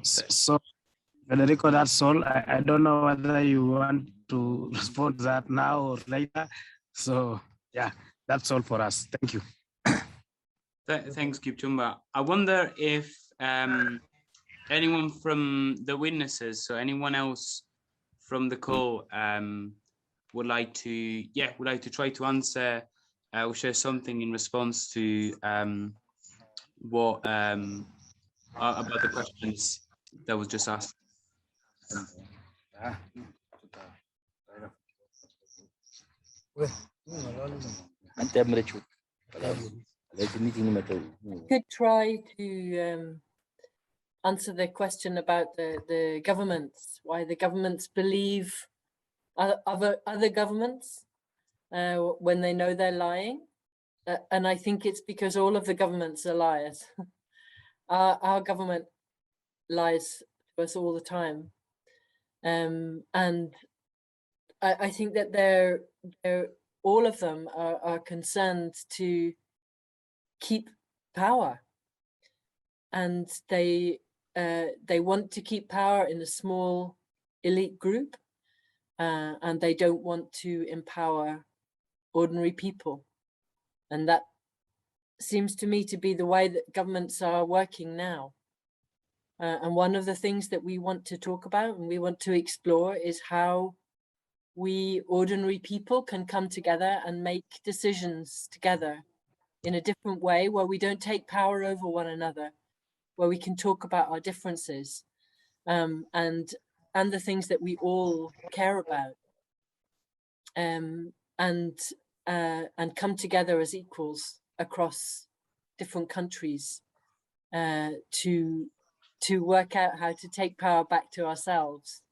So, Federico, that's all. I don't know whether you want to respond to that now or later. So, yeah, that's all for us. Thank you. Thanks, Kipchumba. I wonder if anyone from the witnesses, so anyone else from the call, would like to try to answer or share something in response to what about the questions that was just asked. Could try to answer the question about the governments, why the governments believe other governments when they know they're lying. And I think it's because all of the governments are liars. Our government lies to us all the time. And I think that they're all of them are concerned to keep power, and they want to keep power in a small elite group, and they don't want to empower ordinary people. And that seems to me to be the way that governments are working now. And one of the things that we want to talk about and we want to explore is how we ordinary people can come together and make decisions together in a different way, where we don't take power over one another, where we can talk about our differences and the things that we all care about, and come together as equals across different countries to work out how to take power back to ourselves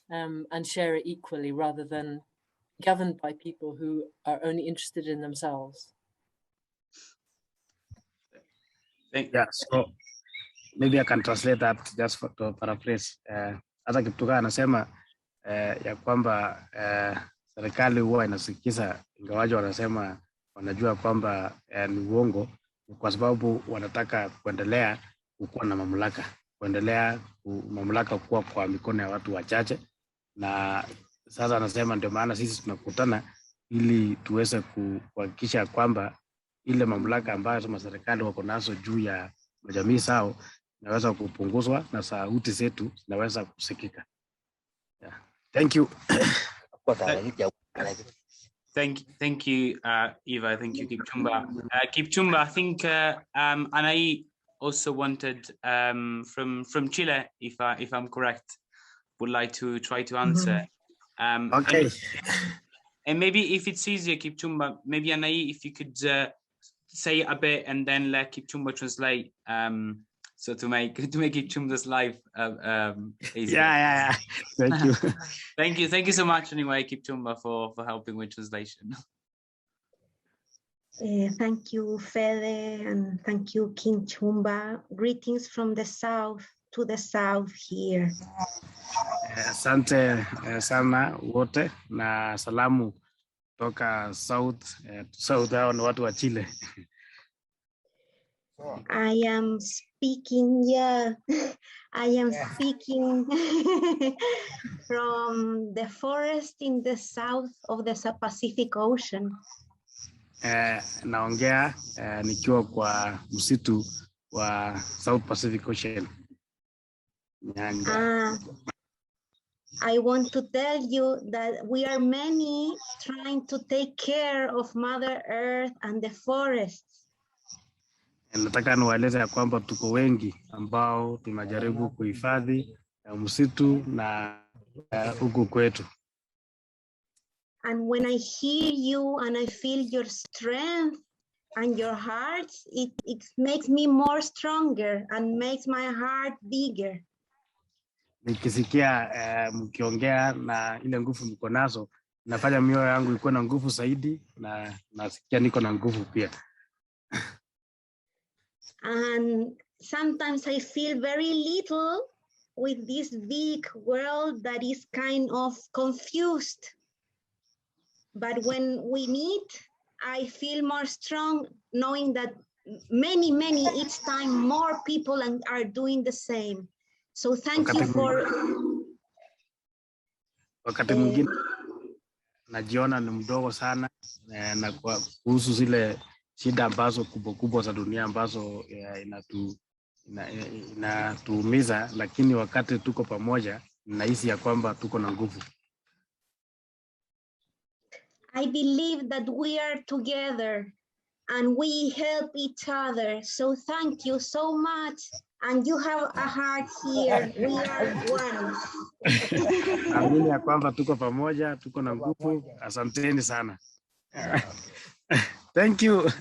and share it equally, rather than governed by people who are only interested in themselves. Yeah, so maybe I can translate that just to paraphrase. Hata Kiptuga anasema ya kwamba serikali huwa inasikiza, ingawaje wanasema wanajua kwamba ni uongo, kwa sababu wanataka kuendelea kuwa na mamlaka, mamlaka kuwa kwa mikono ya watu wachache. Na sasa anasema ndio maana sisi tunakutana ili tuweze kuhakikisha kwamba ile mamlaka ambayo serikali wako nazo juu ya jamii zao inaweza kupunguzwa na sauti zetu zinaweza kusikika. Yeah. Thank you. Thank you, Eva. Thank you, Kipchumba. Kipchumba, I think Anai also wanted from Chile, if I'm correct, would like to try to answer. Okay. And maybe if it's easier, Kipchumba, maybe Anai, if you could say a bit and then let Kipchumba translate. So to make Kipchumba's life easier. Yeah. Thank you. Thank you so much anyway, Kipchumba, for helping with translation. Thank you, Fede, and thank you, King Chumba. Greetings from the south to the south here. Asante sana wote na salamu toka south hao ni watu wa Chile. I am speaking from the forest in the south of the Pacific Ocean. Naongea nikiwa kwa msitu wa South Pacific Ocean. I want to tell you that we are many trying to take care of Mother Earth and the forests. Nataka niwaeleze ya kwamba tuko wengi ambao tunajaribu kuhifadhi msitu na huku kwetu. And when I hear you and I feel your strength and your heart, it makes me more stronger and makes my heart bigger. Nikisikia mkiongea na ile nguvu mko nazo, nafanya mioyo yangu ikuwe na nguvu zaidi na nasikia niko na nguvu pia. And sometimes I feel very little with this big world that is kind of confused. But when we meet, I feel more strong knowing that many, each time more people are doing the same. So thank you for... Wakati mwingine najiona ni mdogo sana na kuhusu zile shida ambazo kubwa za dunia ambazo inatuumiza, lakini wakati tuko pamoja nahisi ya kwamba tuko na nguvu. I believe that we are together and we help each other. So thank you so much. And you have a heart here. We are one. Naamini ya kwamba tuko pamoja, tuko na nguvu. Asanteni sana. Thank you.